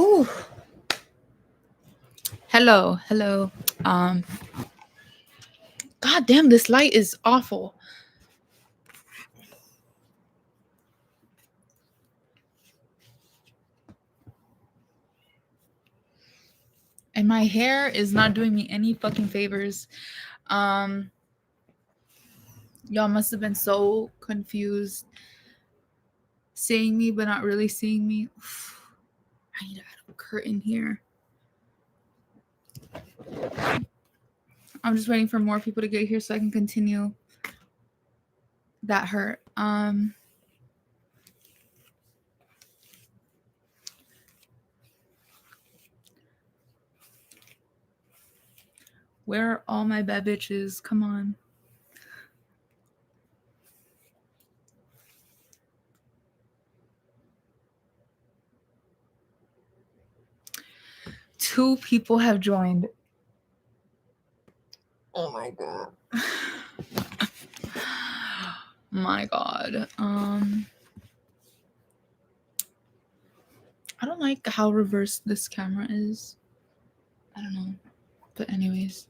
Ooh. Hello. Um, God damn, this light is awful. And my hair is not doing me any fucking favors. Um, y'all must have been so confused seeing me, but not really seeing me. I need to add a curtain here. I'm just waiting for more people to get here so I can continue. That hurt. Where are all my bad bitches? Come on. Two people have joined. Oh my god. My god. I don't like how reversed this camera is. I don't know. But anyways.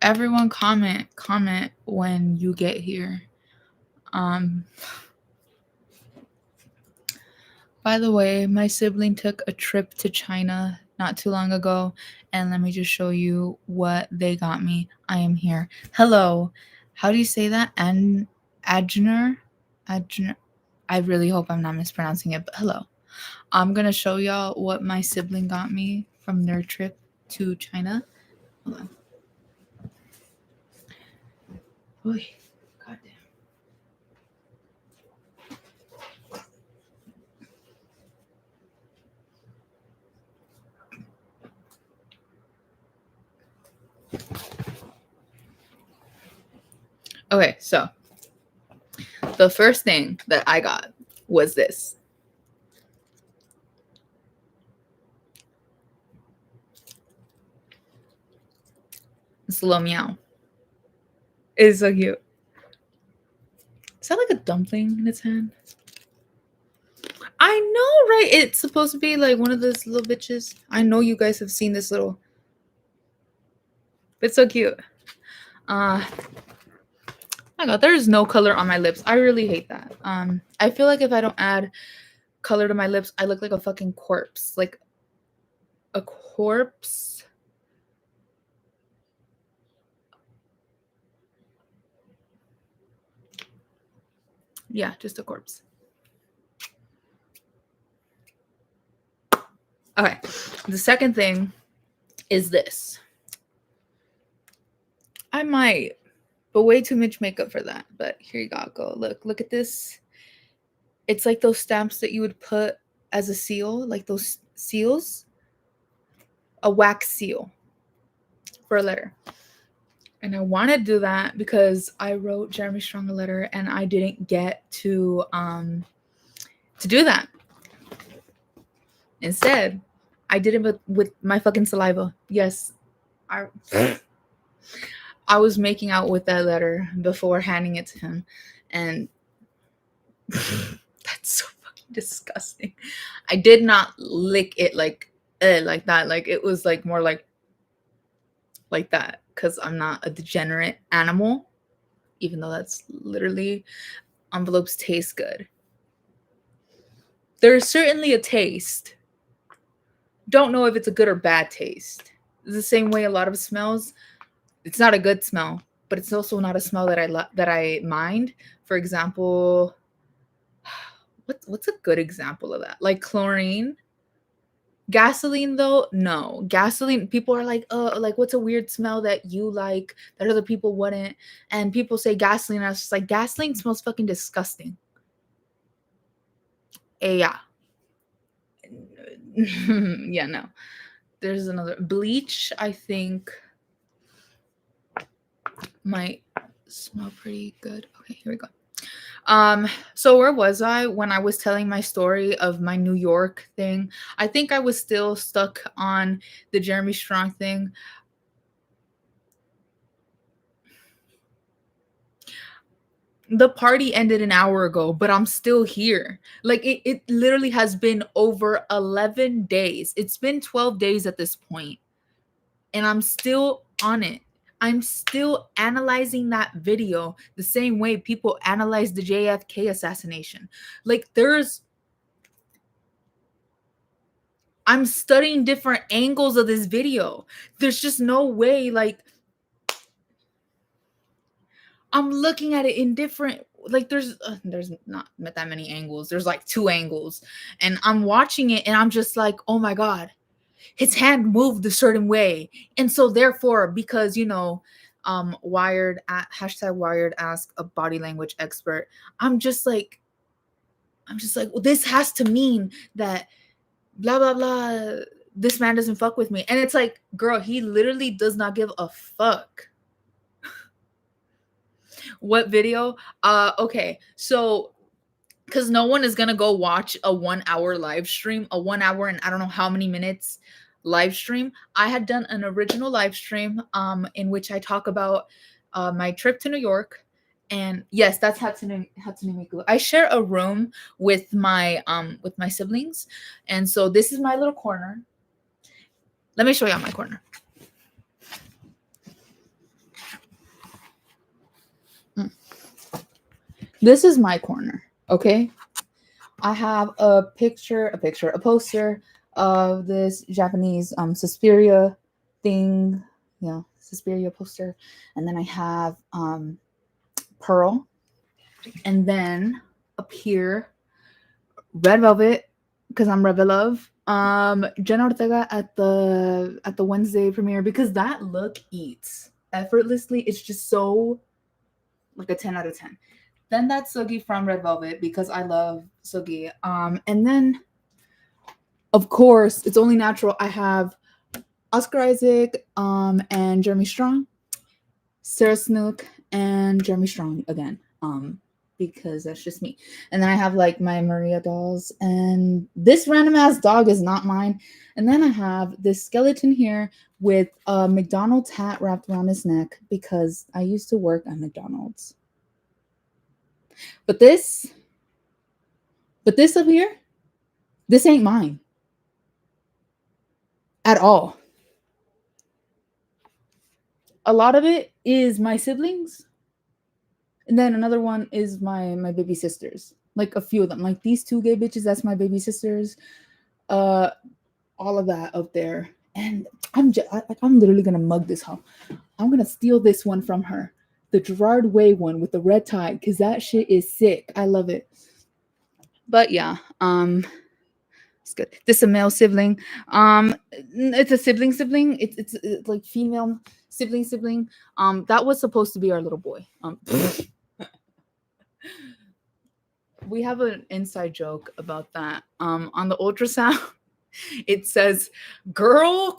Everyone comment when you get here. By the way, my sibling took a trip to China not too long ago, and let me just show you what they got me. I am here. Hello. How do you say that? Adjner? I really hope I'm not mispronouncing it, but hello. I'm gonna show y'all what my sibling got me from their trip to China. Hold on. Oy, goddamn. Okay, so the first thing that I got was this. It's a little meow. It's so cute. Is that like a dumpling in its hand? I know, right? It's supposed to be like one of those little bitches. I know you guys have seen this little. It's so cute. My god, there is no color on my lips. I really hate that. I feel like if I don't add color to my lips, I look like a fucking corpse. Like a corpse. Yeah, just a corpse. Okay. The second thing is this. I might, but way too much makeup for that. But here you go. Look at this. It's like those stamps that you would put as a seal, like those seals. A wax seal for a letter. And I want to do that because I wrote Jeremy Strong a letter and I didn't get to do that. Instead, I did it with my fucking saliva. Yes, I was making out with that letter before handing it to him, and that's so fucking disgusting. I did not lick it like that. Like it was like more like that because I'm not a degenerate animal, even though that's literally envelopes taste good. There's certainly a taste. Don't know if it's a good or bad taste. It's the same way a lot of smells. It's not a good smell, but it's also not a smell that I mind. For example, what's a good example of that? Like chlorine. Gasoline though, no. Gasoline, people are like, like what's a weird smell that you like that other people wouldn't? And people say gasoline, and I was just like, gasoline smells fucking disgusting. Yeah. Yeah, no. There's another bleach, I think might smell pretty good. Okay, here we go. So where was I when I was telling my story of my New York thing? I think I was still stuck on the Jeremy Strong thing. The party ended an hour ago, but I'm still here. Like it literally has been over 11 days. It's been 12 days at this point, and I'm still on it. I'm still analyzing that video the same way people analyze the JFK assassination. Like I'm studying different angles of this video. There's just no way, like, I'm looking at it in different, like, there's not that many angles. There's like two angles, and I'm watching it and I'm just like, oh my god, his hand moved a certain way. And so therefore, because Wired at hashtag Wired ask a body language expert, I'm just like, well, this has to mean that blah blah blah, this man doesn't fuck with me. And it's like, girl, he literally does not give a fuck. What video? Okay, so because no one is gonna go watch a 1 hour live stream, a 1 hour and I don't know how many minutes live stream. I had done an original live stream in which I talk about my trip to New York. And yes, that's Hatsune Miku. I share a room with my siblings. And so this is my little corner. Let me show you my corner. This is my corner, okay? I have a poster of this Japanese Suspiria thing, Suspiria poster. And then I have Pearl. And then up here, Red Velvet, because I'm Red Love. Jenna Ortega at the Wednesday premiere, because that look eats effortlessly. It's just so like a 10 out of 10. Then that's Sugi from Red Velvet, because I love Sugi. And then, of course, it's only natural, I have Oscar Isaac and Jeremy Strong, Sarah Snook, and Jeremy Strong again, because that's just me. And then I have like my Maria dolls, and this random ass dog is not mine. And then I have this skeleton here with a McDonald's hat wrapped around his neck, because I used to work at McDonald's. But this up here, this ain't mine at all. A lot of it is my siblings. And then another one is my baby sisters. Like a few of them. Like these two gay bitches, that's my baby sisters. All of that up there. And I'm literally gonna mug this hoe. I'm gonna steal this one from her. The Gerard Way one with the red tie, because that shit is sick. I love it. But yeah, it's good. This is a male sibling. It's a sibling. It's like female sibling. That was supposed to be our little boy. We have an inside joke about that. On the ultrasound, it says "girl?" ?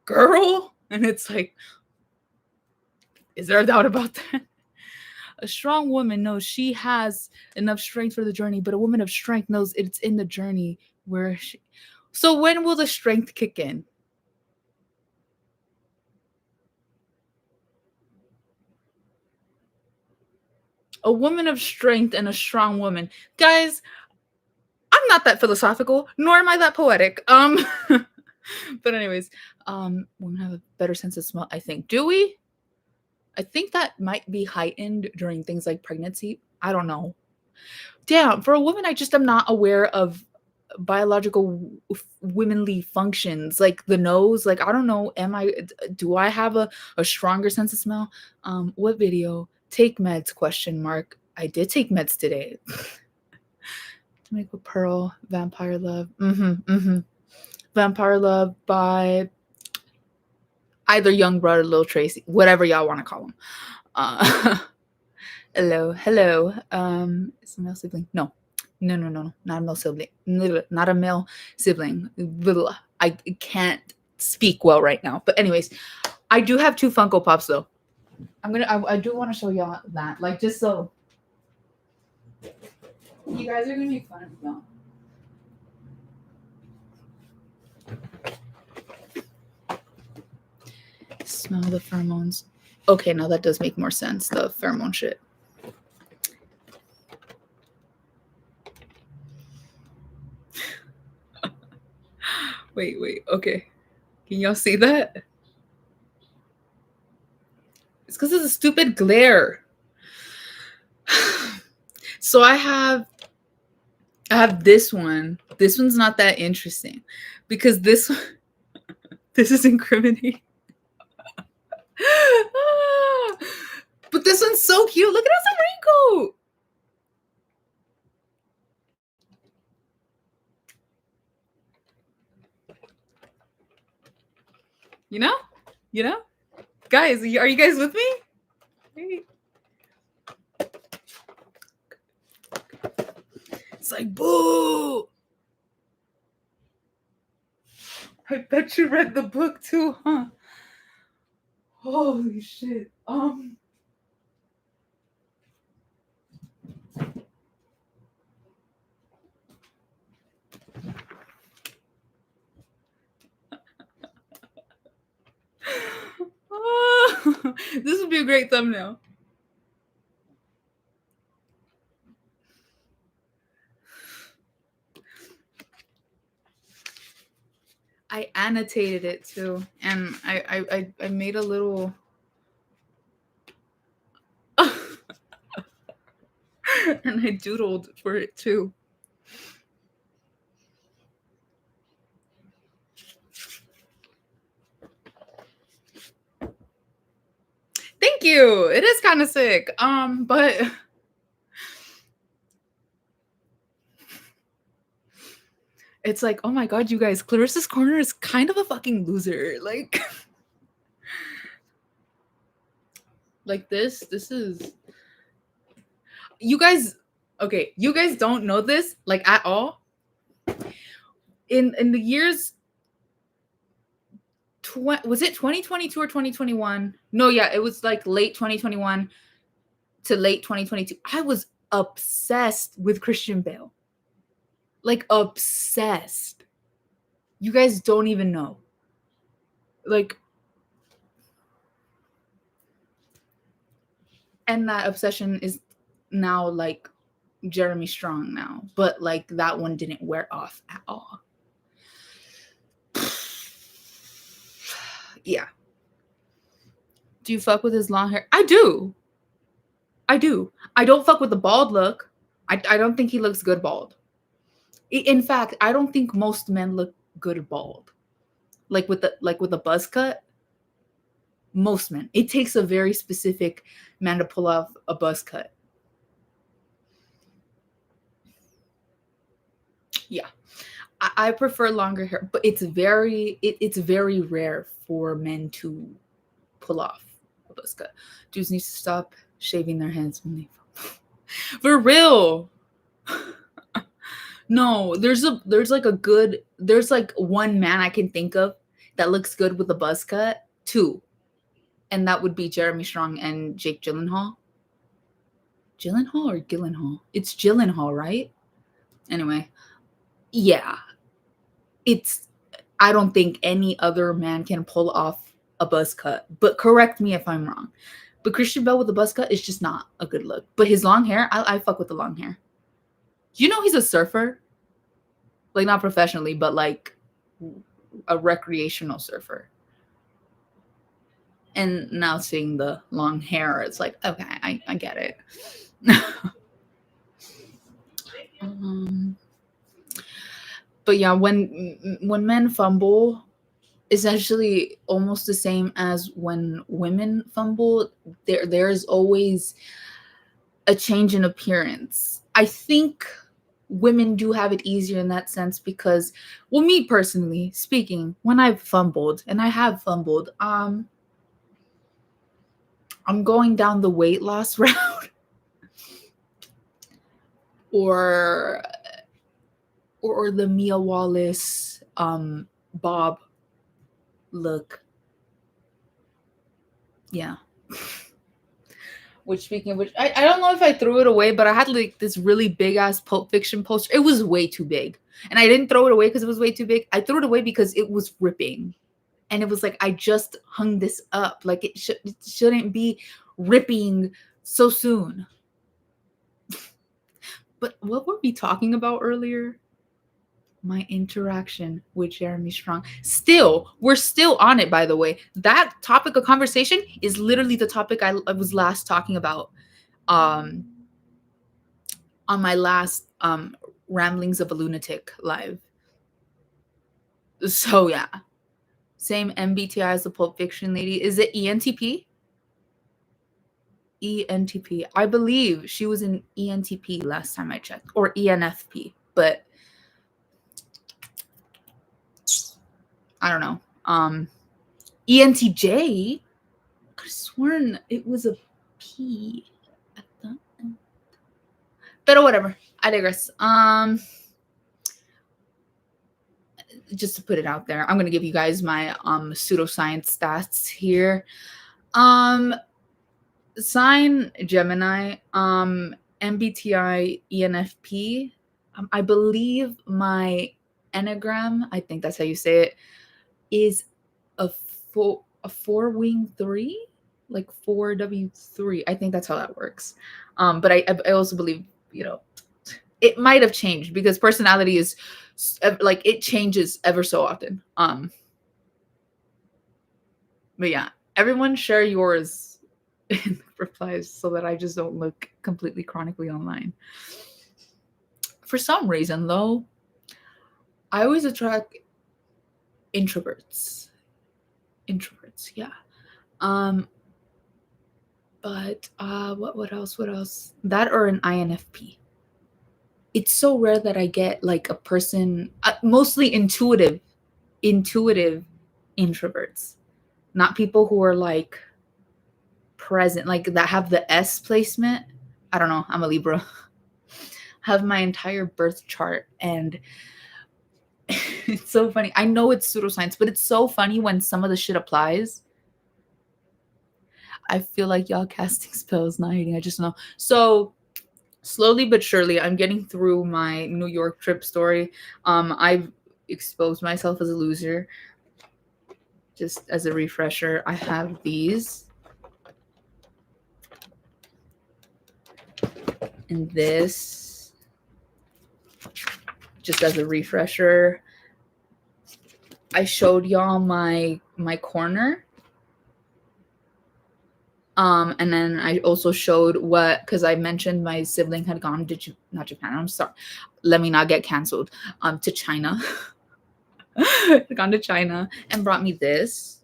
Girl, and it's like, is there a doubt about that? A strong woman knows she has enough strength for the journey, but a woman of strength knows it's in the journey where she. So when will the strength kick in? A woman of strength and a strong woman. Guys, I'm not that philosophical, nor am I that poetic. But anyways, women have a better sense of smell, I think. Do we? I think that might be heightened during things like pregnancy. I don't know. Damn, for a woman, I just am not aware of biological womanly functions, like the nose. Like, I don't know. Do I have a stronger sense of smell? What video? Take meds, ? I did take meds today. To make a Pearl, Vampire Love. Vampire Love by either Young Blood or Lil Tracy, whatever y'all want to call him. Hello. It's a male sibling. No, not a male sibling. Not a male sibling. I can't speak well right now. But anyways, I do have 2 Funko Pops though. I do want to show y'all that, like, just so you guys are gonna make fun of me. Smell the pheromones. Okay, now that does make more sense, the pheromone shit. Wait. Okay. Can y'all see that? It's because of the stupid glare. So I have this one. This one's not that interesting because this is incriminating. But this one's so cute. Look at us, a raincoat. You know? You know? Guys, are you guys with me? Hey. It's like, boo. I bet you read the book too, huh? Holy shit. This would be a great thumbnail. I annotated it too, and I made a little. And I doodled for it too. Thank you. It is kind of sick. But it's like, oh my god, you guys, Clarissa's Corner is kind of a fucking loser. Like, like this is you guys. Okay, you guys don't know this like at all. In the years, was it 2022 or 2021? No, yeah, it was like late 2021 to late 2022. I was obsessed with Christian Bale. Like obsessed. You guys don't even know. Like, and that obsession is now like Jeremy Strong now, but like that one didn't wear off at all. Yeah. Do you fuck with his long hair? I do. I don't fuck with the bald look. I don't think he looks good bald. In fact, I don't think most men look good bald. Like with the buzz cut. Most men. It takes a very specific man to pull off a buzz cut. Yeah. I prefer longer hair, but it's very rare for men to pull off a buzz cut. Dudes need to stop shaving their heads when they for real. No, there's like one man I can think of that looks good with a buzz cut. Two. And that would be Jeremy Strong and Jake Gyllenhaal. Gyllenhaal or Gyllenhaal? It's Gyllenhaal, right? Anyway, yeah. I don't think any other man can pull off a buzz cut. But correct me if I'm wrong. But Christian Bale with a buzz cut is just not a good look. But his long hair, I fuck with the long hair. You know he's a surfer? Like not professionally, but like a recreational surfer. And now seeing the long hair, it's like, okay, I get it. But yeah, when men fumble, it's actually almost the same as when women fumble. There's always a change in appearance. I think women do have it easier in that sense because, well, me personally speaking, when I've fumbled, and I have fumbled, I'm going down the weight loss route, or the Mia Wallace Bob look. Yeah. Which, speaking of which, I don't know if I threw it away, but I had like this really big ass Pulp Fiction poster. It was way too big. And I didn't throw it away because it was way too big. I threw it away because it was ripping. And it was like, I just hung this up. Like it shouldn't be ripping so soon. But what were we talking about earlier? My interaction with Jeremy Strong. Still, we're still on it, by the way. That topic of conversation is literally the topic I was last talking about um, on my last Ramblings of a Lunatic live. So, yeah. Same MBTI as the Pulp Fiction lady. Is it ENTP? ENTP. I believe she was in ENTP last time I checked, or ENFP, but I don't know. ENTJ. I could have sworn it was a P at the end. But whatever. I digress. Just to put it out there, I'm gonna give you guys my pseudoscience stats here. Sign Gemini, MBTI ENFP. I believe my enneagram, I think that's how you say it, is a four wing three, like 4W3. I think that's how that works. But I also believe, it might have changed because personality is like it changes ever so often. But yeah, everyone share yours in the replies so that I just don't look completely chronically online. For some reason, though, I always attract introverts. Yeah. But what else? What else? That or an INFP. It's so rare that I get like a person, mostly intuitive introverts, not people who are like present, like that have the S placement. I don't know. I'm a Libra. Have my entire birth chart, and it's so funny. I know it's pseudoscience, but it's so funny when some of the shit applies. I feel like y'all casting spells, not hating. I just know. So slowly but surely, I'm getting through my New York trip story. I've exposed myself as a loser. Just as a refresher, I have these. And this, just as a refresher, I showed y'all my corner. And then I also showed what, because I mentioned my sibling had gone to not Japan. I'm sorry, let me not get canceled. To China, gone to China and brought me this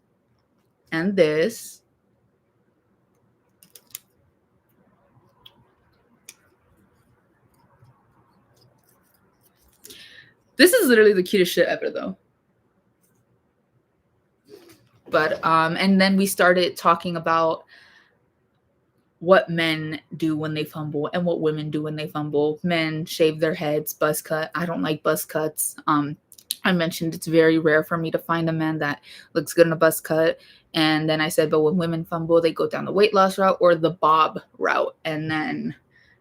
and this. This is literally the cutest shit ever, though. But and then we started talking about what men do when they fumble and what women do when they fumble. Men shave their heads, buzz cut. I don't like buzz cuts. I mentioned it's very rare for me to find a man that looks good in a buzz cut. And then I said, but when women fumble, they go down the weight loss route or the bob route. And then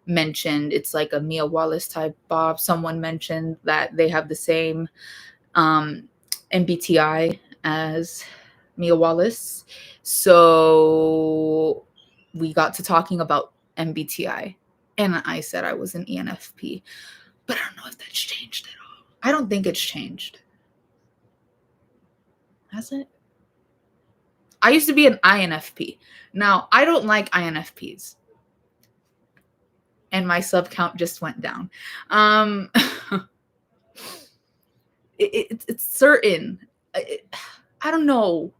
mentioned it's like a Mia Wallace type bob. Someone mentioned that they have the same MBTI as Mia Wallace. So we got to talking about MBTI, and I said I was an ENFP, but I don't know if that's changed at all. I don't think it's changed. Has it? I used to be an INFP. Now, I don't like INFPs. And my sub count just went down. It's certain. I don't know.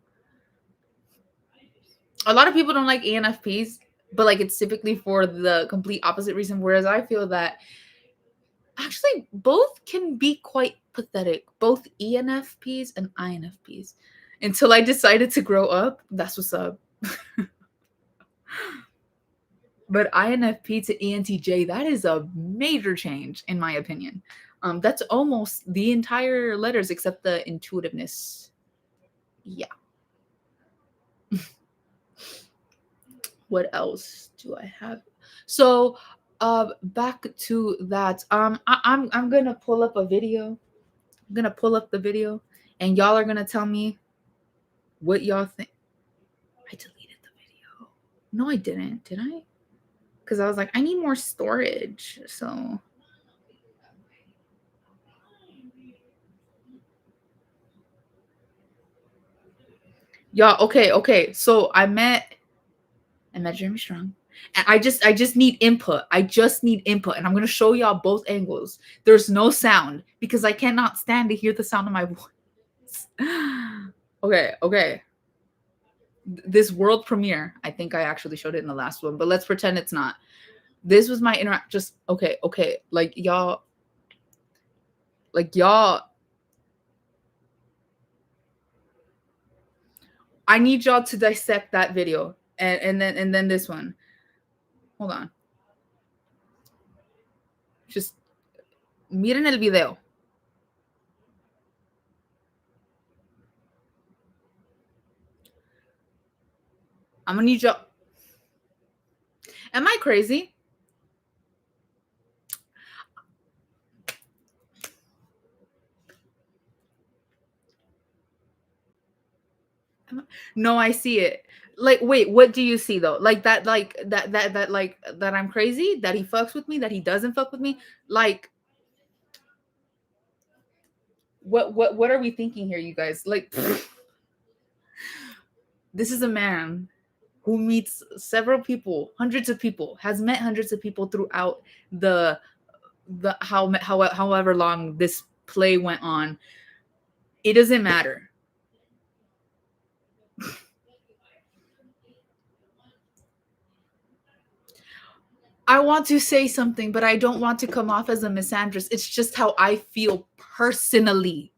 A lot of people don't like ENFPs, but like it's typically for the complete opposite reason. Whereas I feel that actually both can be quite pathetic, both ENFPs and INFPs. Until I decided to grow up, that's what's up. But INFP to ENTJ, that is a major change in my opinion. That's almost the entire letters except the intuitiveness. Yeah. What else do I have? So back to that. I'm gonna pull up a video. I'm gonna pull up the video and y'all are gonna tell me what y'all think. I deleted the video. No, I didn't. Did I? Because I was like, I need more storage. So Y'all, okay. So I met Jeremy Strong. And I just need input. I just need input. And I'm gonna show y'all both angles. There's no sound because I cannot stand to hear the sound of my voice. Okay. This world premiere, I think I actually showed it in the last one, but let's pretend it's not. This was my interact. Just okay. Like y'all, I need y'all to dissect that video, and then this one. Hold on. Just miren el video. I'm gonna need y'all. Am I crazy? No, I see it. Like, wait, what do you see though? Like that I'm crazy, that he fucks with me, that he doesn't fuck with me. Like, what are we thinking here, you guys? Like, this is a man who meets several people, hundreds of people, has met hundreds of people throughout however long this play went on. It doesn't matter. I want to say something, but I don't want to come off as a misandrist. It's just how I feel personally.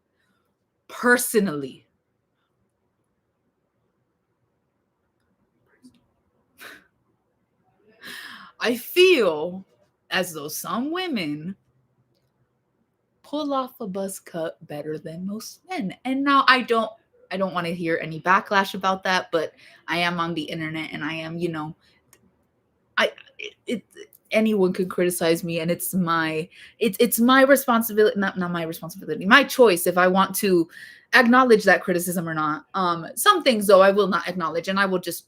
Personally. I feel as though some women pull off a buzz cut better than most men. And now I don't want to hear any backlash about that, but I am on the internet and I am, I it anyone can criticize me, and it's my responsibility, not my responsibility, my choice if I want to acknowledge that criticism or not. Some things though I will not acknowledge, and I will just,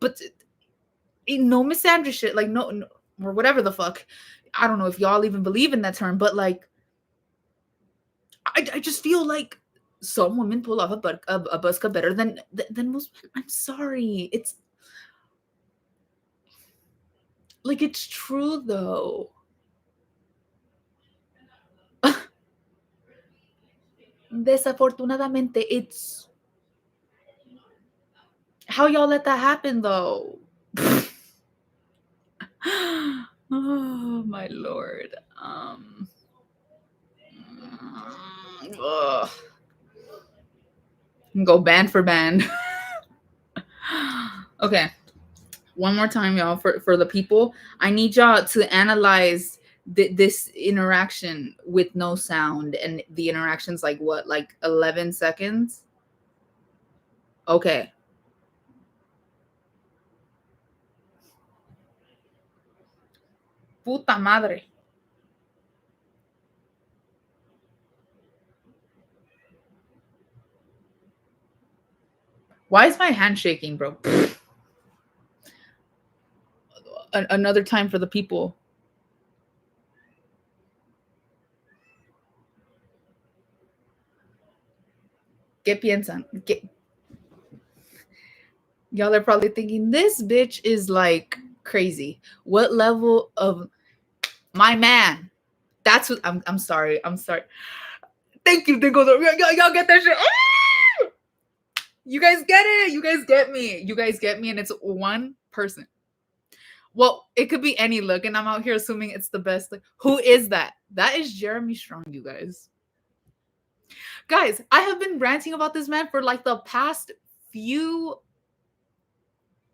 but no misandry shit, like no, or whatever the fuck. I don't know if y'all even believe in that term, but like I just feel like some women pull off a buzz cut better than most men. I'm sorry. It's like, it's true though. Desafortunadamente, it's how y'all let that happen though. Oh my lord. Ugh. Go band for band. Okay, one more time, y'all, for the people. I need y'all to analyze this interaction with no sound, and the interaction's like what, like 11 seconds. Okay. Puta madre. Why is my hand shaking, bro? Another time for the people. ¿Qué piensan? Y'all are probably thinking this bitch is like crazy. What level of my man? That's what I'm sorry. I'm sorry. Thank you, Dingo. Y'all get that shit. Ah! You guys get it. You guys get me. You guys get me. And it's one person. Well, it could be any look, and I'm out here assuming it's the best. Like, who is that? That is Jeremy Strong, you guys. Guys, I have been ranting about this man for like the past few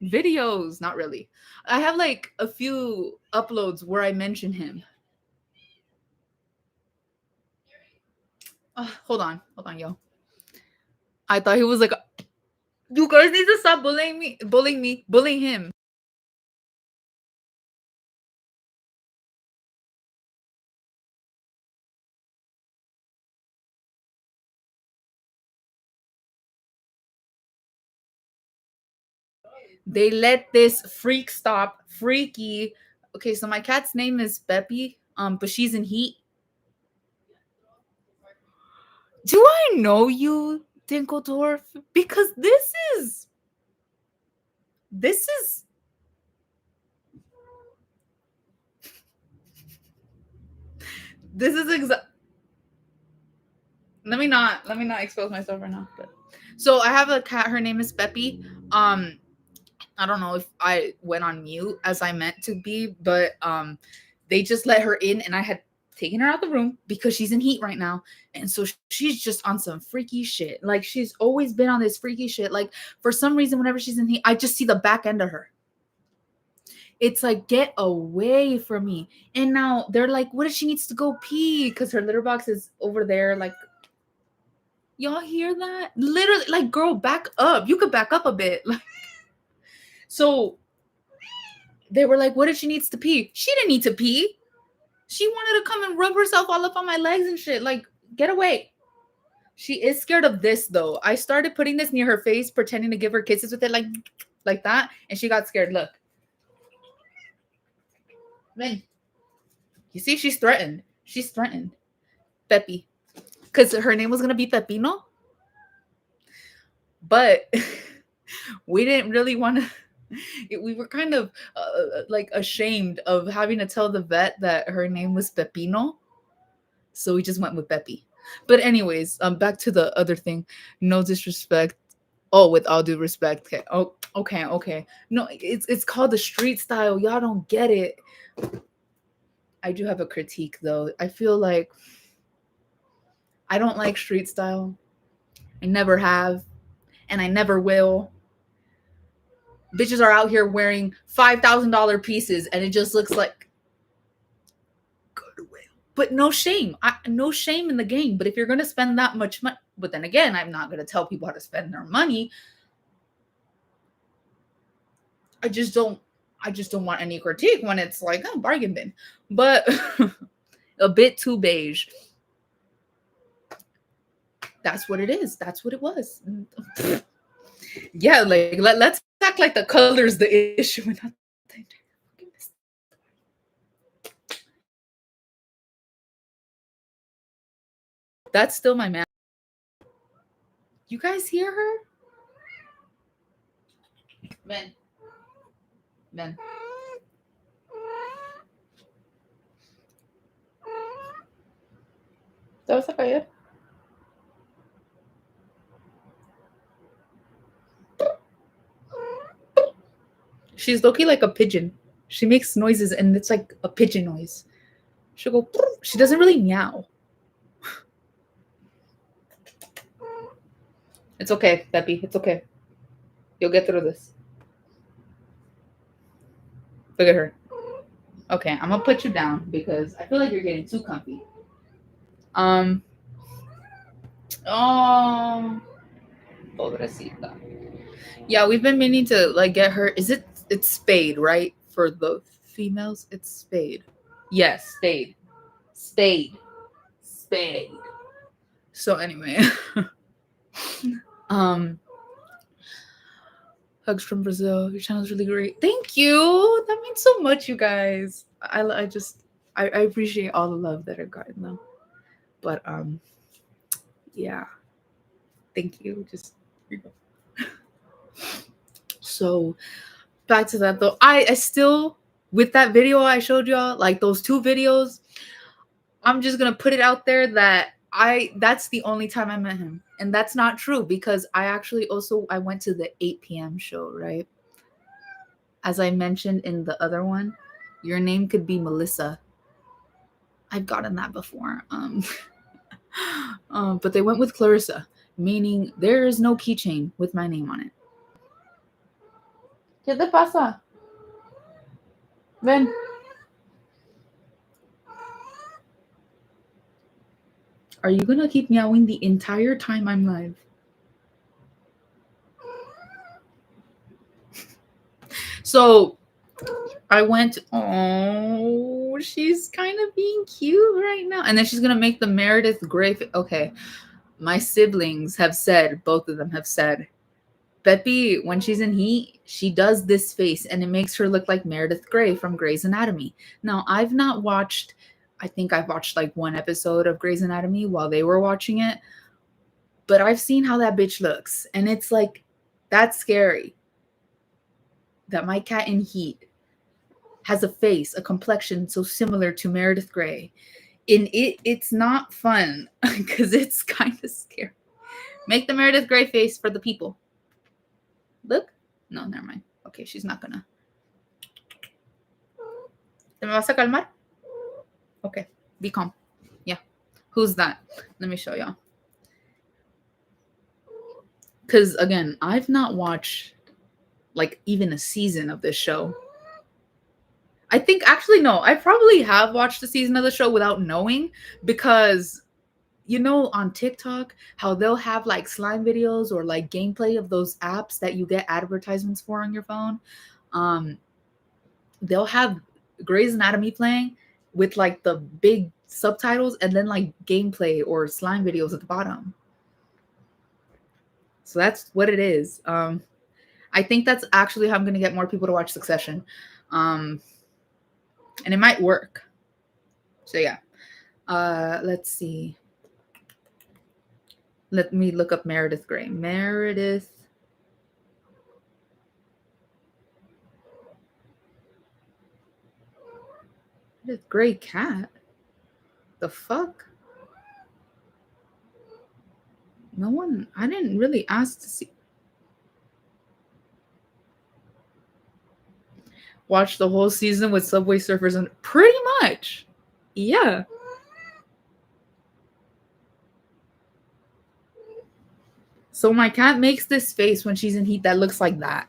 videos. Not really. I have like a few uploads where I mention him. Hold on, yo. I thought he was like, you guys need to stop bullying him. They let this freak stop. Freaky. Okay, so my cat's name is Peppy. But she's in heat. Do I know you? Dinkeldorf, because this is this is exact. Let me not expose myself right now. But so I have a cat. Her name is Peppy. I don't know if I went on mute as I meant to be, but they just let her in, and I had taken her out the room because she's in heat right now, and so she's just on some freaky shit. Like she's always been on this freaky shit. Like for some reason, whenever she's in heat, I just see the back end of her. It's like, get away from me. And now they're like, what if she needs to go pee? Because her litter box is over there. Like, y'all hear that? Literally, like, girl, back up. You could back up a bit. Like, so they were like, what if she needs to pee? She didn't need to pee. She wanted to come and rub herself all up on my legs and shit. Like, get away. She is scared of this though. I started putting this near her face, pretending to give her kisses with it, like that, and she got scared. Look. Man. You see, she's threatened. She's threatened. Peppy. Because her name was gonna be Pepino. But we didn't really want to. We were kind of like ashamed of having to tell the vet that her name was Pepino, so we just went with Peppy. But anyways, back to the other thing. No disrespect. Oh, with all due respect. Okay. Oh, okay. No, it's called the street style. Y'all don't get it. I do have a critique though. I feel like I don't like street style. I never have, and I never will. Bitches are out here wearing $5,000 pieces, and it just looks like goodwill. But no shame. No shame in the game. But if you're gonna spend that much money, but then again, I'm not gonna tell people how to spend their money. I just don't want any critique when it's like a bargain bin. But a bit too beige. That's what it is. That's what it was. Yeah, like let's act like the color's the issue and not the That's still my man. You guys hear her? Ben. ¿Te vas a callar? She's low-key like a pigeon. She makes noises and it's like a pigeon noise. She'll go. She doesn't really meow. It's okay, Peppy. It's okay. You'll get through this. Look at her. Okay, I'm gonna put you down because I feel like you're getting too comfy. Oh, pobrecita. Yeah, we've been meaning to like get her. It's spayed, right? For the females, it's spayed. Yes, spayed. So anyway, hugs from Brazil. Your channel is really great. Thank you. That means so much, you guys. I appreciate all the love that I've gotten though. But yeah. Thank you. Just so back to that though. I still, with that video I showed y'all, like those 2 videos, I'm just gonna put it out there that that's the only time I met him. And that's not true because I went to the 8 p.m. show, right? As I mentioned in the other one, your name could be Melissa. I've gotten that before. But they went with Clarissa, meaning there is no keychain with my name on it. ¿Qué te pasa? Ven. Are you gonna keep meowing the entire time I'm live? So I went, oh, she's kind of being cute right now. And then she's gonna make the Meredith Grey. Okay. My siblings have said, both of them have said, Peppy, when she's in heat, she does this face and it makes her look like Meredith Grey from Grey's Anatomy. Now, I've not watched, I think I've watched like 1 episode of Grey's Anatomy while they were watching it. But I've seen how that bitch looks, and it's like, that's scary. That my cat in Heat has a face, a complexion so similar to Meredith Grey. And it's not fun because it's kind of scary. Make the Meredith Grey face for the people. Look. No, never mind. Okay, she's not gonna. ¿Te me vas a calmar? Okay, be calm. Yeah. Who's that? Let me show y'all. Because, again, I've not watched, like, even a season of this show. I think, actually, no. I probably have watched a season of the show without knowing, because, you know, on TikTok, how they'll have, like, slime videos or, like, gameplay of those apps that you get advertisements for on your phone. They'll have Grey's Anatomy playing with, like, the big subtitles and then, like, gameplay or slime videos at the bottom. So that's what it is. I think that's actually how I'm going to get more people to watch Succession. And it might work. So, yeah. Let's see. Let me look up Meredith Grey. Meredith Grey cat? The fuck? No one, I didn't really ask to see. Watch the whole season with Subway Surfers, and pretty much. Yeah. So my cat makes this face when she's in Heat that looks like that.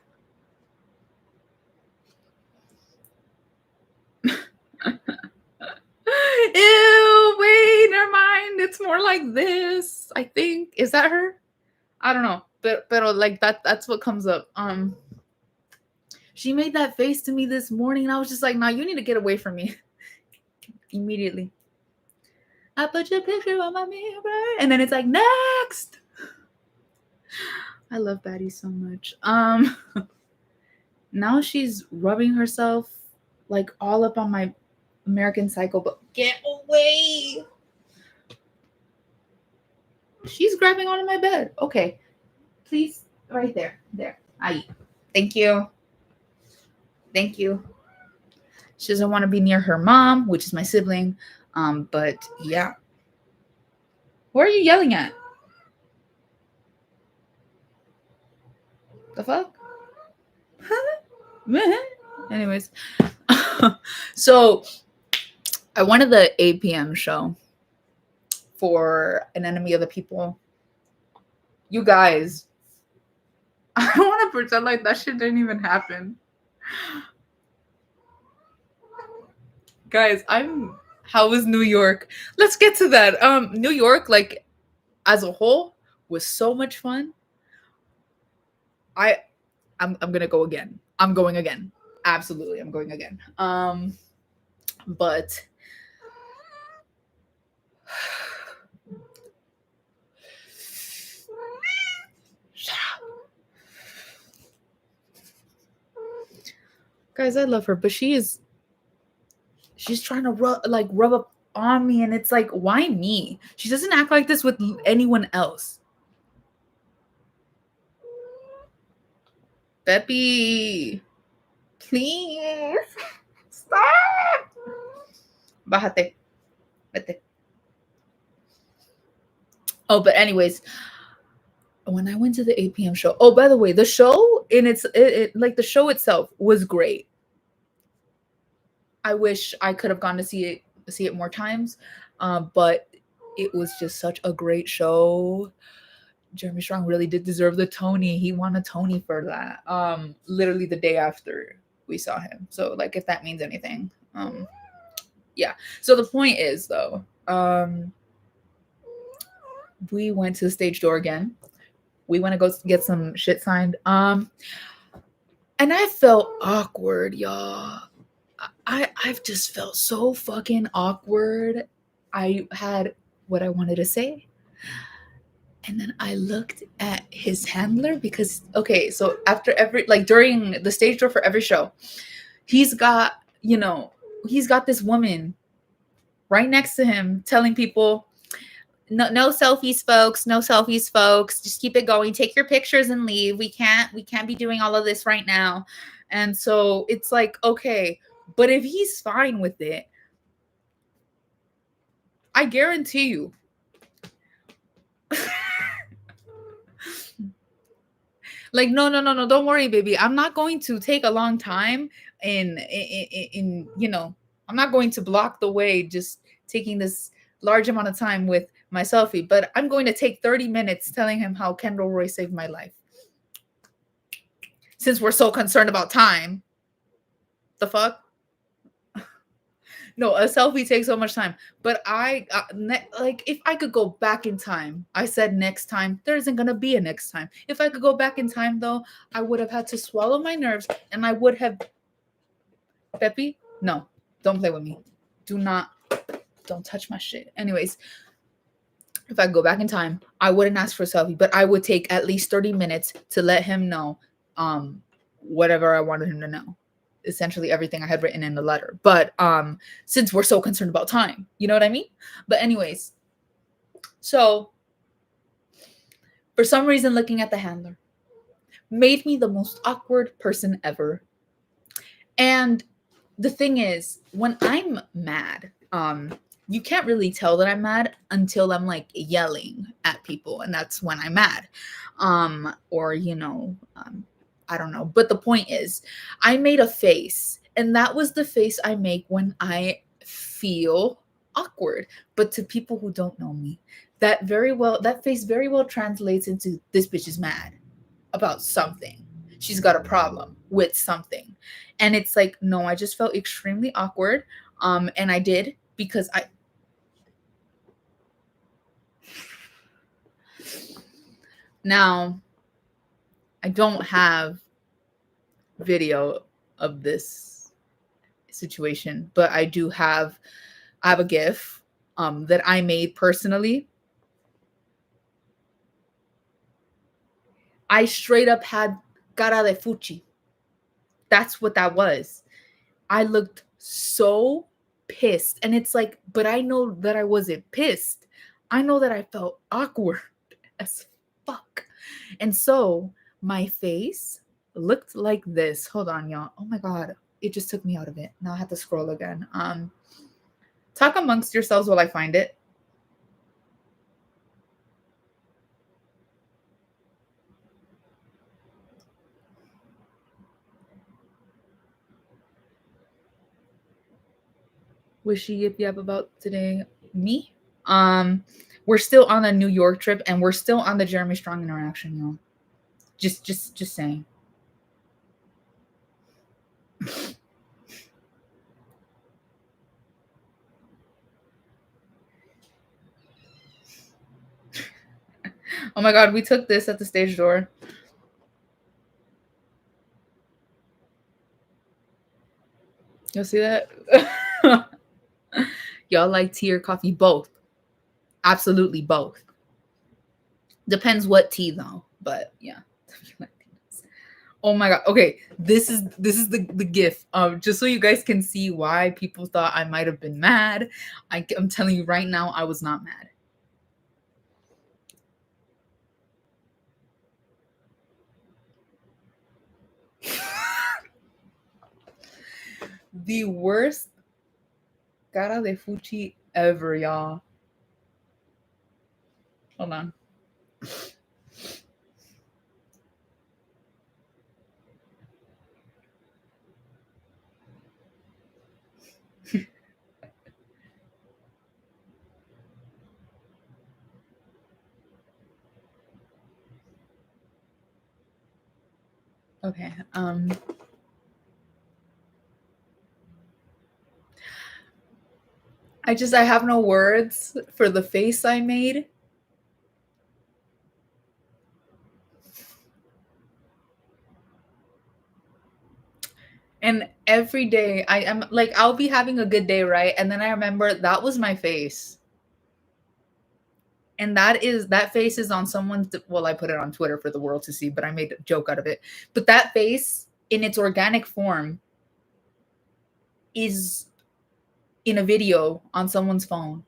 Ew, wait, never mind. It's more like this, I think. Is that her? I don't know. But like that's what comes up. She made that face to me this morning, and I was just like, nah, you need to get away from me. Immediately. I put your picture on my mirror, and then it's like, next. I love Batty so much. Now she's rubbing herself like all up on my American Psycho, but get away. She's grabbing onto my bed. Okay. Please, right there. There. Ahí. Thank you. Thank you. She doesn't want to be near her mom, which is my sibling. But yeah. What are you yelling at? The fuck? Anyways. So I wanted the 8 p.m. show for An Enemy of the People. You guys, I don't want to pretend like that shit didn't even happen. Guys, how was New York? Let's get to that. New York, like, as a whole, was so much fun. I'm gonna go again. I'm going again. Absolutely, I'm going again. But shut up. Guys, I love her, but she's trying to rub up on me, and it's like, why me? She doesn't act like this with anyone else. Peppy, please stop. Bájate. Vete. Oh, but anyways, when I went to the 8 p.m. show, oh, by the way, the show like the show itself was great. I wish I could have gone to see it more times, but it was just such a great show. Jeremy Strong really did deserve the Tony. He won a Tony for that. Literally the day after we saw him. So, like, if that means anything. Yeah. So the point is, though, we went to the stage door again. We want to go get some shit signed. And I felt awkward, y'all. I've just felt so fucking awkward. I had what I wanted to say. And then I looked at his handler because, okay, so after during the stage door for every show, he's got this woman right next to him telling people, No selfies, folks. No selfies, folks. Just keep it going. Take your pictures and leave. We can't be doing all of this right now. And so it's like, okay, but if he's fine with it, I guarantee you. Like, no, don't worry, baby. I'm not going to take a long time in I'm not going to block the way just taking this large amount of time with my selfie, but I'm going to take 30 minutes telling him how Kendall Roy saved my life. Since we're so concerned about time. The fuck? No, a selfie takes so much time. But like, if I could go back in time, I said next time. There isn't gonna be a next time. If I could go back in time, though, I would have had to swallow my nerves, and I would have. Peppy, no, don't play with me. Don't touch my shit. Anyways, if I could go back in time, I wouldn't ask for a selfie, but I would take at least 30 minutes to let him know, whatever I wanted him to know. Essentially everything I had written in the letter. But since we're so concerned about time, you know what I mean? But anyways, so for some reason, looking at the handler made me the most awkward person ever. And the thing is, when I'm mad, you can't really tell that I'm mad until I'm like yelling at people, and that's when I'm mad. Or I don't know. But the point is, I made a face, and that was the face I make when I feel awkward. But to people who don't know me, that face very well translates into this bitch is mad about something. She's got a problem with something. And it's like, no, I just felt extremely awkward. And I did because now I don't have video of this situation, but I have a GIF that I made personally. I straight up had cara de fuchi. That's what that was. I looked so pissed. And it's like, but I know that I wasn't pissed. I know that I felt awkward as fuck. And so my face looked like this. Hold on, y'all. Oh my God. It just took me out of it. Now I have to scroll again. Talk amongst yourselves while I find it. Wishy yip yap about today. Me? We're still on a New York trip, and we're still on the Jeremy Strong interaction, y'all. Just saying. Oh my God, we took this at the stage door. You'll see that? Y'all like tea or coffee? Both. Absolutely both. Depends what tea though, but yeah. Oh my God. Okay, this is the GIF. Just so you guys can see why people thought I might have been mad. I'm telling you right now, I was not mad. The worst cara de fuchi ever, y'all. Hold on. Okay. I have no words for the face I made. And every day I am like, I'll be having a good day, right? And then I remember that was my face. And that face is on someone's, well, I put it on Twitter for the world to see, but I made a joke out of it. But that face in its organic form is in a video on someone's phone.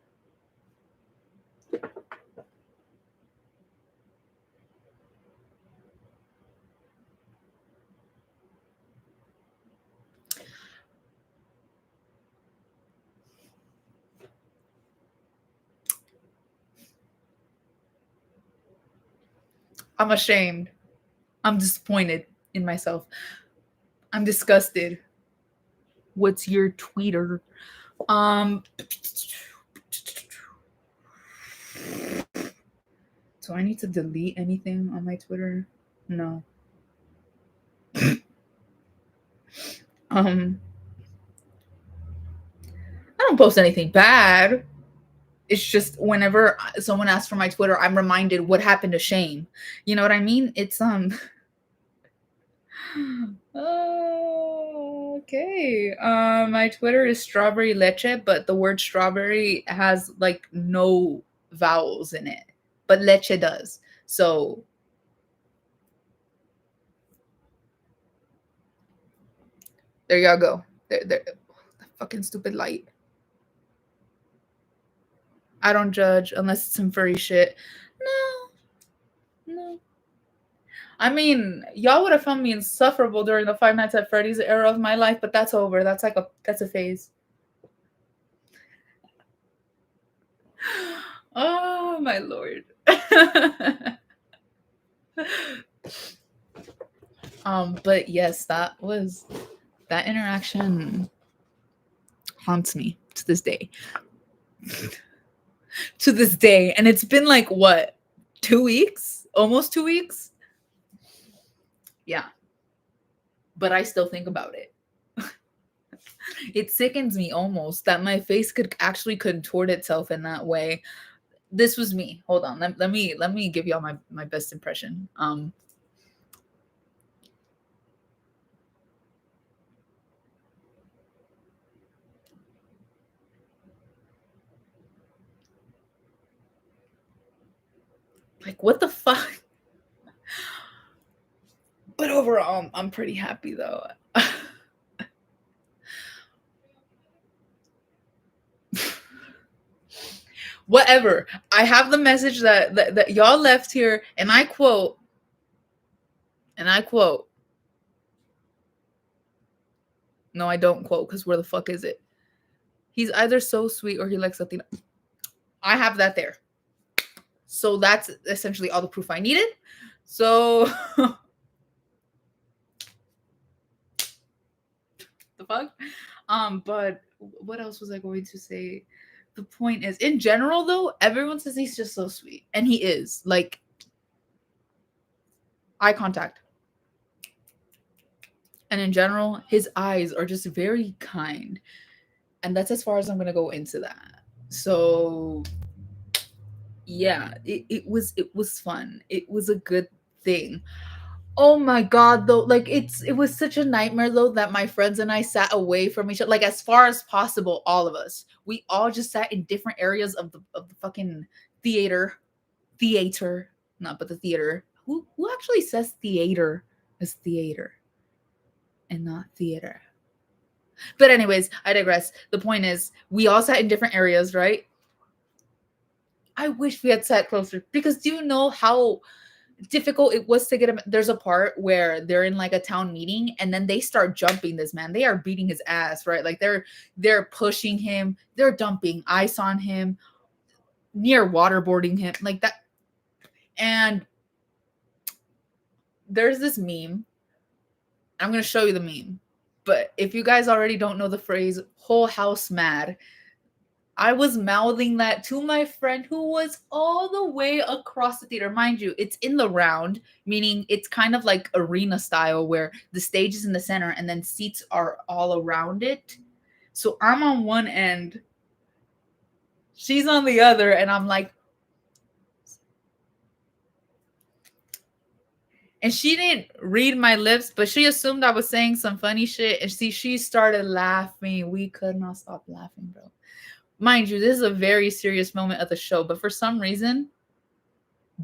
I'm ashamed. I'm disappointed in myself. I'm disgusted. What's your tweeter? Um, do I need to delete anything on my Twitter? No. I don't post anything bad. It's just whenever someone asks for my Twitter, I'm reminded what happened to Shame. You know what I mean? It's oh, okay. My Twitter is strawberry leche, but the word strawberry has like no vowels in it, but leche does. So there y'all go. There, the fucking stupid light. I don't judge unless it's some furry shit. No, no. I mean, y'all would have found me insufferable during the Five Nights at Freddy's era of my life, but that's over. That's a phase. Oh my lord. But yes, that interaction haunts me to this day. To this day. And it's been like what? 2 weeks? Almost 2 weeks? Yeah. But I still think about it. It sickens me almost that my face could actually contort itself in that way. This was me. Hold on. Let me give y'all my best impression. Like what the fuck? But overall, I'm pretty happy though. Whatever. I have the message that y'all left here, and I quote, no, I don't quote, because where the fuck is it? He's either so sweet or he likes Latina. I have that there. So that's essentially all the proof I needed. So the fuck? But what else was I going to say? The point is, in general, though, everyone says he's just so sweet. And he is. Like, eye contact. And in general, his eyes are just very kind. And that's as far as I'm going to go into that. So, yeah, it was fun. It was a good thing. Oh my god, though, like it was such a nightmare though that my friends and I sat away from each other, like as far as possible. All of us, we all just sat in different areas of the fucking theater, not but the theater. Who actually says theater as theater and not theater? But anyways, I digress. The point is, we all sat in different areas, right? I wish we had sat closer because do you know how difficult it was to get him? There's a part where they're in like a town meeting and then they start jumping this man. They are beating his ass, right? Like they're pushing him, they're dumping ice on him, near waterboarding him, like that. And there's this meme. I'm gonna show you the meme. But if you guys already don't know the phrase whole house mad, I was mouthing that to my friend who was all the way across the theater. Mind you, it's in the round, meaning it's kind of like arena style where the stage is in the center and then seats are all around it. So I'm on one end, she's on the other, and I'm like, and she didn't read my lips, but she assumed I was saying some funny shit. And she started laughing. We could not stop laughing, bro. Mind you, this is a very serious moment of the show, but for some reason,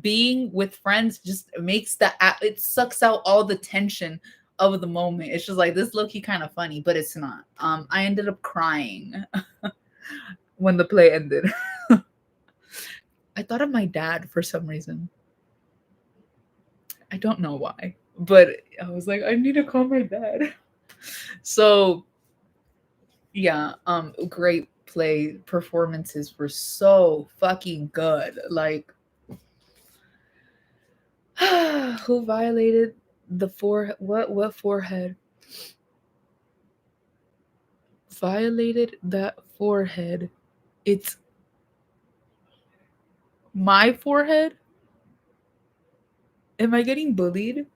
being with friends just makes it sucks out all the tension of the moment. It's just like this low-key kind of funny, but it's not. I ended up crying when the play ended. I thought of my dad for some reason. I don't know why, but I was like, I need to call my dad. So yeah, great play. Performances were so fucking good. Like Who violated the forehead? What forehead? Violated that forehead. It's my forehead? Am I getting bullied?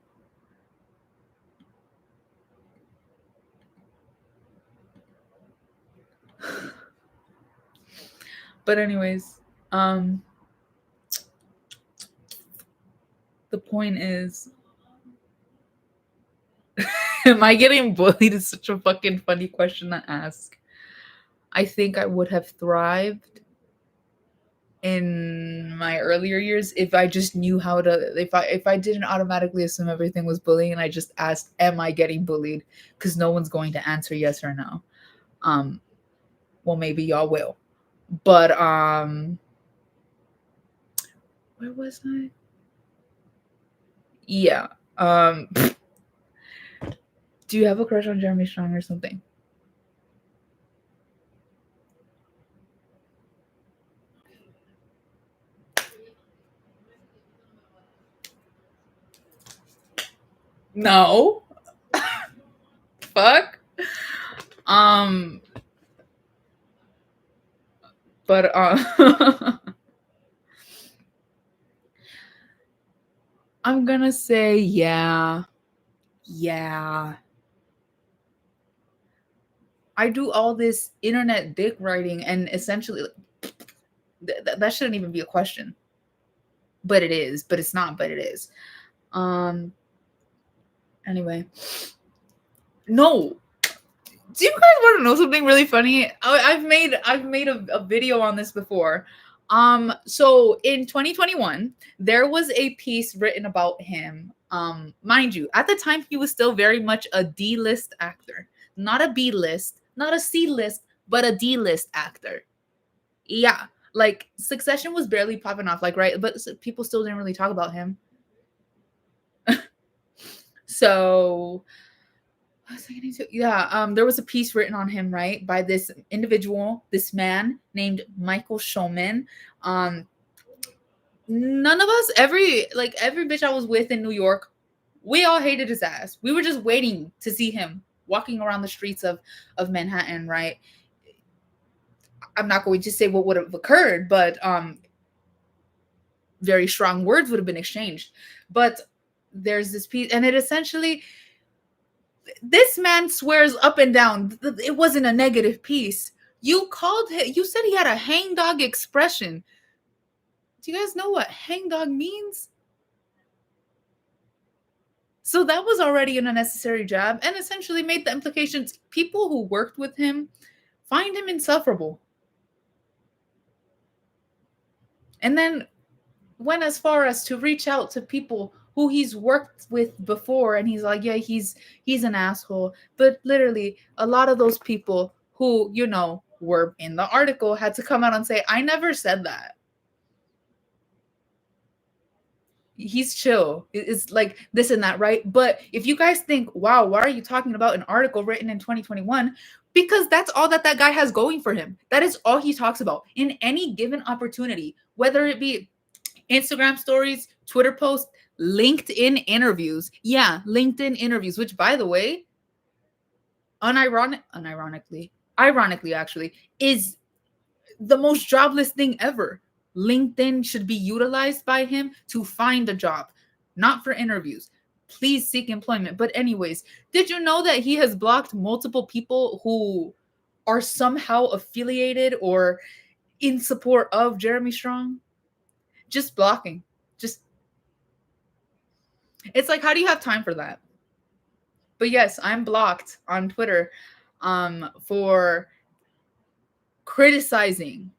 But anyways, um the point is, am I getting bullied is such a fucking funny question to ask. I think I would have thrived in my earlier years if I just knew how to, if I didn't automatically assume everything was bullying and I just asked, am I getting bullied? Because no one's going to answer yes or no. Well, maybe y'all will. But where was I? Yeah. Do you have a crush on Jeremy Strong or something? No. Fuck. Um but I'm gonna say yeah. Yeah. I do all this internet dick writing and essentially that shouldn't even be a question. But it is, but it's not, but it is. Um anyway. No. Do you guys want to know something really funny? I've made a video on this before. So in 2021, there was a piece written about him. Mind you, at the time he was still very much a D-list actor, not a B-list, not a C-list, but a D-list actor. Yeah, like Succession was barely popping off, like right, but people still didn't really talk about him. So yeah, there was a piece written on him, right, by this individual, this man named Michael Shulman. Um, None of us, every bitch I was with in New York, we all hated his ass. We were just waiting to see him walking around the streets of Manhattan, right? I'm not going to say what would have occurred, but very strong words would have been exchanged. But there's this piece, and it essentially, this man swears up and down it wasn't a negative piece. You called him, you said he had a hangdog expression. Do you guys know what hangdog means? So that was already an unnecessary jab and essentially made the implications people who worked with him find him insufferable. And then went as far as to reach out to people who he's worked with before, and he's like, yeah, he's an asshole. But literally a lot of those people who, were in the article had to come out and say, I never said that. He's chill. It's like this and that, right? But if you guys think, wow, why are you talking about an article written in 2021? Because that's all that guy has going for him. That is all he talks about in any given opportunity, whether it be Instagram stories, Twitter posts, LinkedIn interviews. Yeah, LinkedIn interviews, which by the way, ironically actually, is the most jobless thing ever. LinkedIn should be utilized by him to find a job, not for interviews. Please seek employment. But anyways, did you know that he has blocked multiple people who are somehow affiliated or in support of Jeremy Strong? Just blocking. Just, it's like, how do you have time for that? But yes, I'm blocked on Twitter for criticizing.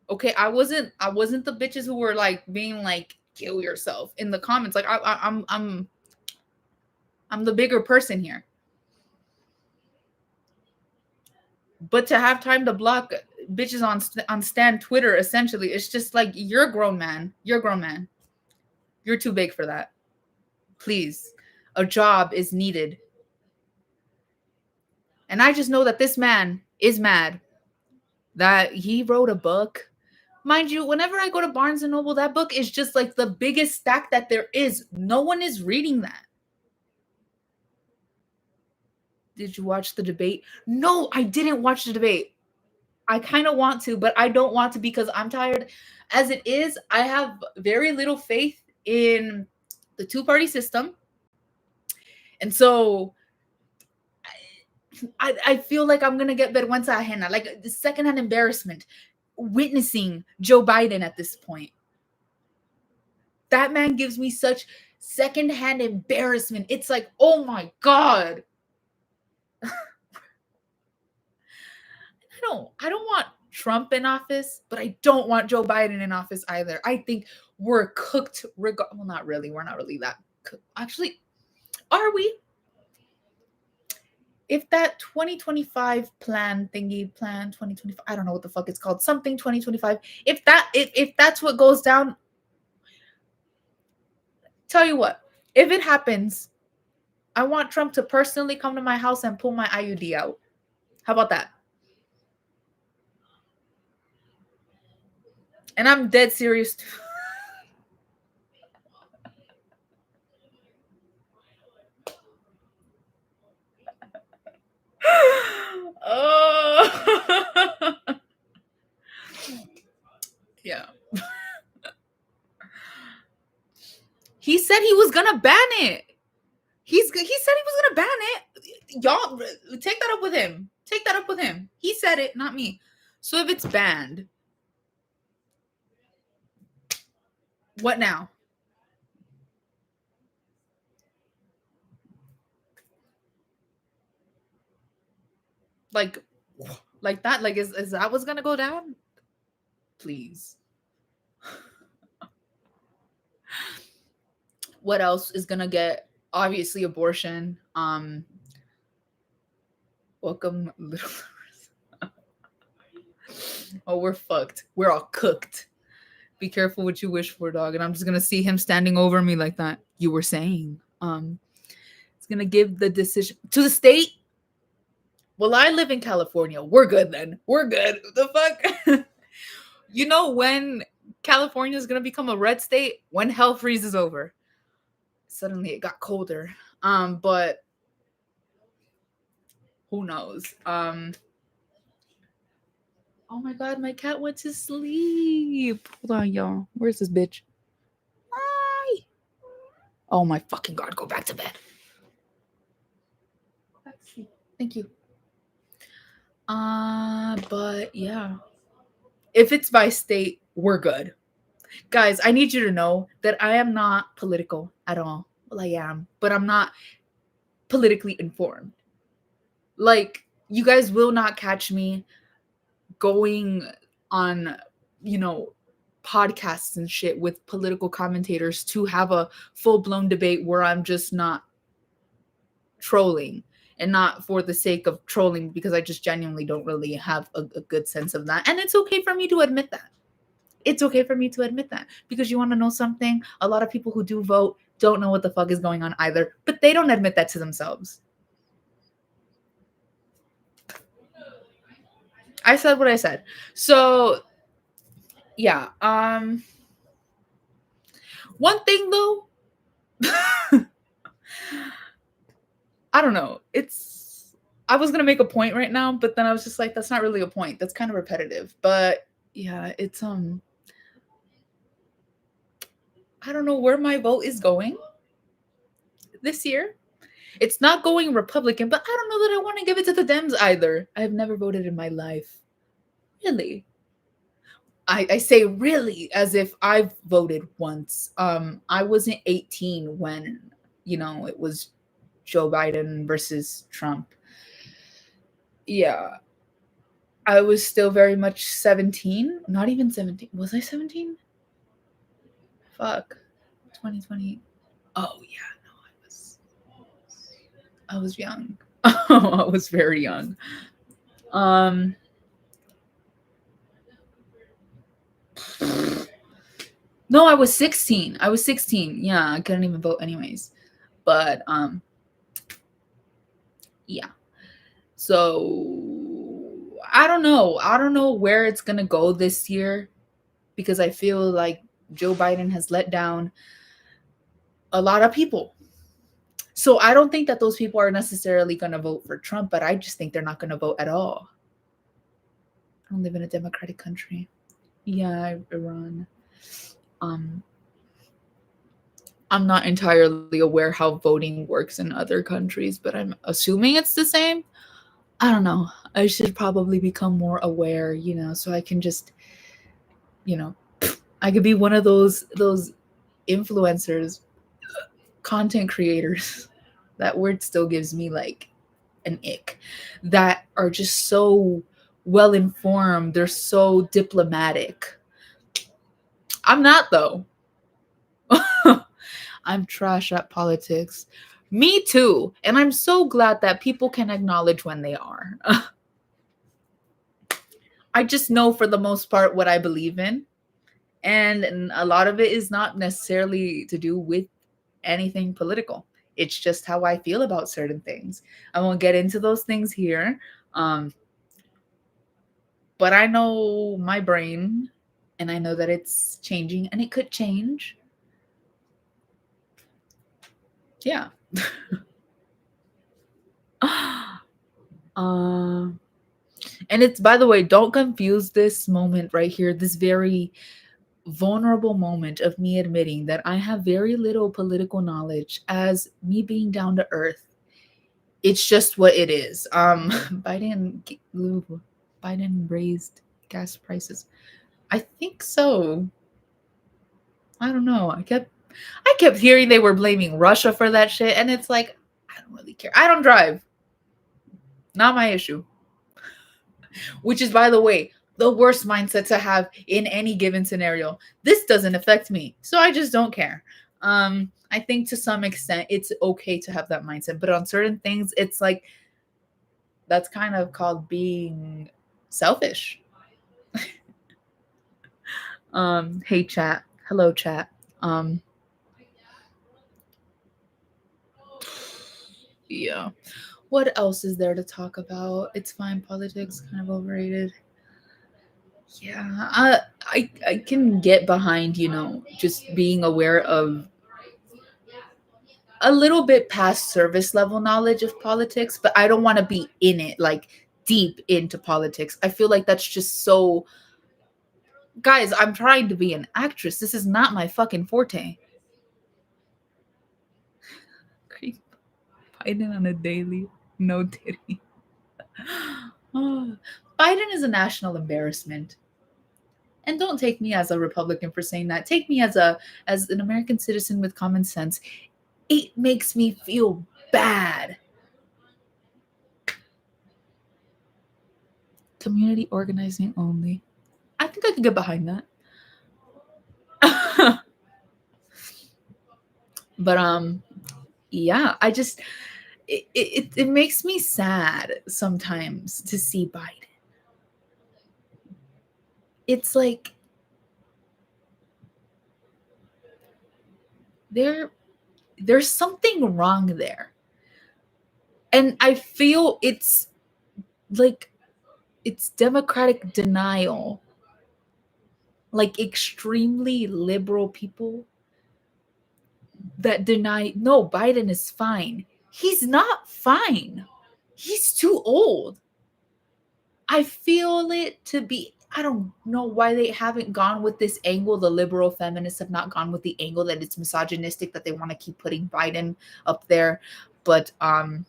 Okay, I wasn't the bitches who were like being like kill yourself in the comments. Like I'm the bigger person here. But to have time to block bitches on Stan Twitter, essentially, it's just like, you're a grown man. You're a grown man. You're too big for that. Please, a job is needed. And I just know that this man is mad that he wrote a book Mind you, whenever I go to Barnes and Noble, that book is just like the biggest stack that there is. No one is reading that. Did you watch the debate? No, I didn't watch the debate. I kind of want to, but I don't want to because I'm tired. As it is, I have very little faith in the two-party system. And so I feel like I'm going to get vergüenza ajena, like the secondhand embarrassment witnessing Joe Biden at this point. That man gives me such secondhand embarrassment. It's like, oh my God. I don't want Trump in office, but I don't want Joe Biden in office either. I think we're cooked. Well, not really. We're not really that cooked. Actually, are we? If that 2025 plan 2025, I don't know what the fuck it's called, something 2025. If that's what goes down, tell you what, if it happens, I want Trump to personally come to my house and pull my IUD out. How about that? And I'm dead serious too. Oh. Yeah. He said he was gonna ban it. He said he was gonna ban it. Y'all take that up with him. Take that up with him. He said it, not me. So if it's banned, what now? Like that? Like is that what's gonna go down? Please. What else is gonna get? Obviously abortion. Welcome little. Oh, we're fucked. We're all cooked. Be careful what you wish for, dog. And I'm just gonna see him standing over me like that. You were saying. It's gonna give the decision to the state. Well, I live in California. We're good then. We're good. The fuck? You know when California is gonna become a red state? When hell freezes over. Suddenly it got colder. But who knows? Oh my God, my cat went to sleep. Hold on, y'all. Where's this bitch? Hi. Oh my fucking God, go back to bed. Go back to sleep. Thank you. But yeah. If it's by state, we're good. Guys, I need you to know that I am not political at all. Well, I am, but I'm not politically informed. Like, you guys will not catch me going on, podcasts and shit with political commentators to have a full-blown debate where I'm just not trolling, and not for the sake of trolling, because I just genuinely don't really have a good sense of that. And it's okay for me to admit that. It's okay for me to admit that, because you want to know something? A lot of people who do vote don't know what the fuck is going on either, but they don't admit that to themselves. I said what I said. So, yeah. One thing though, I don't know. I was gonna make a point right now, but then I was just like, that's not really a point. That's kind of repetitive. But yeah, it's I don't know where my vote is going this year. It's not going Republican, but I don't know that I want to give it to the Dems either. I have never voted in my life. Really? I say really as if I've voted once. I wasn't 18 when, it was Joe Biden versus Trump. Yeah. I was still very much 17. Not even 17. Was I 17? Fuck. 2020. Oh yeah, no, I was young. I was very young. No, I was 16. I was 16. Yeah, I couldn't even vote anyways. But yeah. So I don't know. I don't know where it's gonna go this year. because I feel like Joe Biden has let down a lot of people. So I don't think that those people are necessarily going to vote for Trump, but I just think they're not going to vote at all. I don't live in a democratic country. Yeah, Iran. Um, I'm not entirely aware how voting works in other countries, but I'm assuming it's the same. I don't know. I should probably become more aware, so I can just, you know, I could be one of those influencers, content creators. That word still gives me like an ick. That are just so well informed. They're so diplomatic. I'm not though. I'm trash at politics. Me too. And I'm so glad that people can acknowledge when they are. I just know for the most part what I believe in. And a lot of it is not necessarily to do with anything political. It's just how I feel about certain things. I won't get into those things here. But I know my brain, and I know that it's changing and it could change. Yeah. And it's, by the way, don't confuse this moment right here, this very vulnerable moment of me admitting that I have very little political knowledge as me being down to earth. It's just what it is. Biden raised gas prices. I think so. I don't know. I kept hearing they were blaming Russia for that shit, and it's like, I don't really care. I don't drive. Not my issue. Which is, by the way, the worst mindset to have in any given scenario. This doesn't affect me, so I just don't care. I think to some extent it's okay to have that mindset, but on certain things, it's like that's kind of called being selfish. Hey chat. Hello chat. Yeah. What else is there to talk about? It's fine. Politics kind of overrated. Yeah, I can get behind, just being aware of a little bit past service level knowledge of politics, but I don't want to be in it, like deep into politics. I feel like that's just so, guys, I'm trying to be an actress. This is not my fucking forte. Creep Biden on a daily. No titty. Oh, Biden is a national embarrassment. And don't take me as a Republican for saying that. Take me as an American citizen with common sense. It makes me feel bad. Community organizing only. I think I could get behind that. But yeah, I just it makes me sad sometimes to see Biden. It's like there's something wrong there. And I feel it's like it's democratic denial. Like extremely liberal people that deny, no, Biden is fine. He's not fine. He's too old. I feel it to be, I don't know why they haven't gone with this angle. The liberal feminists have not gone with the angle that it's misogynistic, that they want to keep putting Biden up there. But hold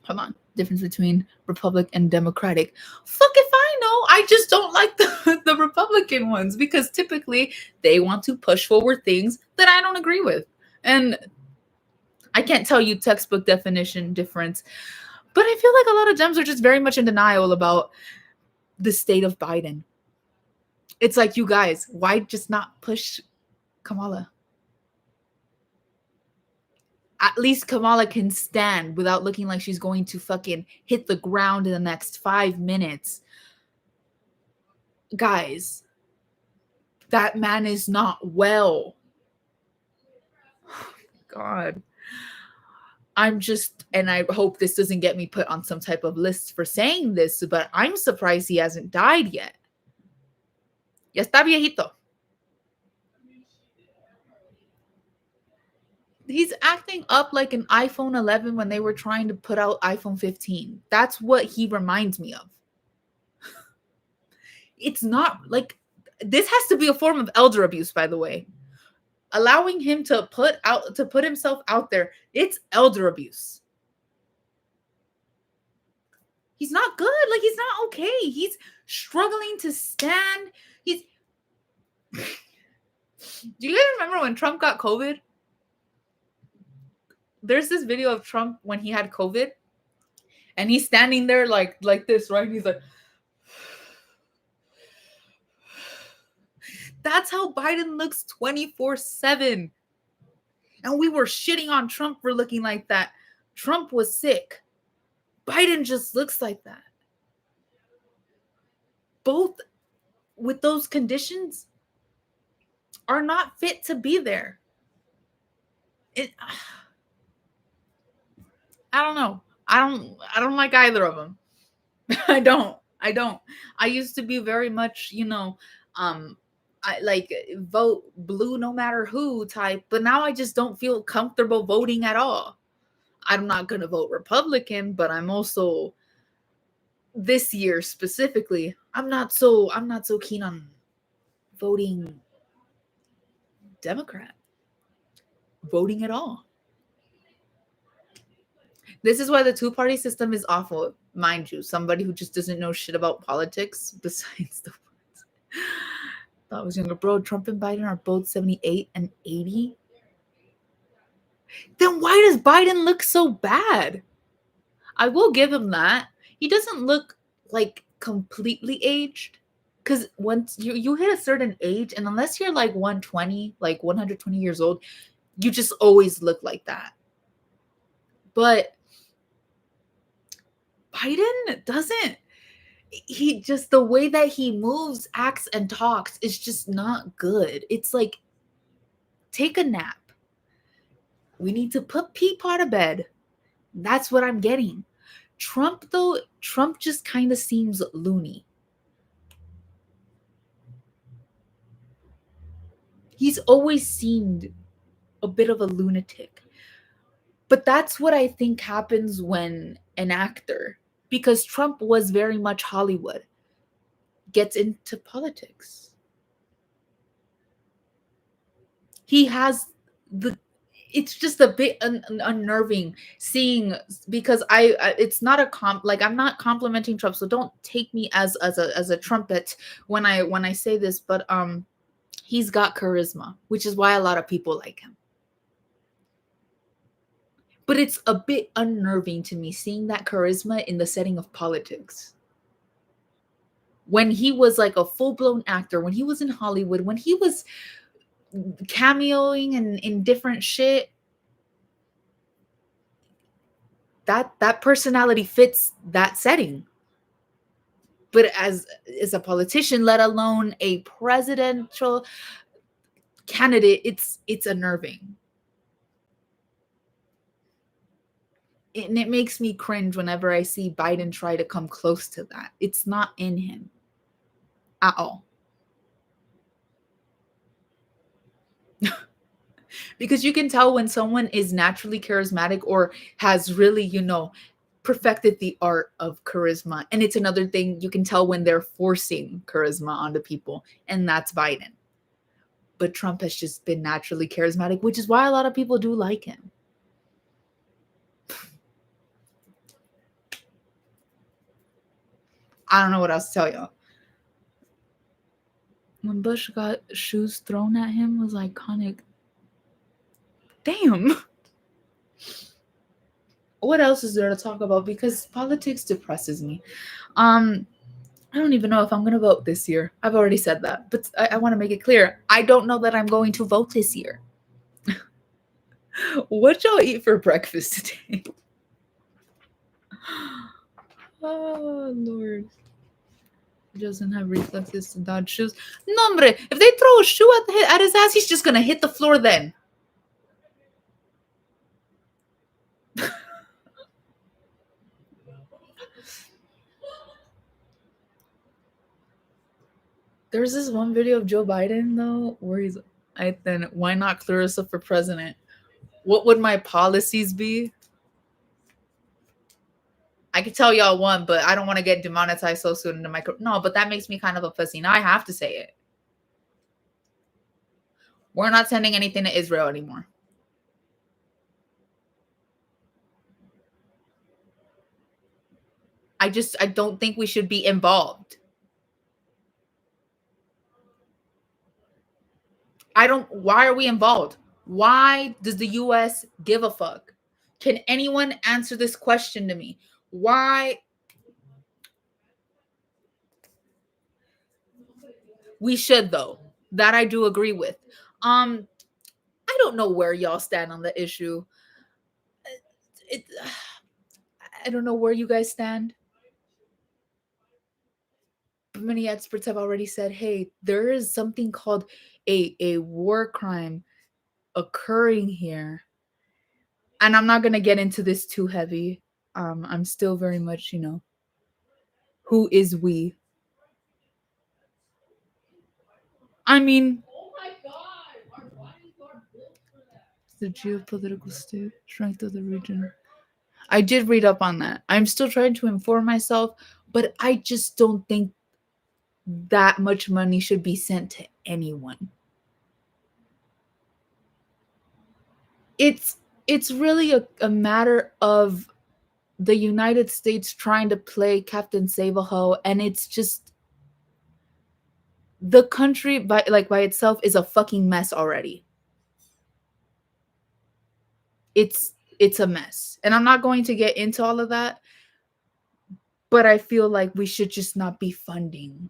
on. Difference between Republic and Democratic. Fuck if I know. I just don't like the Republican ones because typically they want to push forward things that I don't agree with. And I can't tell you textbook definition difference, but I feel like a lot of Dems are just very much in denial about the state of Biden. It's like, you guys, why just not push Kamala? At least Kamala can stand without looking like she's going to fucking hit the ground in the next 5 minutes. Guys, that man is not well. God. And I hope this doesn't get me put on some type of list for saying this, but I'm surprised he hasn't died yet. Ya está viejito. He's acting up like an iPhone 11 when they were trying to put out iPhone 15. That's what he reminds me of. It's not like this has to be a form of elder abuse, by the way. Allowing him to put himself out there, it's elder abuse. He's not good. Like, he's not okay. He's struggling to stand. He's Do you guys remember when Trump got COVID? There's this video of Trump when he had COVID, and he's standing there like this, right? He's like, that's how Biden looks 24/7. And we were shitting on Trump for looking like that. Trump was sick. Biden just looks like that. Both with those conditions are not fit to be there. I don't know. I don't like either of them. I don't. I used to be very much, I like vote blue no matter who type, but now I just don't feel comfortable voting at all. I'm not going to vote Republican, but I'm also this year specifically, I'm not so keen on voting Democrat. Voting at all. This is why the two-party system is awful, mind you. Somebody who just doesn't know shit about politics besides the words. I was younger. Bro, Trump and Biden are both 78 and 80. Then why does Biden look so bad? I will give him that. He doesn't look like completely aged. Because once you hit a certain age, and unless you're like 120, like 120 years old, you just always look like that. But Biden doesn't. He just, the way that he moves, acts, and talks is just not good. It's like, take a nap. We need to put Peapod to bed. That's what I'm getting. Trump just kind of seems loony. He's always seemed a bit of a lunatic. But that's what I think happens when an actor, because Trump was very much Hollywood, gets into politics. He has it's just a bit unnerving seeing, because it's not I'm not complimenting Trump, so don't take me as a trumpet when I say this, but he's got charisma, which is why a lot of people like him. But it's a bit unnerving to me seeing that charisma in the setting of politics. When he was like a full-blown actor, when he was in Hollywood, when he was cameoing and in different shit, that personality fits that setting. But as a politician, let alone a presidential candidate, it's unnerving. And it makes me cringe whenever I see Biden try to come close to that. It's not in him at all. Because you can tell when someone is naturally charismatic or has really, perfected the art of charisma. And it's another thing, you can tell when they're forcing charisma onto people, and that's Biden. But Trump has just been naturally charismatic, which is why a lot of people do like him. I don't know what else to tell y'all. When Bush got shoes thrown at him was iconic. Damn. What else is there to talk about? Because politics depresses me. I don't even know if I'm going to vote this year. I've already said that, but I want to make it clear. I don't know that I'm going to vote this year. What y'all eat for breakfast today? Oh, Lord. He doesn't have reflexes to dodge shoes. No, hombre. If they throw a shoe at his ass, he's just going to hit the floor then. There's this one video of Joe Biden, though, where he's, then why not Clarissa for president? What would my policies be? I could tell y'all one, but I don't want to get demonetized so soon into my no, but that makes me kind of a pussy. Now I have to say it. We're not sending anything to Israel anymore. I don't think we should be involved. Why are we involved? Why does the US give a fuck? Can anyone answer this question to me? Why? We should though. That I do agree with. I don't know where y'all stand on the issue. It, I don't know where you guys stand. Many experts have already said, hey, there is something called a war crime occurring here. And I'm not gonna get into this too heavy. I'm still very much, who is we? I mean, the geopolitical state, strength of the region. I did read up on that. I'm still trying to inform myself, but I just don't think that much money should be sent to anyone. It's really a matter of the United States trying to play Captain Save-A-Ho, and it's just the country by itself is a fucking mess already. It's a mess. And I'm not going to get into all of that, but I feel like we should just not be funding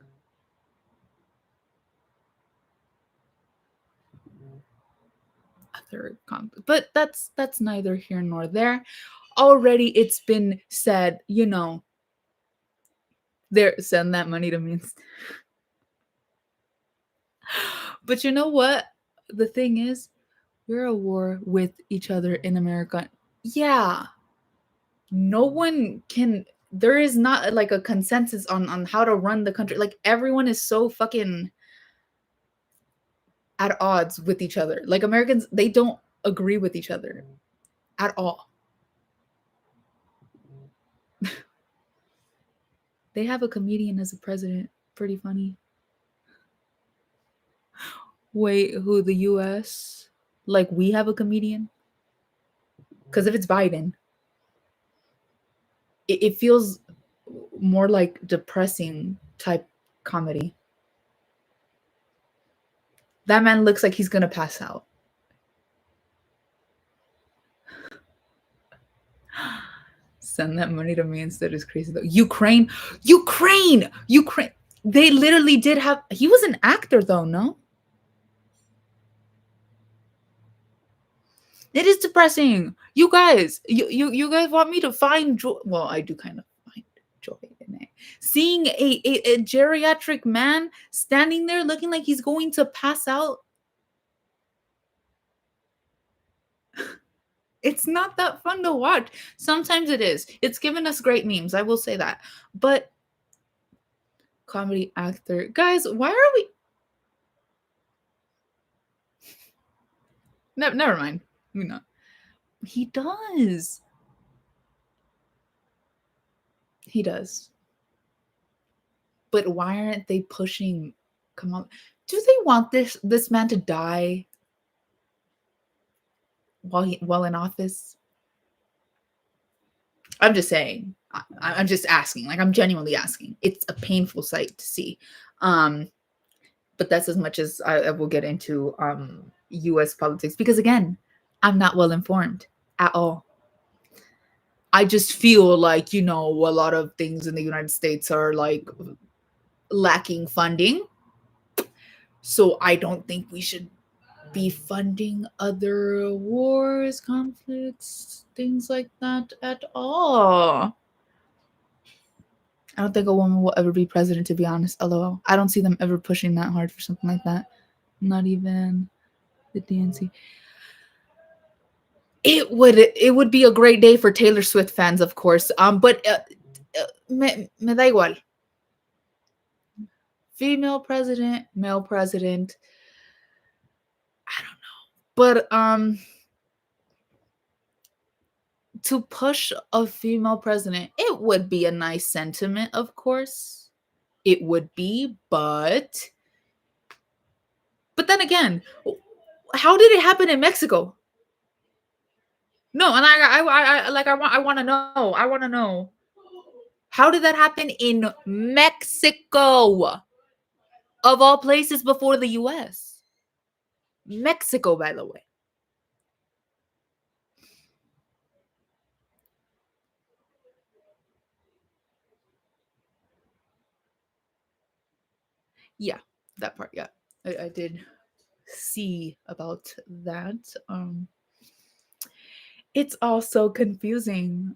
other conflicts. But that's neither here nor there. Already it's been said, there send that money to me. But you know what? The thing is, we're at war with each other in America. Yeah. No one can there is not like a consensus on how to run the country. Like everyone is so fucking at odds with each other. Like Americans, they don't agree with each other at all. They have a comedian as a president. Pretty funny. Wait, who, the US? Like we have a comedian? Because if it's Biden, it feels more like depressing type comedy. That man looks like he's gonna pass out. Send that money to me instead is crazy though. Ukraine. They literally did have. He was an actor though, no? It is depressing. You guys, you guys want me to find joy? Well, I do kind of find joy in it. Seeing a geriatric man standing there looking like he's going to pass out. It's not that fun to watch. Sometimes it is. It's given us great memes. I will say that. But comedy actor, guys, why are we? Never mind. He does. He does. But why aren't they pushing? Come on. Do they want this man to die while in office? I'm just saying. I'm just asking. Like I'm genuinely asking. It's a painful sight to see. But that's as much as I will get into US politics because again, I'm not well informed at all. I just feel like, a lot of things in the United States are like lacking funding. So I don't think we should be funding other wars, conflicts, things like that at all. I don't think a woman will ever be president, to be honest. Although I don't see them ever pushing that hard for something like that. Not even the DNC. It would be a great day for Taylor Swift fans, of course. But me da igual. Female president, male president. I don't know. But to push a female president, it would be a nice sentiment, of course. It would be, but then again, how did it happen in Mexico? No, and I want to know. I want to know. How did that happen in Mexico? Of all places before the US. Mexico, by the way. Yeah, that part, yeah. I did see about that. It's also confusing,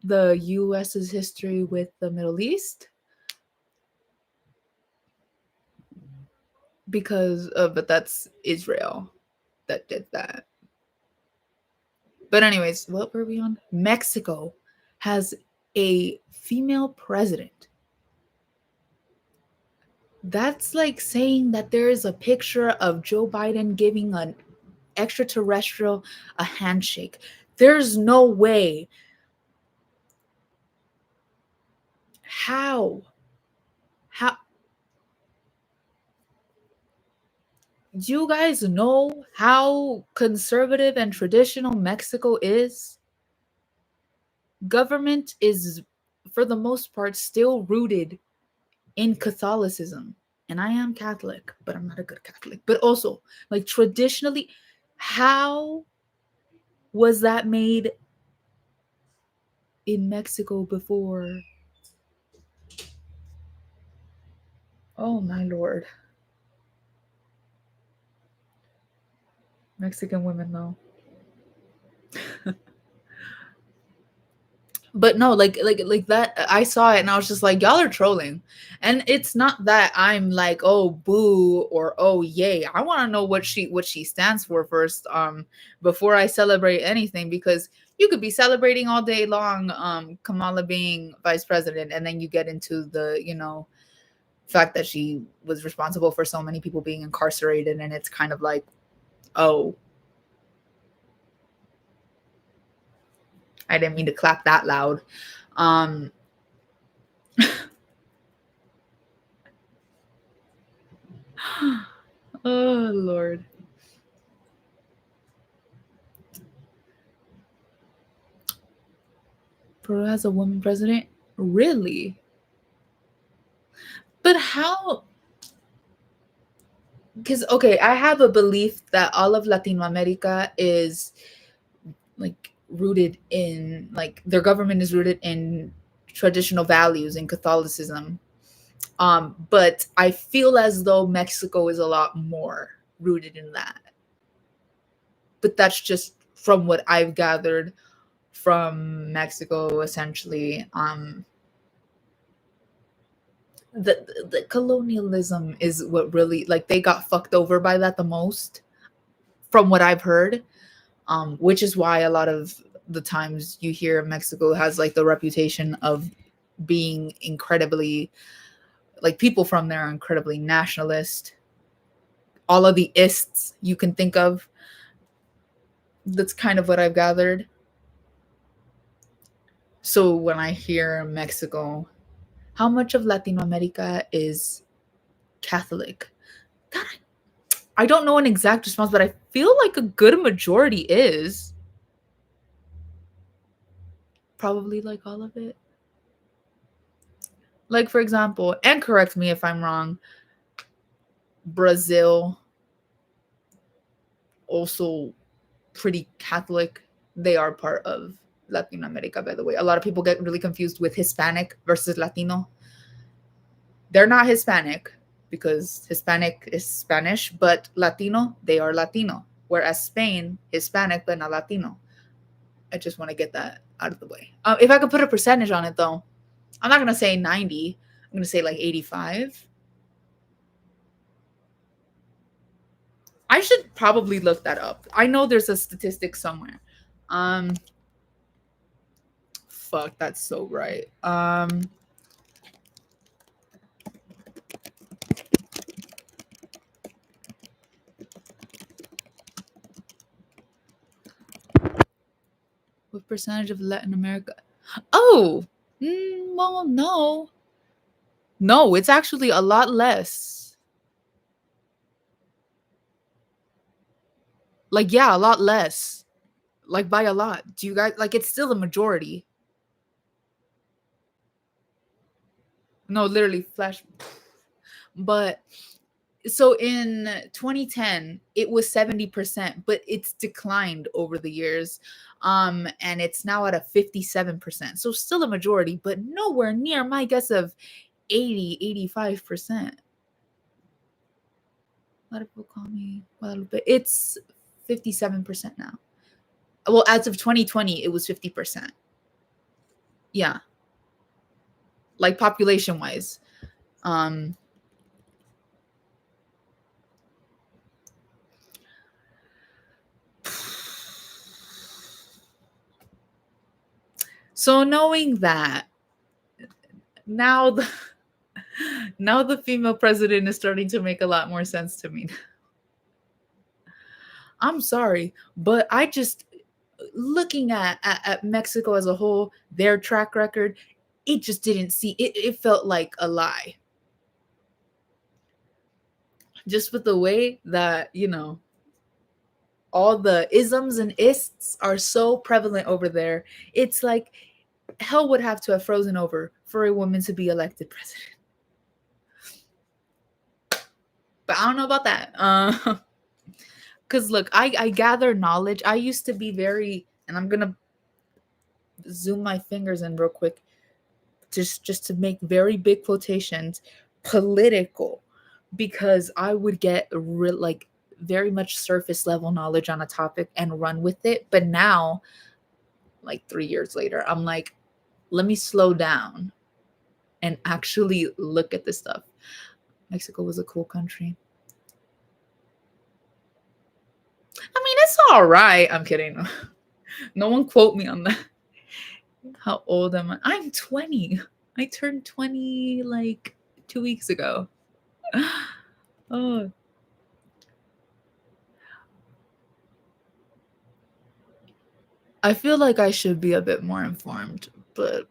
the US's history with the Middle East, because but that's Israel that did that. But anyways, what were we on? Mexico has a female president. That's like saying that there is a picture of Joe Biden giving an extraterrestrial a handshake. There's no way. How? How? Do you guys know how conservative and traditional Mexico is? Government is, for the most part, still rooted in Catholicism. And I am Catholic, but I'm not a good Catholic. But also, like traditionally, how was that made in Mexico before? Oh my lord. Mexican women, though. But no, like that, I saw it and I was just like, y'all are trolling. And it's not that I'm like, oh boo or oh yay. I want to know what she stands for first, before I celebrate anything, because you could be celebrating all day long Kamala being vice president, and then you get into the, fact that she was responsible for so many people being incarcerated, and it's kind of like, oh, I didn't mean to clap that loud. um oh lord. Peru has a woman president? Really? But how? Because, okay, I have a belief that all of Latino America is like rooted in, like, their government is rooted in traditional values in Catholicism. But I feel as though Mexico is a lot more rooted in that. But that's just from what I've gathered from Mexico, essentially. The colonialism is what really, like, they got fucked over by that the most, from what I've heard. Which is why a lot of the times you hear Mexico has like the reputation of being incredibly, like, people from there are incredibly nationalist. All of the ists you can think of. That's kind of what I've gathered. So when I hear Mexico, how much of Latino America is Catholic? God, I don't know an exact response, but I feel like a good majority is. Probably like all of it. Like, for example, and correct me if I'm wrong, Brazil, also pretty Catholic. They are part of Latin America, by the way. A lot of people get really confused with Hispanic versus Latino. They're not Hispanic, because Hispanic is Spanish, but Latino, they are Latino. Whereas Spain, Hispanic, but not Latino. I just want to get that out of the way. If I could put a percentage on it, though, I'm not going to say 90. I'm going to say like 85. I should probably look that up. I know there's a statistic somewhere. Um, fuck, that's so right. What percentage of Latin America? Oh, well, no. No, it's actually a lot less. Like, yeah, a lot less. Like, by a lot. Do you guys, like, it's still a majority. No, literally, flash. But so in 2010 it was 70%, but it's declined over the years, and it's now at a 57%, so still a majority but nowhere near my guess of 80-85%. A lot of people call me Guadalupe. It's 57% now. Well, as of 2020 it was 50%. Yeah, like population wise. um so knowing that, now the now the female president is starting to make a lot more sense to me. I'm sorry, but I just, looking at Mexico as a whole, their track record, it just didn't see it. It felt like a lie. Just with the way that, all the isms and ists are so prevalent over there. It's like hell would have to have frozen over for a woman to be elected president. But I don't know about that. Because look, I gather knowledge. I used to be very, and I'm gonna zoom my fingers in real quick, just to make very big quotations, political, because I would get like very much surface level knowledge on a topic and run with it. But now, like 3 years later, I'm like, let me slow down and actually look at this stuff. Mexico was a cool country. I mean, it's all right. I'm kidding. No one quote me on that. How old am I? I'm 20. I turned 20 like 2 weeks ago. Oh, I feel like I should be a bit more informed, but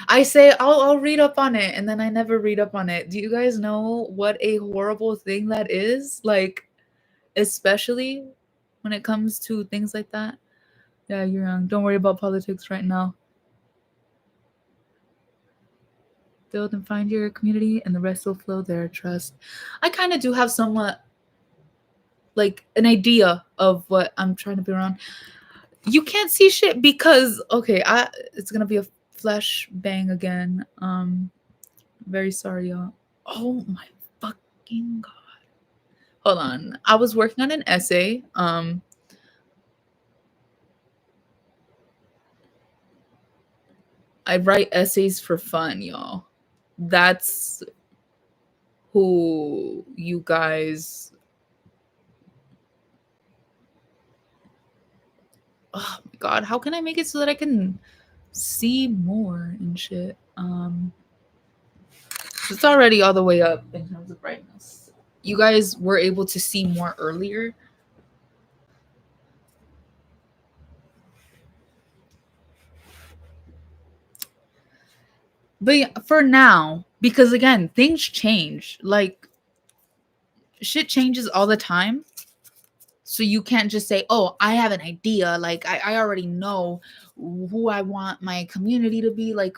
I say I'll read up on it and then I never read up on it. Do you guys know what a horrible thing that is? Like, especially when it comes to things like that. Yeah, you're young. Don't worry about politics right now. Build and find your community and the rest will flow there. Trust. I kind of do have somewhat like an idea of what I'm trying to be around. You can't see shit because okay, it's gonna be a flash bang again. Very sorry, y'all. Oh my fucking god. Hold on. I was working on an essay. I write essays for fun, y'all. That's who you guys. Oh my god, how can I make it so that I can see more and shit? It's already all the way up in terms of brightness. You guys were able to see more earlier. But yeah, for now, because again, things change. Like shit changes all the time. So you can't just say, oh, I have an idea. Like I already know who I want my community to be, like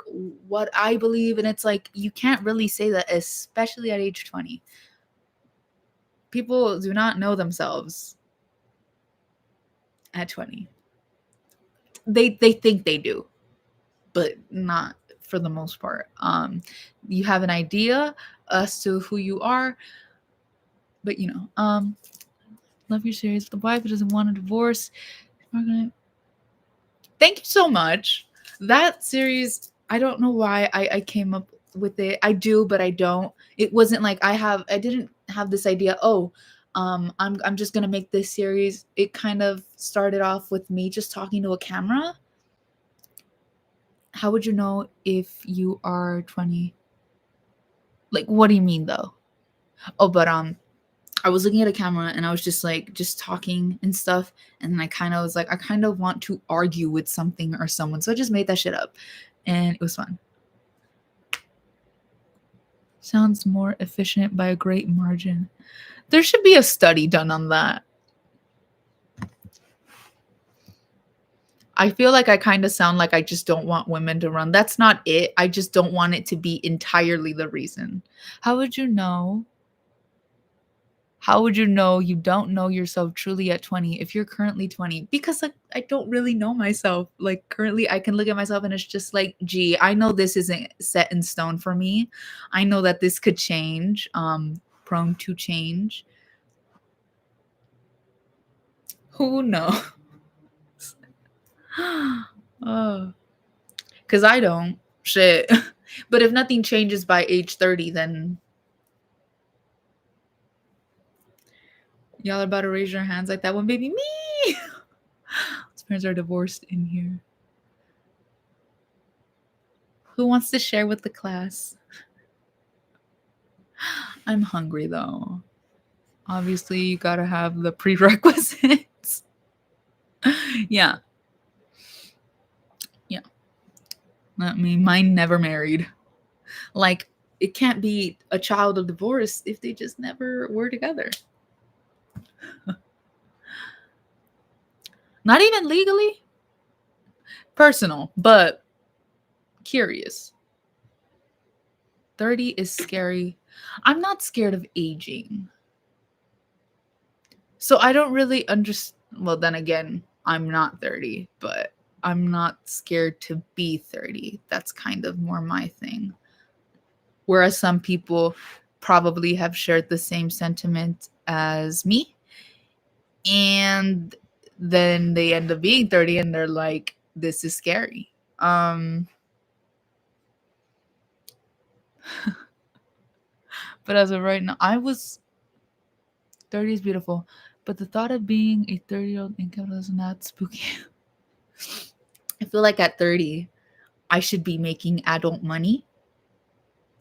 what I believe. And it's like you can't really say that, especially at age 20. People do not know themselves at 20. They think they do, but not for the most part. You have an idea as to who you are, but love your series. The wife doesn't want a divorce. Thank you so much. That series, I don't know why I came up with it. I do, but I don't. It wasn't like I didn't have this idea, oh, I'm just gonna make this series. It kind of started off with me just talking to a camera. How would you know if you are 20? Like, what do you mean though? Oh, but I was looking at a camera and I was just like just talking and stuff, and then I kind of was like I kind of want to argue with something or someone, so I just made that shit up, and it was fun. Sounds more efficient by a great margin. There should be a study done on that. I feel like I kind of sound like I just don't want women to run. That's not it. I just don't want it to be entirely the reason. How would you know? How would you know you don't know yourself truly at 20 if you're currently 20? Because like I don't really know myself. Like currently I can look at myself and it's just like, gee, I know this isn't set in stone for me. I know that this could change, prone to change. Who knows? Oh, because I don't. Shit. But if nothing changes by age 30, then y'all are about to raise your hands like that one, baby. Me. His parents are divorced in here. Who wants to share with the class? I'm hungry though. Obviously, you gotta have the prerequisites. Yeah. Yeah. I mean, mine never married. Like, it can't be a child of divorce if they just never were together. Not even legally. Personal, but curious. 30 is scary. I'm not scared of aging. So I don't really understand. Well, then again, I'm not 30, but I'm not scared to be 30. That's kind of more my thing. Whereas some people probably have shared the same sentiment as me. And then they end up being 30 and they're like, this is scary. But as of right now, 30 is beautiful. But the thought of being a 30-year-old in capital is not spooky. I feel like at 30, I should be making adult money.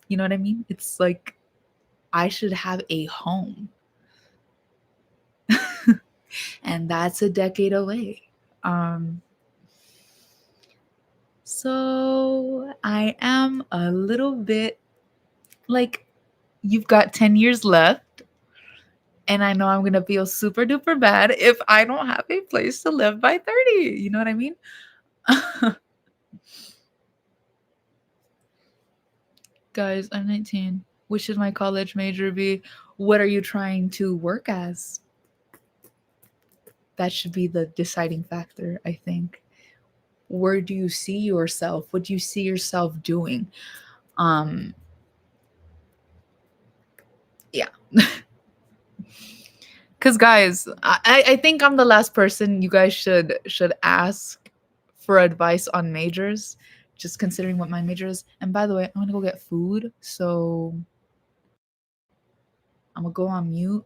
You know what I mean? It's like I should have a home. And that's a decade away. So I am a little bit like, you've got 10 years left. And I know I'm going to feel super duper bad if I don't have a place to live by 30. You know what I mean? Guys, I'm 19. What should my college major be? What are you trying to work as? That should be the deciding factor, I think. Where do you see yourself? What do you see yourself doing? Yeah. Because guys, I think I'm the last person you guys should ask for advice on majors, just considering what my major is. And by the way, I'm gonna go get food, so I'm gonna go on mute.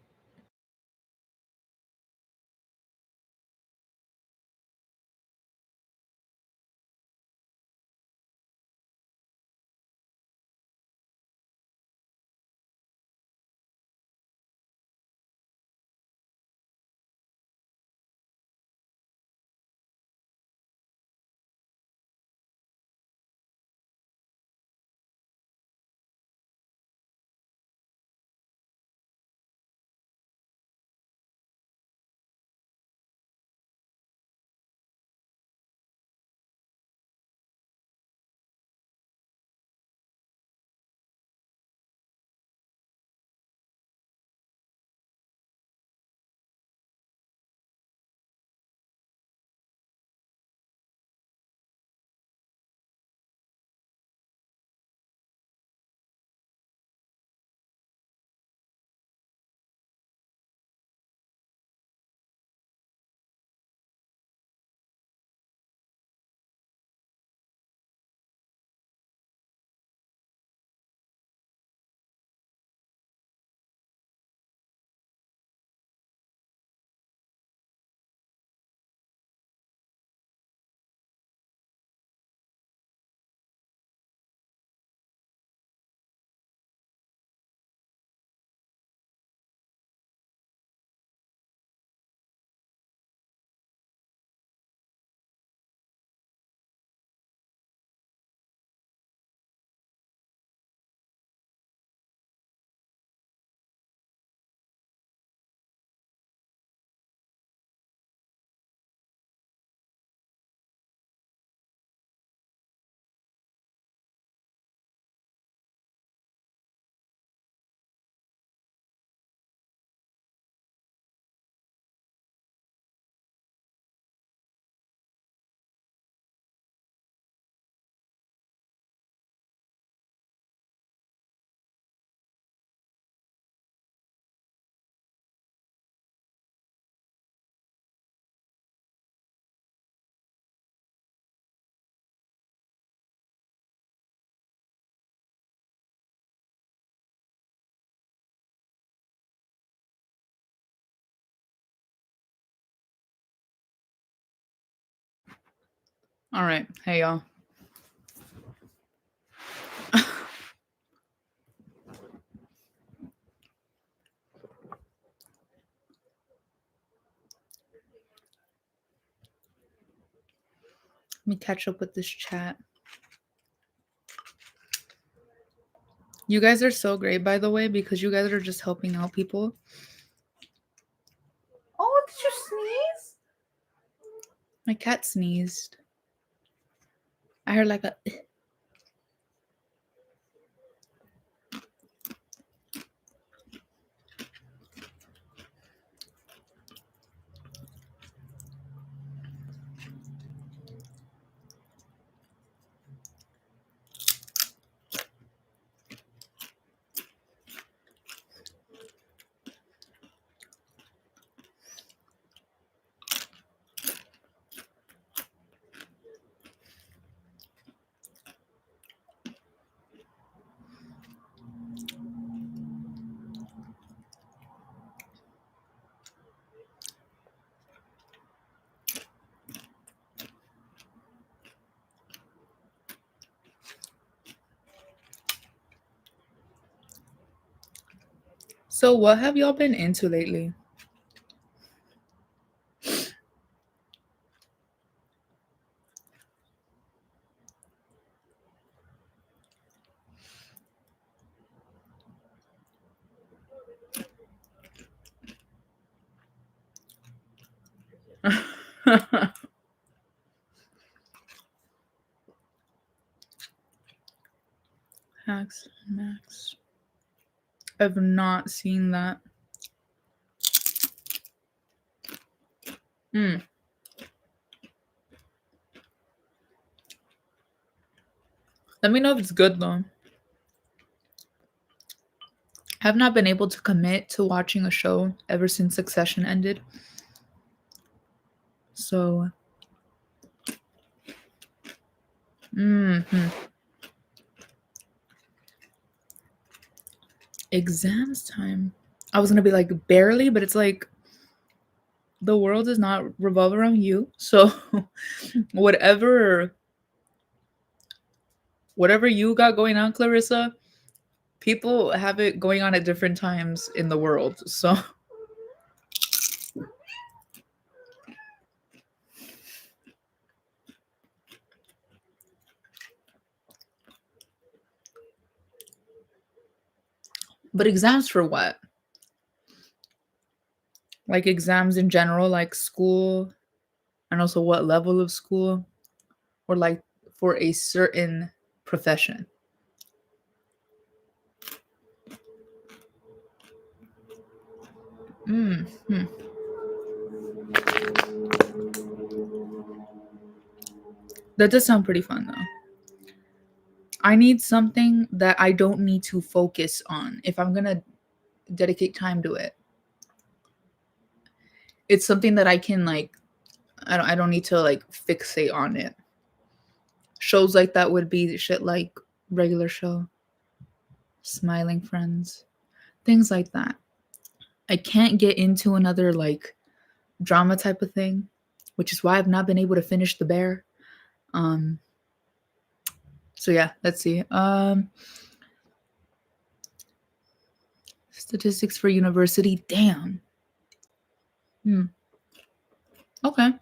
All right. Hey, y'all. Let me catch up with this chat. You guys are so great, by the way, because you guys are just helping out people. Oh, did you sneeze? My cat sneezed. I heard like a. So, what have y'all been into lately? Hacks, Max. I've not seen that. Hmm. Let me know if it's good though. I've not been able to commit to watching a show ever since Succession ended. So, exams time. I was gonna be like barely, but it's like the world does not revolve around you. So, whatever, whatever you got going on, Clarissa, people have it going on at different times in the world. So, but exams for what? Like exams in general, like school, and also what level of school, or like for a certain profession. Hmm. That does sound pretty fun though. I need something that I don't need to focus on if I'm gonna dedicate time to it. It's something that I can like. I don't need to like fixate on it. Shows like that would be shit like Regular Show, Smiling Friends, things like that. I can't get into another like drama type of thing, which is why I've not been able to finish The Bear. Um, so yeah, let's see. Statistics for university. Damn. Hmm. Okay.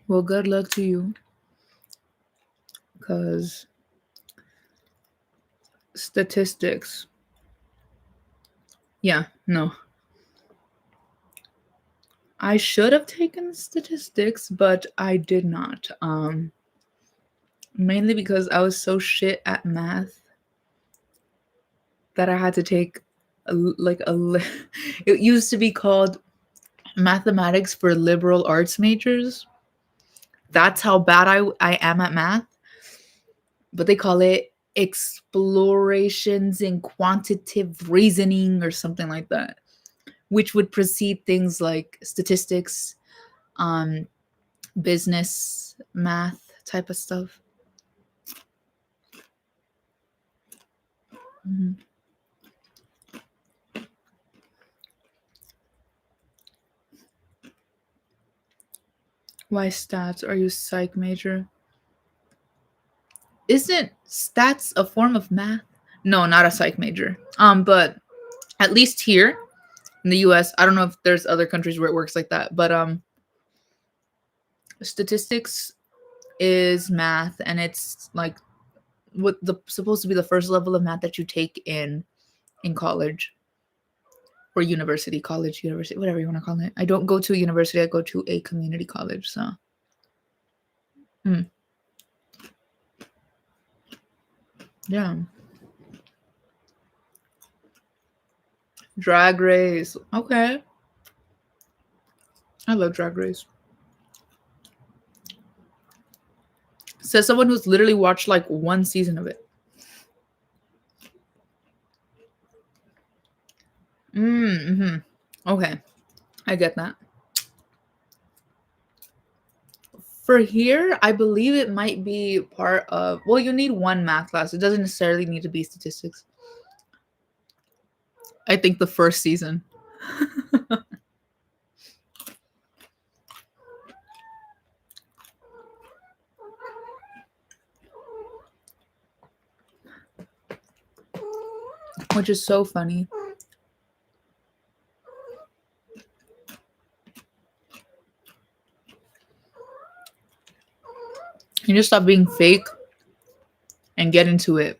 Well, good luck to you, cause statistics. Yeah, no. I should have taken statistics, but I did not. Mainly because I was so shit at math that I had to take it used to be called mathematics for liberal arts majors. That's how bad I am at math, but they call it explorations in quantitative reasoning or something like that, which would precede things like statistics, um, business, math type of stuff. Mhm. Why stats? Are you psych major? Isn't stats a form of math? No, not a psych major. But at least here in the US, I don't know if there's other countries where it works like that, but statistics is math, and it's like what the supposed to be the first level of math that you take in college or university, college, university, whatever you want to call it. I don't go to a university, I go to a community college, so hmm, yeah. Drag Race. Okay. I love Drag Race. Says someone who's literally watched like one season of it. Mm-hmm. Okay. I get that. For here, I believe it might be part of, well, you need one math class. It doesn't necessarily need to be statistics. I think the first season. Which is so funny. You just stop being fake and get into it.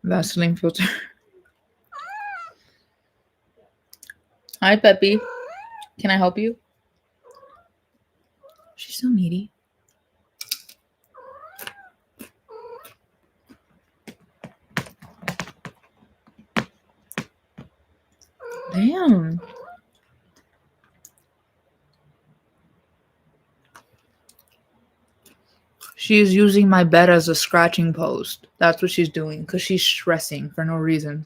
Vaseline filter. Hi, Peppy. Can I help you? She's so needy. Damn. She's using my bed as a scratching post. That's what she's doing because she's stressing for no reason.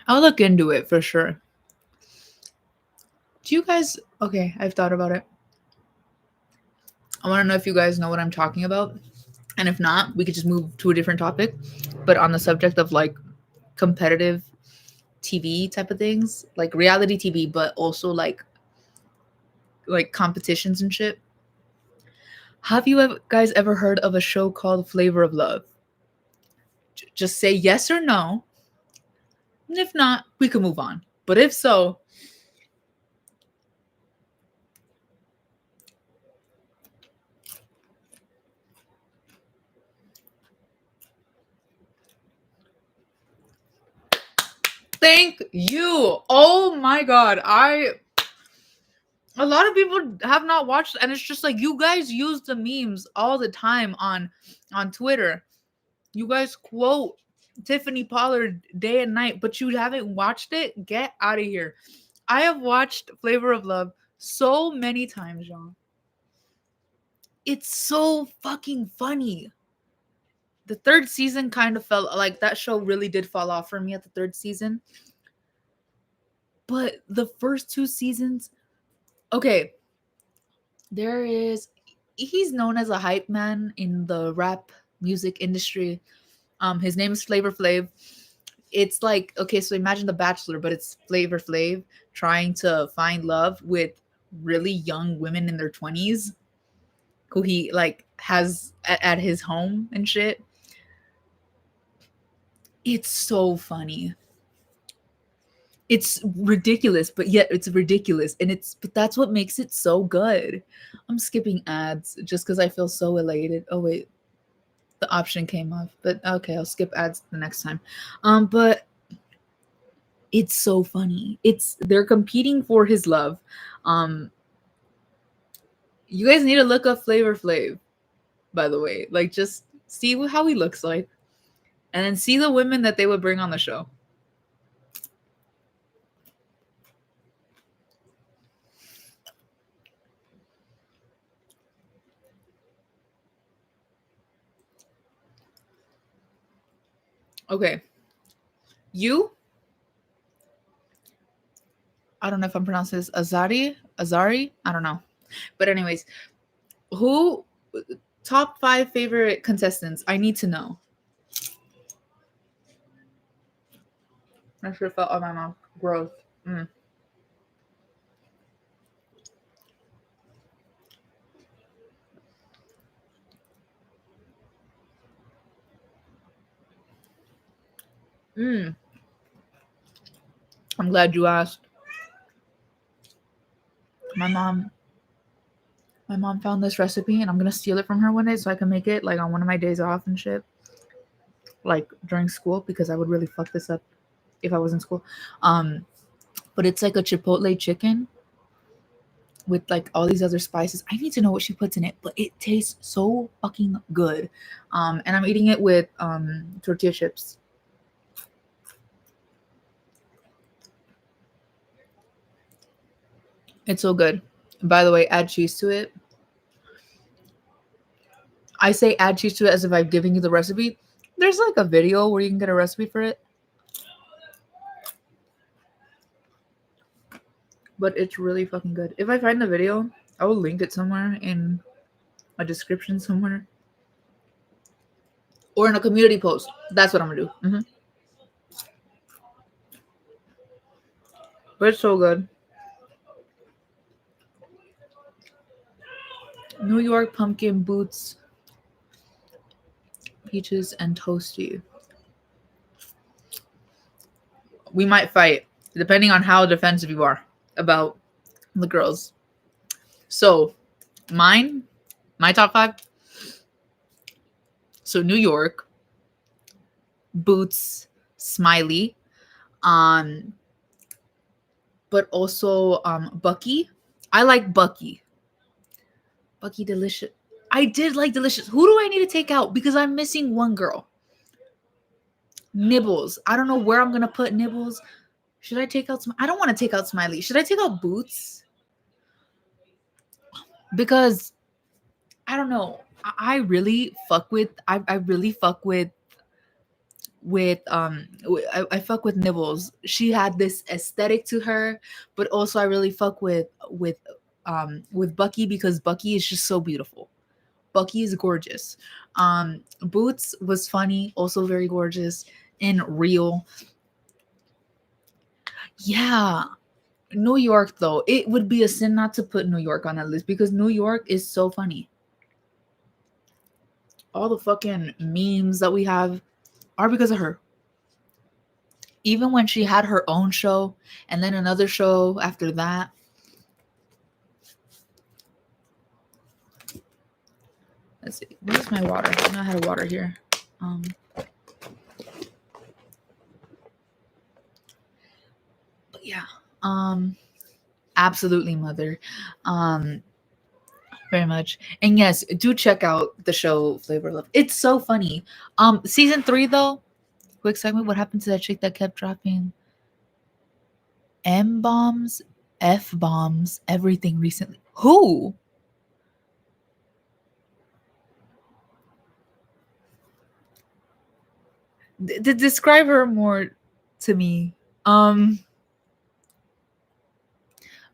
I'll look into it for sure. Do you guys? Okay, I've thought about it. I want to know if you guys know what I'm talking about. And if not, we could just move to a different topic. But on the subject of like competitive TV type of things, like reality TV, but also like competitions and shit. Have you guys ever heard of a show called Flavor of Love? Just say yes or no. And if not, we can move on. But if so, thank you. Oh my god. A lot of people have not watched, and it's just like you guys use the memes all the time on Twitter. You guys quote Tiffany Pollard day and night, but you haven't watched it? Get out of here. I have watched Flavor of Love so many times, Jean. It's so fucking funny. The third season kind of felt like that show really did fall off for me at the third season. But the first two seasons, okay, there is, he's known as a hype man in the rap music industry. His name is Flavor Flav. It's like, okay, so imagine The Bachelor, but it's Flavor Flav trying to find love with really young women in their 20s who he like has at his home and shit. It's so funny. It's ridiculous, but yet it's ridiculous. And but that's what makes it so good. I'm skipping ads just because I feel so elated. Oh wait, the option came off. But okay, I'll skip ads the next time. But it's so funny. They're competing for his love. Um, you guys need to look up Flavor Flav, by the way. Like just see how he looks like. And then see the women that they would bring on the show. Okay. I don't know if I'm pronouncing this Azari. I don't know. But anyways, who Top 5 favorite contestants. I need to know. I should have felt on my mouth. Gross. Mm. Mm. I'm glad you asked. My mom my mom found this recipe and I'm gonna steal it from her one day so I can make it like on one of my days off and shit. Like during school because I would really fuck this up if I was in school. But it's like a chipotle chicken with like all these other spices. I need to know what she puts in it, but it tastes so fucking good. And I'm eating it with tortilla chips. It's so good. By the way, add cheese to it. I say add cheese to it as if I'm giving you the recipe. There's like a video where you can get a recipe for it. But it's really fucking good. If I find the video, I will link it somewhere in a description somewhere. Or in a community post. That's what I'm gonna do. But it's so good. New York pumpkin boots, peaches, and toasty. We might fight, depending on how defensive you are about the girls. So, my top 5. So New York, Boots, Smiley, um, but also Bucky. I like Bucky. Bucky Delicious. I did like Delicious. Who do I need to take out? Because I'm missing one girl. Nibbles. I don't know where I'm gonna put Nibbles. Should I take out I don't want to take out Smiley. Should I take out Boots? Because I don't know. I really fuck with I really fuck with I fuck with Nibbles. She had this aesthetic to her, but also I really fuck with Bucky because Bucky is just so beautiful. Bucky is gorgeous. Boots was funny, also very gorgeous and real. Yeah. New York though, it would be a sin not to put New York on that list because New York is so funny. All the fucking memes that we have are because of her. Even when she had her own show and then another show after that. Let's see. Where's my water? I know I had a water here. But yeah. Absolutely, mother. Very much. And yes, do check out the show Flavor of Love. It's so funny. Season 3 though, quick segment. What happened to that chick that kept dropping M bombs, F bombs, everything recently? Who? Describe her more to me.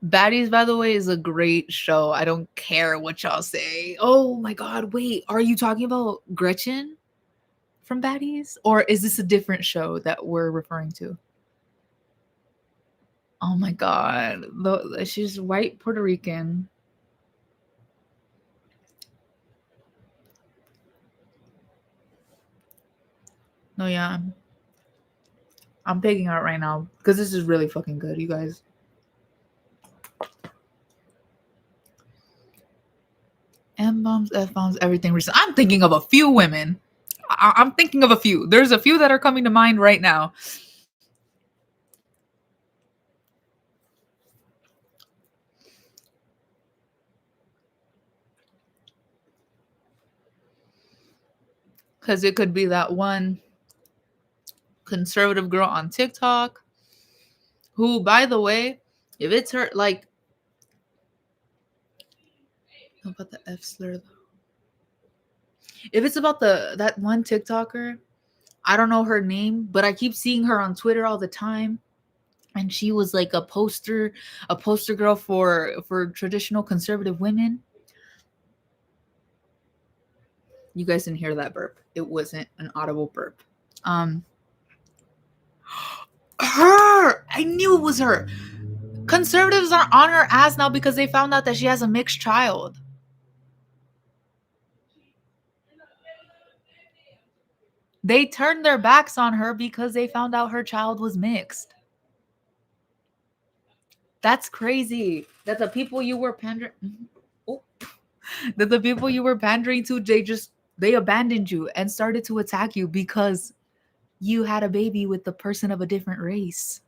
Baddies, by the way, is a great show. I don't care what y'all say. Oh my god, wait, are you talking about Gretchen from Baddies? Or is this a different show that we're referring to? Oh my god. She's white Puerto Rican. No, yeah. I'm picking out right now because this is really fucking good, you guys. M bombs, F bombs, everything recent. I'm thinking of a few women. I'm thinking of a few. There's a few that are coming to mind right now. Because it could be that one conservative girl on TikTok who, by the way, if it's her, like, how about the F slur though? If it's about that one TikToker, I don't know her name, but I keep seeing her on Twitter all the time. And she was like a poster girl for traditional conservative women. You guys didn't hear that burp. It wasn't an audible burp. Um, her. I knew it was her. Conservatives are on her ass now because they found out that she has a mixed child. They turned their backs on her because they found out her child was mixed. That's crazy. That the people you were pandering, oh, that the people you were pandering to, they abandoned you and started to attack you because you had a baby with the person of a different race.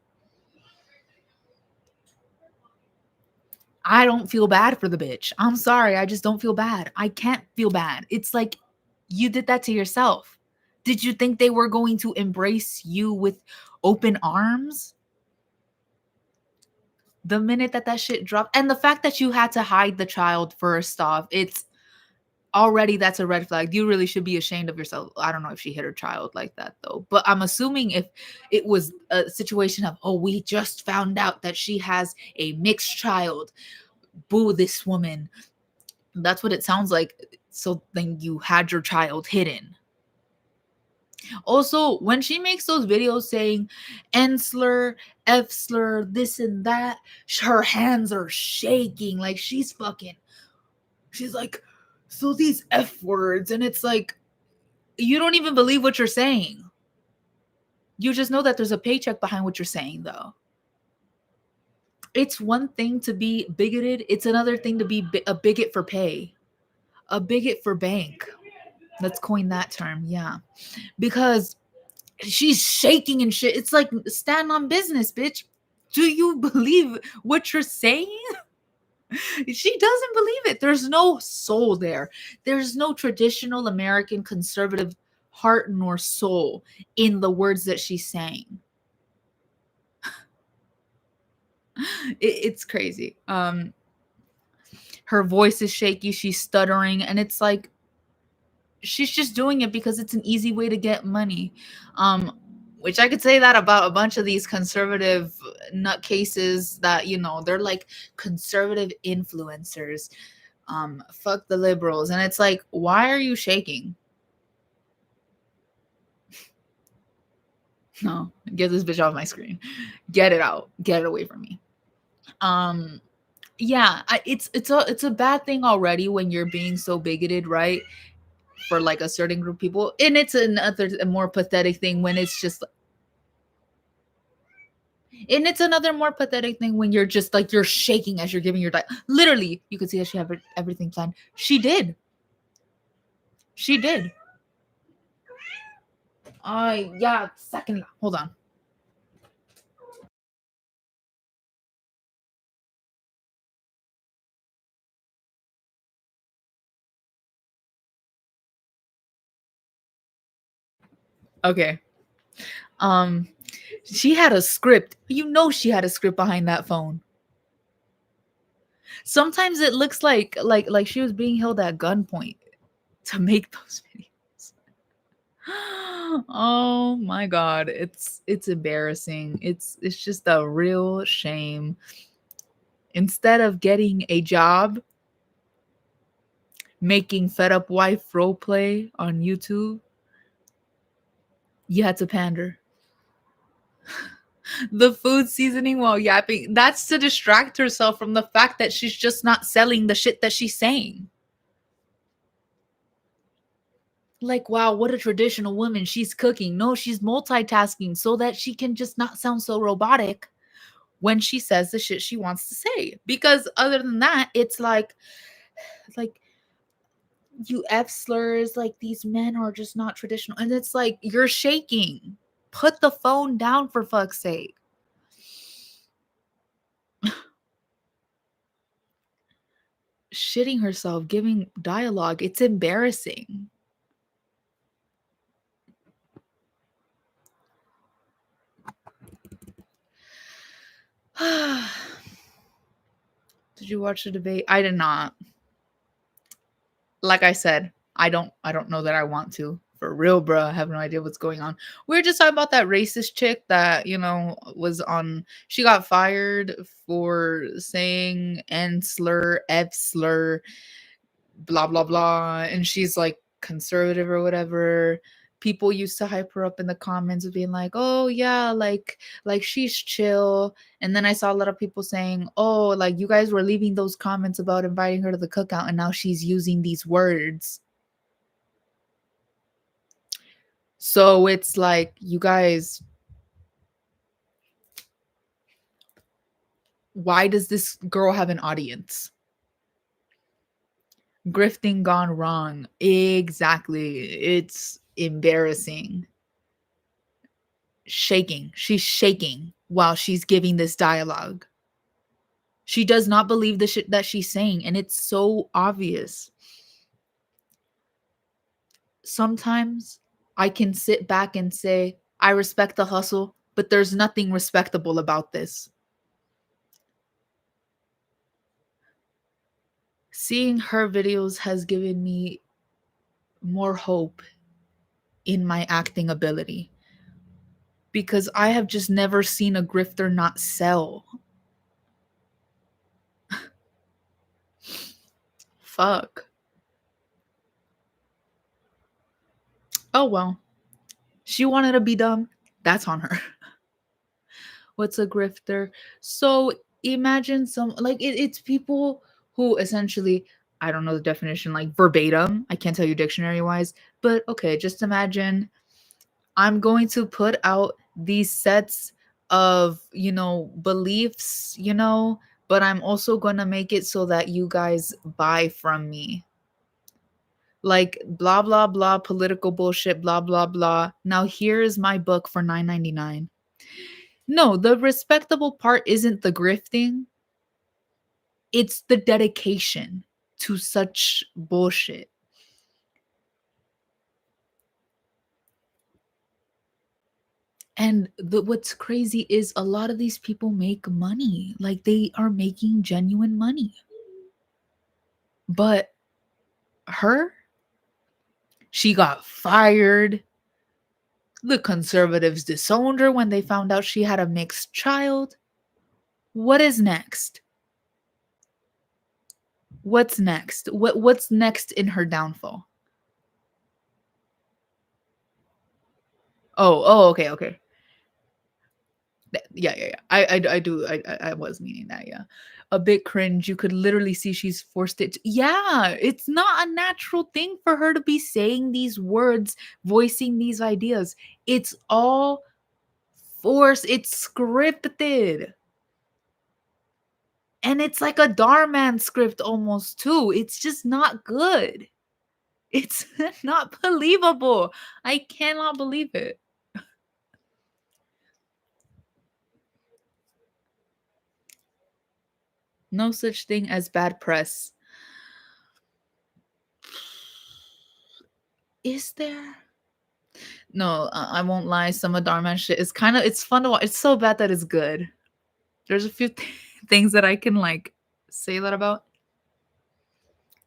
I don't feel bad for the bitch. I'm sorry. I just don't feel bad. I can't feel bad. It's like you did that to yourself. Did you think they were going to embrace you with open arms? The minute that that shit dropped, and the fact that you had to hide the child first off, it's already that's a red flag. You really should be ashamed of yourself. I don't know if she hit her child like that though, but I'm assuming if it was a situation of, oh, we just found out that she has a mixed child, boo this woman. That's what it sounds like. So then you had your child hidden. Also, when she makes those videos saying N slur, F slur, this and that, her hands are shaking like she's like, so these F words, and it's like, you don't even believe what you're saying. You just know that there's a paycheck behind what you're saying, though. It's one thing to be bigoted, it's another thing to be a bigot for pay, a bigot for bank. Let's coin that term, yeah. Because she's shaking and shit. It's like, stand on business, bitch. Do you believe what you're saying? She doesn't believe it. There's no soul there. There's no traditional American conservative heart nor soul in the words that she's saying. It's crazy. Her voice is shaky. She's stuttering, and it's like she's just doing it because it's an easy way to get money. Which I could say that about a bunch of these conservative nutcases that, they're like conservative influencers. Fuck the liberals. And it's like, why are you shaking? No, get this bitch off my screen. Get it out. Get it away from me. Yeah, it's a bad thing already when you're being so bigoted, right? For like a certain group of people. And it's a more pathetic thing when it's just, and it's another more pathetic thing when you're just like, you're shaking as you're giving your literally, you could see that she had everything planned. She did. Yeah, second, hold on. Okay. She had a script. She had a script behind that phone. Sometimes it looks like she was being held at gunpoint to make those videos. Oh my god, it's embarrassing. It's just a real shame. Instead of getting a job making fed up wife role play on YouTube, you had to pander. The food seasoning while yapping, that's to distract herself from the fact that she's just not selling the shit that she's saying. Like, wow, what a traditional woman. She's cooking. No, she's multitasking so that she can just not sound so robotic when she says the shit she wants to say. Because other than that, it's like you F slurs, like these men are just not traditional. And it's like, you're shaking. Put the phone down for fuck's sake. Shitting herself, giving dialogue. It's embarrassing. Did you watch the debate? I did not. Like I said, I don't know that I want to. For real, bro. I have no idea what's going on. We were just talking about that racist chick that, was on, she got fired for saying N slur, F slur, blah blah blah. And she's like conservative or whatever, people used to hype her up in the comments of being like, "Oh yeah, like she's chill." And then I saw a lot of people saying, "Oh, like you guys were leaving those comments about inviting her to the cookout and now she's using these words." So it's like, you guys, why does this girl have an audience? Grifting gone wrong. Exactly. It's embarrassing. Shaking. She's shaking while she's giving this dialogue. She does not believe the shit that she's saying, and it's so obvious. Sometimes I can sit back and say, I respect the hustle, but there's nothing respectable about this. Seeing her videos has given me more hope in my acting ability because I have just never seen a grifter not sell. Fuck. Oh well. She wanted to be dumb. That's on her. What's a grifter? So imagine some like it's people who essentially, I don't know the definition like verbatim. I can't tell you dictionary wise, but okay, just imagine I'm going to put out these sets of, beliefs, but I'm also going to make it so that you guys buy from me. Like blah blah blah political bullshit blah blah blah. Now here is my book for $9.99. No, the respectable part isn't the grifting. It's the dedication to such bullshit. And what's crazy is a lot of these people make money. Like they are making genuine money. But her, she got fired. The conservatives disowned her when they found out she had a mixed child. What is next? What's next? What's next in her downfall? Oh, okay. Yeah. I do. I was meaning that. Yeah, a bit cringe. You could literally see she's forced it. Yeah, it's not a natural thing for her to be saying these words, voicing these ideas. It's all forced. It's scripted. And it's like a Darman script almost too. It's just not good. It's not believable. I cannot believe it. No such thing as bad press. Is there? No, I won't lie. Some of Darman shit is it's fun to watch. It's so bad that it's good. There's a few things that I can like say that about.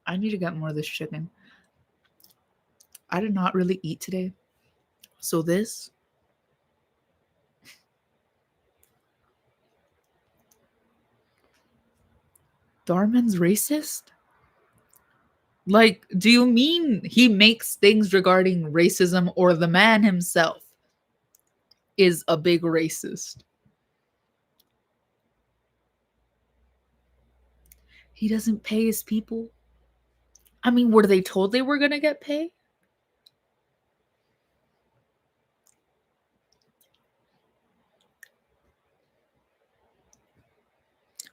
I need to get more of this chicken. I did not really eat today. So this Darman's racist? Like, do you mean he makes things regarding racism or the man himself is a big racist? He doesn't pay his people. I mean, were they told they were going to get paid?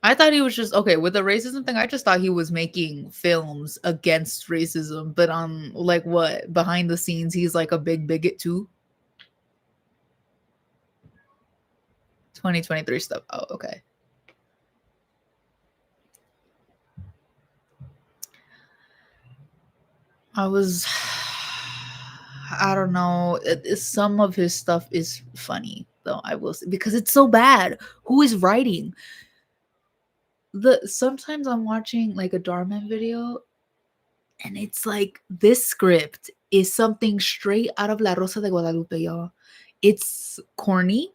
I thought he was just okay with the racism thing. I just thought he was making films against racism, but on like what behind the scenes, he's like a big bigot too. 2023 stuff. Oh, okay. I don't know. Some of his stuff is funny though. I will say because it's so bad. Who is writing? Sometimes I'm watching like a Darman video and it's like this script is something straight out of La Rosa de Guadalupe, y'all. It's corny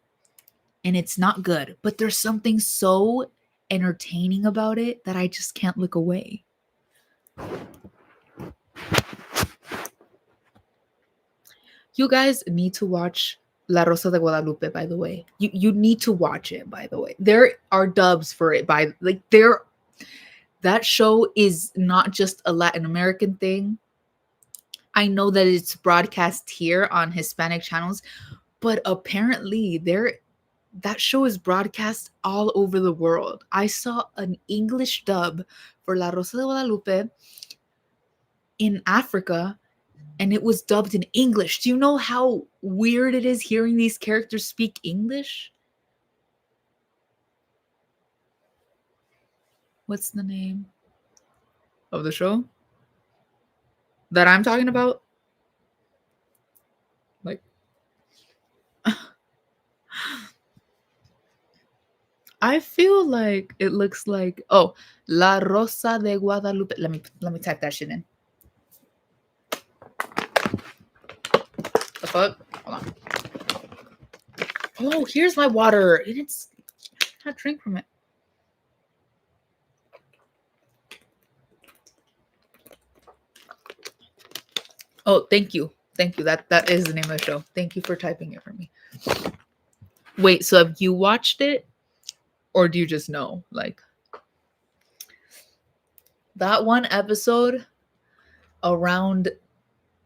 and it's not good, but there's something so entertaining about it that I just can't look away. You guys need to watch La Rosa de Guadalupe, by the way. You need to watch it, by the way. There are dubs for it by like there that show is not just a Latin American thing. I know that it's broadcast here on Hispanic channels, but apparently there that show is broadcast all over the world. I saw an English dub for La Rosa de Guadalupe in Africa, and it was dubbed in English. Do you know how weird it is hearing these characters speak English? What's the name of the show that I'm talking about? Like, I feel like it looks like La Rosa de Guadalupe. Let me type that shit in. The fuck? Hold on. Oh, here's my water. And it's not drink from it. Oh, thank you. Thank you. That is the name of the show. Thank you for typing it for me. Wait, so have you watched it? Or do you just know? Like that one episode around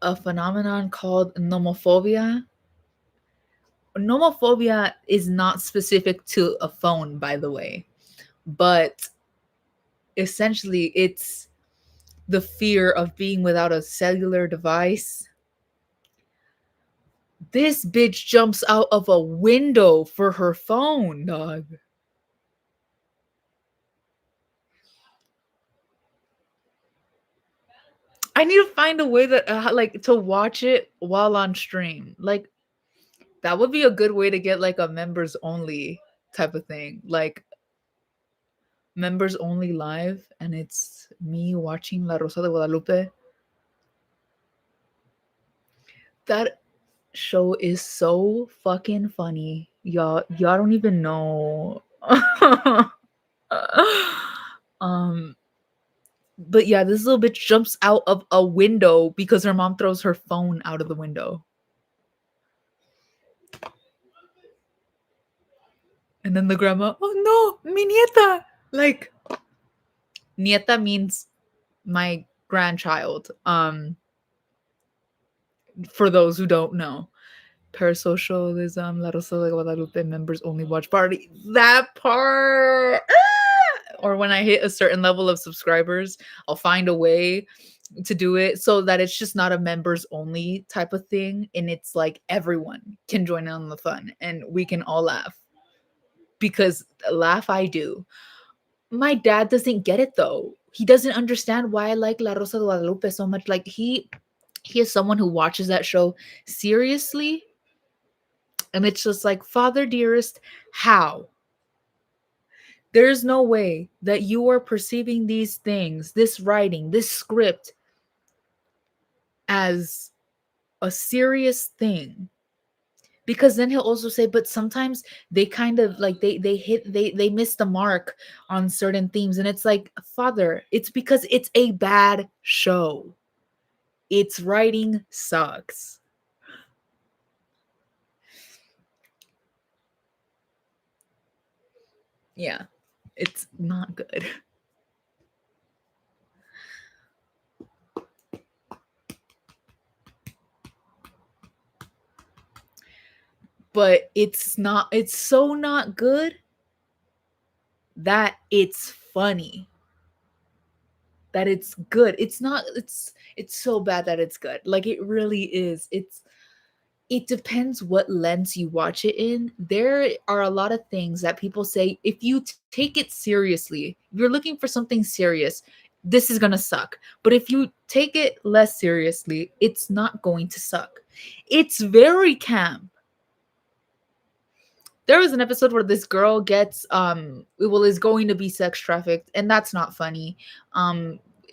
a phenomenon called nomophobia. Nomophobia is not specific to a phone, by the way, but essentially it's the fear of being without a cellular device. This bitch jumps out of a window for her phone, dog. I need to find a way that like to watch it while on stream. Like that would be a good way to get like a members only type of thing. Like members only live and it's me watching La Rosa de Guadalupe. That show is so fucking funny. Y'all don't even know. um but yeah, this little bitch jumps out of a window because her mom throws her phone out of the window. And then the grandma, oh no, mi nieta. Like nieta means my grandchild. For those who don't know. Parasocialism, La Rosa de Guadalupe members only watch party. That part. Or when I hit a certain level of subscribers, I'll find a way to do it so that it's just not a members only type of thing. And it's like everyone can join in on the fun and we can all laugh. Because laugh I do. My dad doesn't get it though. He doesn't understand why I like La Rosa de Guadalupe so much. Like he is someone who watches that show seriously. And it's just like, Father dearest, how? There's no way that you are perceiving these things, this writing, this script as a serious thing. Because then he'll also say, but sometimes they kind of like they miss the mark on certain themes. And it's like, Father, it's because it's a bad show. Its writing sucks. Yeah, it's not good. But it's so not good that it's funny. That it's good. It's not it's so bad that it's good. Like it really is. It depends what lens you watch it in. There are a lot of things that people say if you take it seriously, if you're looking for something serious, this is going to suck. But if you take it less seriously, it's not going to suck. It's very camp. There was an episode where this girl gets is going to be sex trafficked, and that's not funny.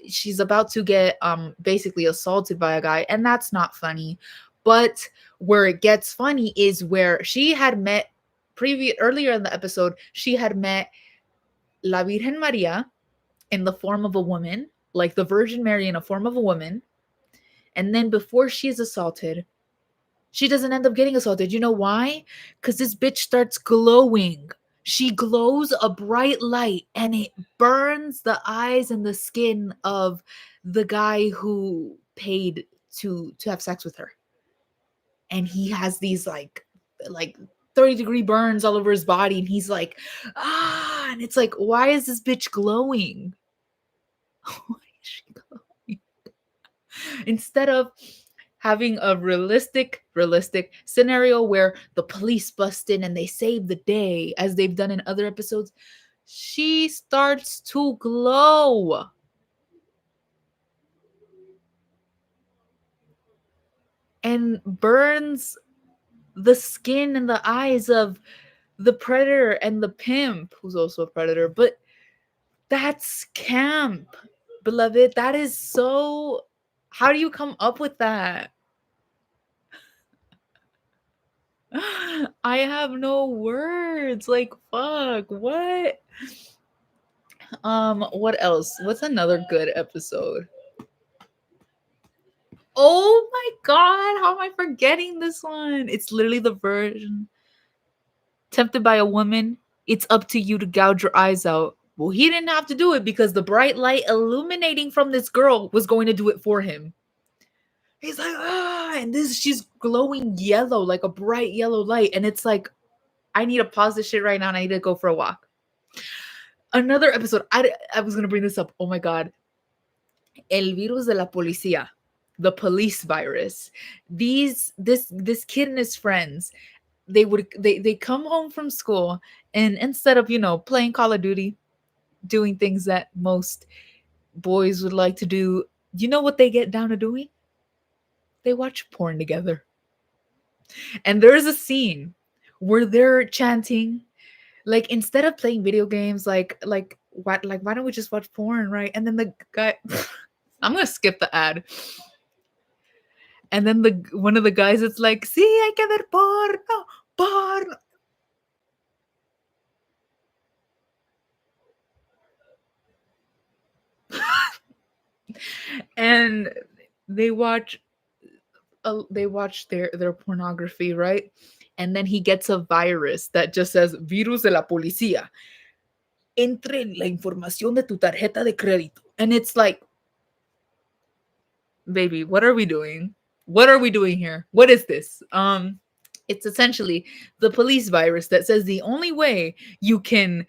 She's about to get basically assaulted by a guy, and that's not funny. But where it gets funny is where she had met earlier in the episode, she had met La Virgen Maria in the form of a woman, like the Virgin Mary in a form of a woman. And then before she's assaulted, She doesn't end up getting assaulted. You know why? Because this bitch starts glowing. She glows a bright light and it burns the eyes and the skin of the guy who paid to have sex with her. And he has these like 30-degree burns all over his body, and he's like, ah, and it's like, why is this bitch glowing? Why is she glowing? Instead of having a realistic scenario where the police bust in and they save the day as they've done in other episodes, she starts to glow. And burns the skin and the eyes of the predator and the pimp, who's also a predator. But that's camp, beloved. That is so. How do you come up with that? I have no words. Like, fuck, what? What else? What's another good episode? Oh my god, how am I forgetting this one? It's literally the version. Tempted by a woman, it's up to you to gouge your eyes out. Well, he didn't have to do it because the bright light illuminating from this girl was going to do it for him. He's like, ah, and she's glowing yellow, like a bright yellow light. And it's like, I need to pause this shit right now and I need to go for a walk. Another episode, I was going to bring this up. Oh my God. El virus de la policía, the police virus. This kid and his friends, they come home from school, and instead of, playing Call of Duty, doing things that most boys would like to do, you know what they get down to doing? They watch porn together. And there's a scene where they're chanting, like, instead of playing video games, what, like, why don't we just watch porn, right? And then the guy I'm gonna skip the ad. And then one of the guys, it's like, sí, hay que ver porno. And they watch their pornography, right? And then he gets a virus that just says virus de la policía. Entre la información de tu tarjeta de crédito. And it's like, baby, what are we doing? What are we doing here? What is this? It's essentially the police virus that says the only way you can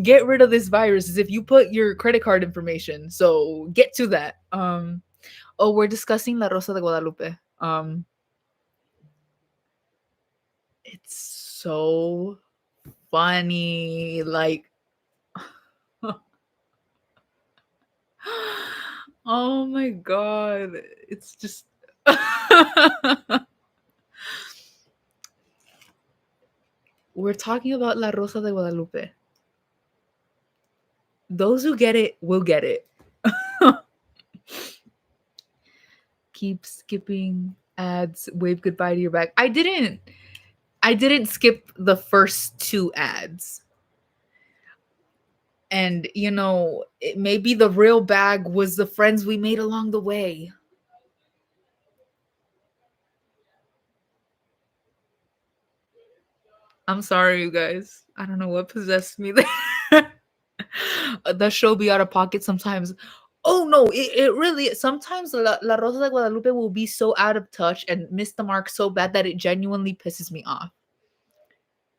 get rid of this virus is if you put your credit card information. So get to that. Oh, we're discussing La Rosa de Guadalupe. It's so funny. Like, oh my God. It's just. We're talking about La Rosa de Guadalupe. Those who get it will get it. Keep skipping ads. Wave goodbye to your back. I didn't skip the first two ads. And, maybe the real bag was the friends we made along the way. I'm sorry, you guys. I don't know what possessed me there. The show be out of pocket sometimes. Oh no, it really sometimes La Rosa de Guadalupe will be so out of touch and miss the mark so bad that it genuinely pisses me off.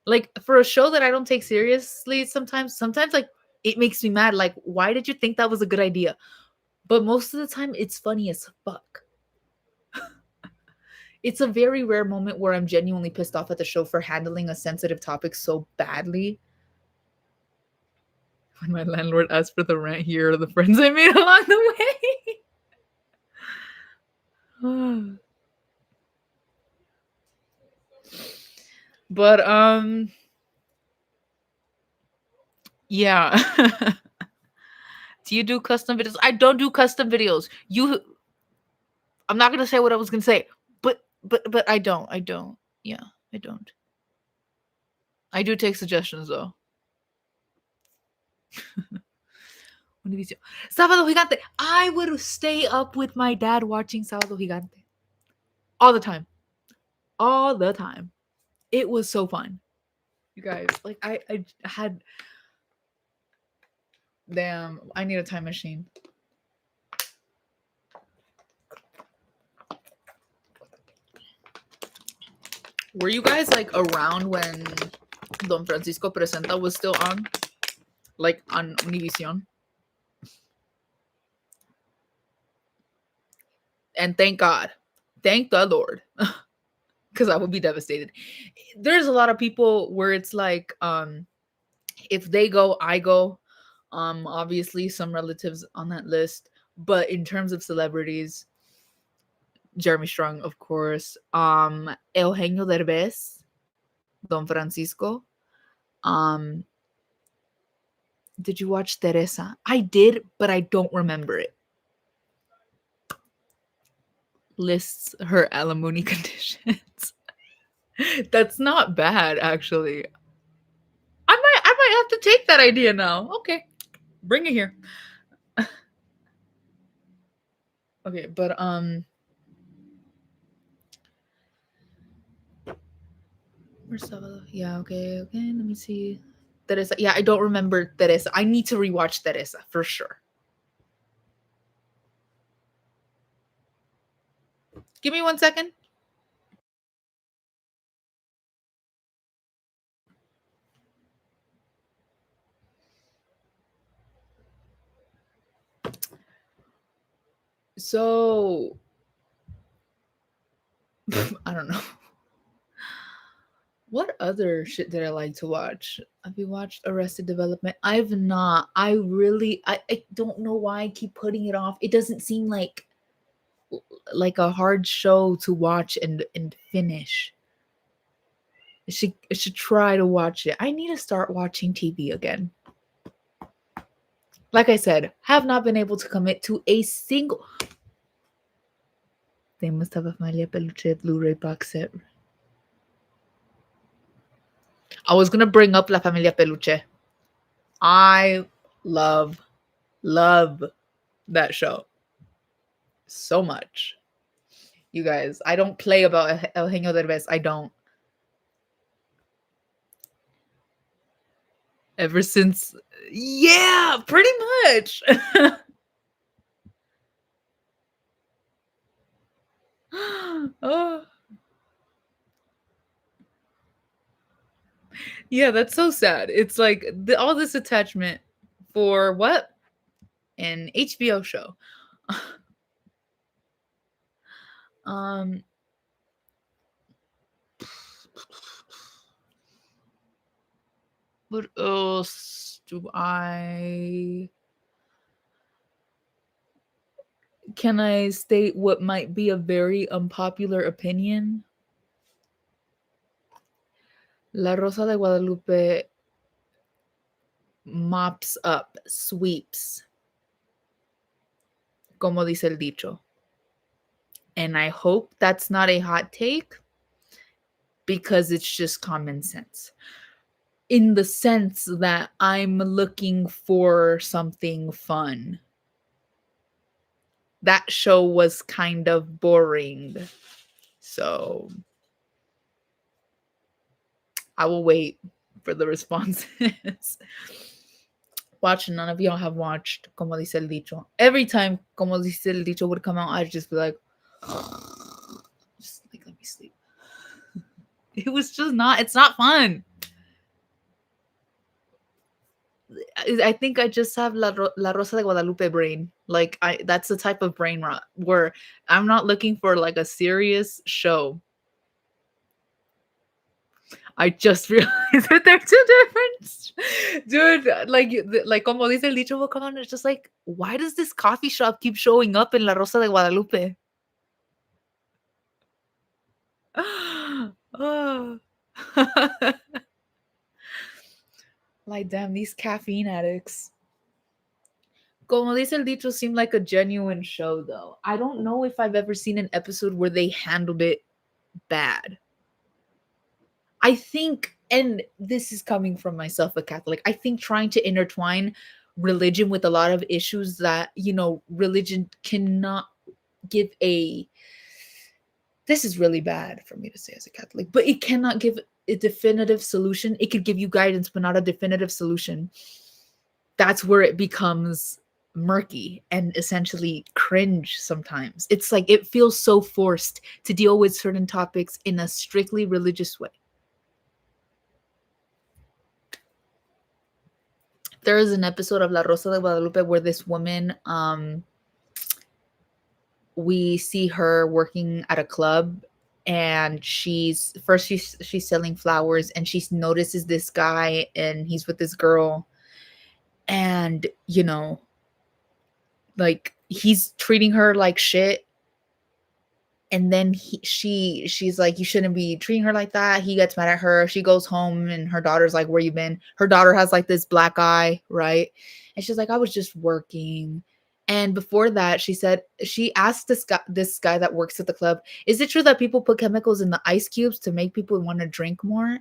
Like, for a show that I don't take seriously, sometimes like, it makes me mad. Like, why did you think that was a good idea? But most of the time it's funny as fuck. It's a very rare moment where I'm genuinely pissed off at the show for handling a sensitive topic so badly. When my landlord asked for the rent, here are the friends I made along the way. But yeah. Do you do custom videos? I don't do custom videos. I'm not gonna say what I was gonna say, but I don't. Yeah, I don't. I do take suggestions though. Sábado Gigante. I would stay up with my dad watching Sábado Gigante all the time. all the time. It was so fun. You guys, like I had damn, I need a time machine. Were you guys like around when Don Francisco Presenta was still on? Like on Univision? And thank God. Thank the Lord. Because I would be devastated. There's a lot of people where it's like, if they go, I go. Obviously some relatives on that list. But in terms of celebrities, Jeremy Strong, of course. Eugenio Derbez, Don Francisco. Um, did you watch Teresa? I did, but I don't remember it. Lists her alimony conditions. That's not bad, actually. I might have to take that idea now. Okay, bring it here. Okay, but yeah, okay, let me see. Teresa, yeah, I don't remember Teresa. I need to rewatch Teresa for sure. Give me 1 second. So I don't know. What other shit did I like to watch? Have you watched Arrested Development? I've not. I don't know why I keep putting it off. It doesn't seem like a hard show to watch and finish. I should try to watch it. I need to start watching TV again. Like I said, have not been able to commit to a single. They must have a Familia Peluche Blu-ray box set. I was gonna bring up La Familia Peluche. I love that show so much. You guys, I don't play about Eugenio Derbez. I don't. Ever since, yeah, pretty much. Oh, yeah, that's so sad. It's like all this attachment for what? An HBO show. um, what else do I? Can I state what might be a very unpopular opinion? La Rosa de Guadalupe mops up, sweeps, como dice el dicho. And I hope that's not a hot take because it's just common sense. In the sense that I'm looking for something fun. That show was kind of boring. So I will wait for the responses. Watch, none of y'all have watched Como Dice el Dicho. Every time Como Dice el Dicho would come out, I'd just be like, just like, let me sleep. It was just not, it's not fun. I think I just have La Rosa de Guadalupe brain. Like that's the type of brain rot where I'm not looking for like a serious show. I just realized that they're two different, dude. Like como dice el dicho will come on. It's just like, why does this coffee shop keep showing up in La Rosa de Guadalupe? Oh. Like, damn, these caffeine addicts. Como dice el dicho seemed like a genuine show, though. I don't know if I've ever seen an episode where they handled it bad. I think, and this is coming from myself, a Catholic, I think trying to intertwine religion with a lot of issues that, religion cannot give a This is really bad for me to say as a Catholic, but it cannot give a definitive solution. It could give you guidance, but not a definitive solution. That's where it becomes murky and essentially cringe sometimes. It's like it feels so forced to deal with certain topics in a strictly religious way. There is an episode of La Rosa de Guadalupe where this woman, we see her working at a club, and she's selling flowers, and she notices this guy and he's with this girl, and like he's treating her like shit. And then she's like, you shouldn't be treating her like that. He gets mad at her. She goes home and her daughter's like, where you been? Her daughter has like this black eye, right? And she's like, I was just working. And before that, she said, she asked this guy that works at the club, is it true that people put chemicals in the ice cubes to make people want to drink more?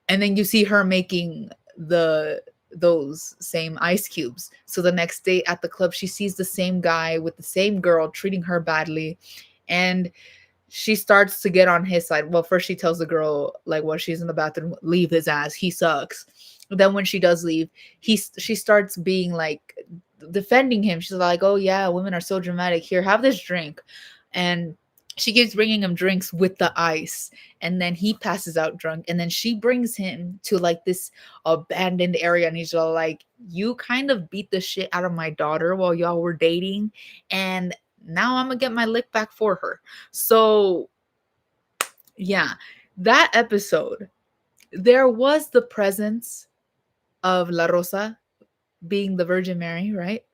And then you see her making those same ice cubes. So the next day at the club, she sees the same guy with the same girl treating her badly. And she starts to get on his side. Well, first she tells the girl, like, while she's in the bathroom, leave his ass, he sucks. Then when she does leave, she starts being like defending him. She's like, oh yeah, women are so dramatic, here, have this drink. And she keeps bringing him drinks with the ice, and then he passes out drunk, and then she brings him to like this abandoned area, and he's all like, you kind of beat the shit out of my daughter while y'all were dating, and now I'm gonna get my lick back for her. So yeah, that episode, there was the presence of La Rosa being the Virgin Mary, right?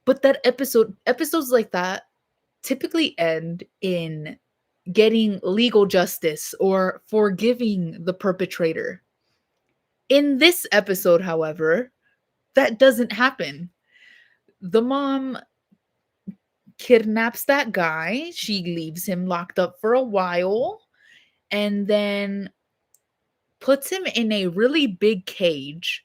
But that episodes like that typically end in getting legal justice or forgiving the perpetrator. In this episode, however, that doesn't happen. The mom kidnaps that guy, she leaves him locked up for a while, and then puts him in a really big cage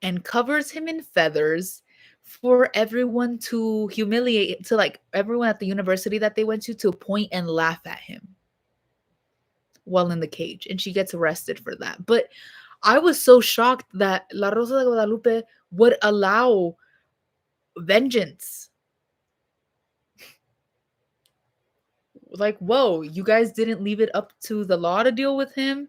and covers him in feathers for everyone to humiliate, to like everyone at the university that they went to point and laugh at him while in the cage. And she gets arrested for that. But I was so shocked that La Rosa de Guadalupe would allow vengeance. Like, whoa, you guys didn't leave it up to the law to deal with him.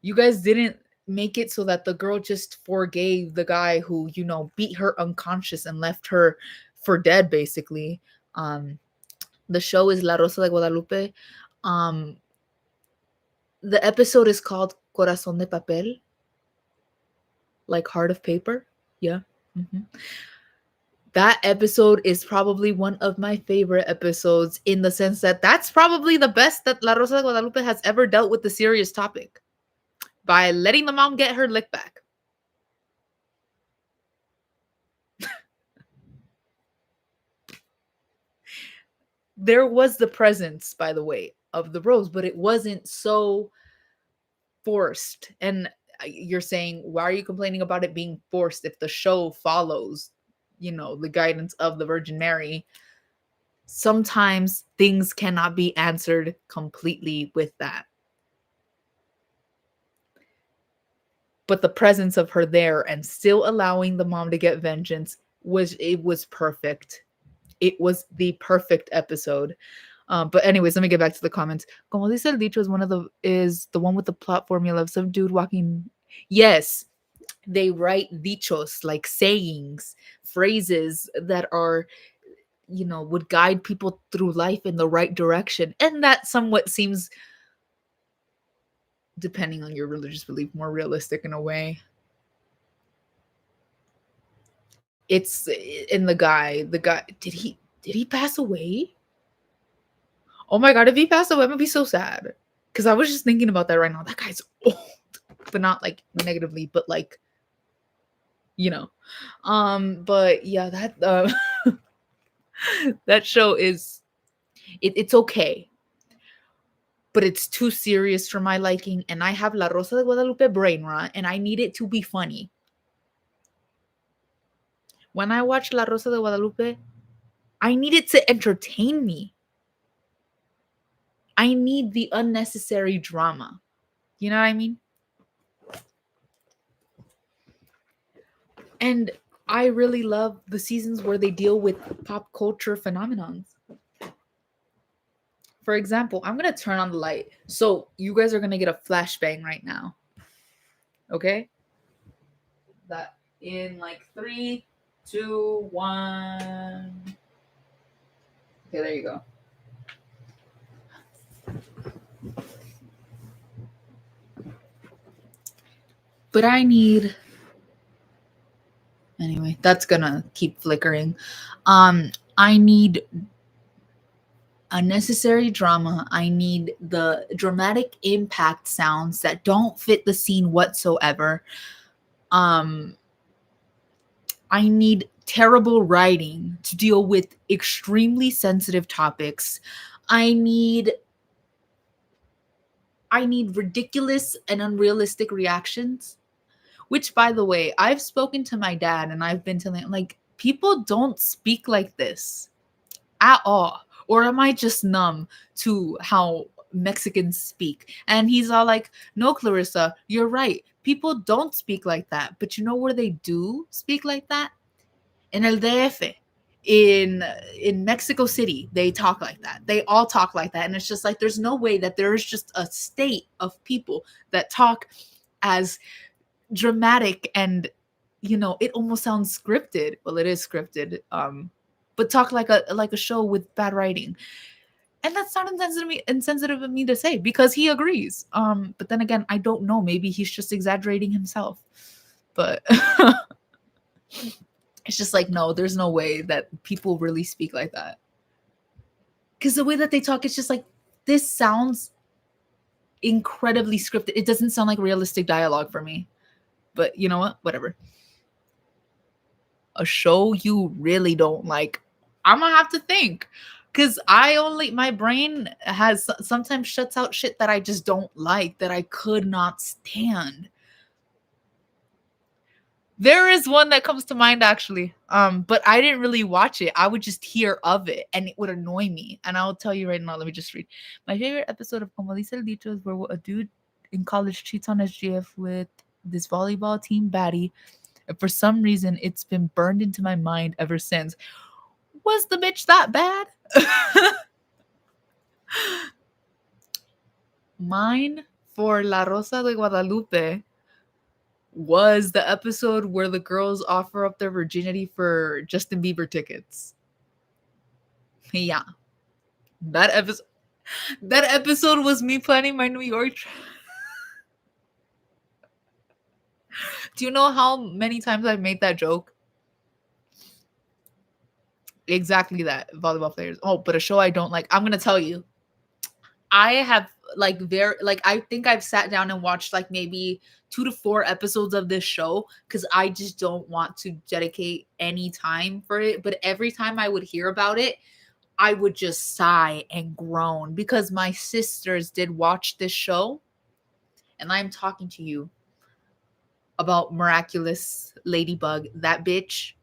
You guys didn't make it so that the girl just forgave the guy who, beat her unconscious and left her for dead, basically. The show is La Rosa de Guadalupe. The episode is called Corazón de Papel, like heart of paper. Yeah. Mm-hmm. That episode is probably one of my favorite episodes, in the sense that that's probably the best that La Rosa de Guadalupe has ever dealt with the serious topic, by letting the mom get her lick back. There was the presence, by the way, of the rose, but it wasn't so forced. And you're saying, why are you complaining about it being forced if the show follows, the guidance of the Virgin Mary? Sometimes things cannot be answered completely with that. But the presence of her there and still allowing the mom to get vengeance was perfect. It was the perfect episode. But anyways, let me get back to the comments. Como dice el dicho is the one with the plot formula of some dude walking. Yes, they write dichos, like sayings, phrases that are, would guide people through life in the right direction. And that somewhat seems, depending on your religious belief, more realistic in a way. It's in the guy, did he pass away? Oh my God, if he passed away, I'm gonna be so sad. Because I was just thinking about that right now. That guy's old, but not like negatively, but like, But yeah, that that show is, it's okay, but it's too serious for my liking. And I have La Rosa de Guadalupe brain rot, and I need it to be funny. When I watch La Rosa de Guadalupe, I need it to entertain me. I need the unnecessary drama. You know what I mean? And I really love the seasons where they deal with pop culture phenomenons. For example, I'm going to turn on the light. So you guys are going to get a flashbang right now. Okay? That in like 3, 2, 1. Okay, there you go. But I need, anyway, that's gonna keep flickering. I need unnecessary drama. I need the dramatic impact sounds that don't fit the scene whatsoever. um I need terrible writing to deal with extremely sensitive topics. I need i need ridiculous and unrealistic reactions. Which, by the way, I've spoken to my dad and I've been telling him, like, people don't speak like this at all. Or am I just numb to how Mexicans speak? And he's all like, no, Clarissa, you're right. People don't speak like that. But you know where they do speak like that? In El DF. In Mexico City, they talk like that. They all talk like that. And it's just like, there's no way that there is just a state of people that talk as dramatic and, it almost sounds scripted. Well, it is scripted. But talk like a show with bad writing. And that's not insensitive of me to say, because he agrees. But then again, I don't know, maybe he's just exaggerating himself. But it's just like, no, there's no way that people really speak like that. Because the way that they talk, it's just like, this sounds incredibly scripted. It doesn't sound like realistic dialogue for me. But you know what? Whatever. A show you really don't like, I'm gonna have to think. Because my brain has sometimes shuts out shit that I just don't like, that I could not stand. There is one that comes to mind, actually. But I didn't really watch it. I would just hear of it and it would annoy me. And I'll tell you right now, let me just read. My favorite episode of Como Dice el Dicho is where a dude in college cheats on SGF with this volleyball team baddie. And for some reason, it's been burned into my mind ever since. Was the bitch that bad? Mine for La Rosa de Guadalupe was the episode where the girls offer up their virginity for Justin Bieber tickets. Yeah. That episode was me planning my New York trip. Do you know how many times I've made that joke? Exactly that. Volleyball players. Oh, but a show I don't like. I'm gonna tell you. I have I think I've sat down and watched like maybe 2 to 4 episodes of this show, because I just don't want to dedicate any time for it. But every time I would hear about it, I would just sigh and groan, because my sisters did watch this show. And I'm talking to you about Miraculous Ladybug, that bitch.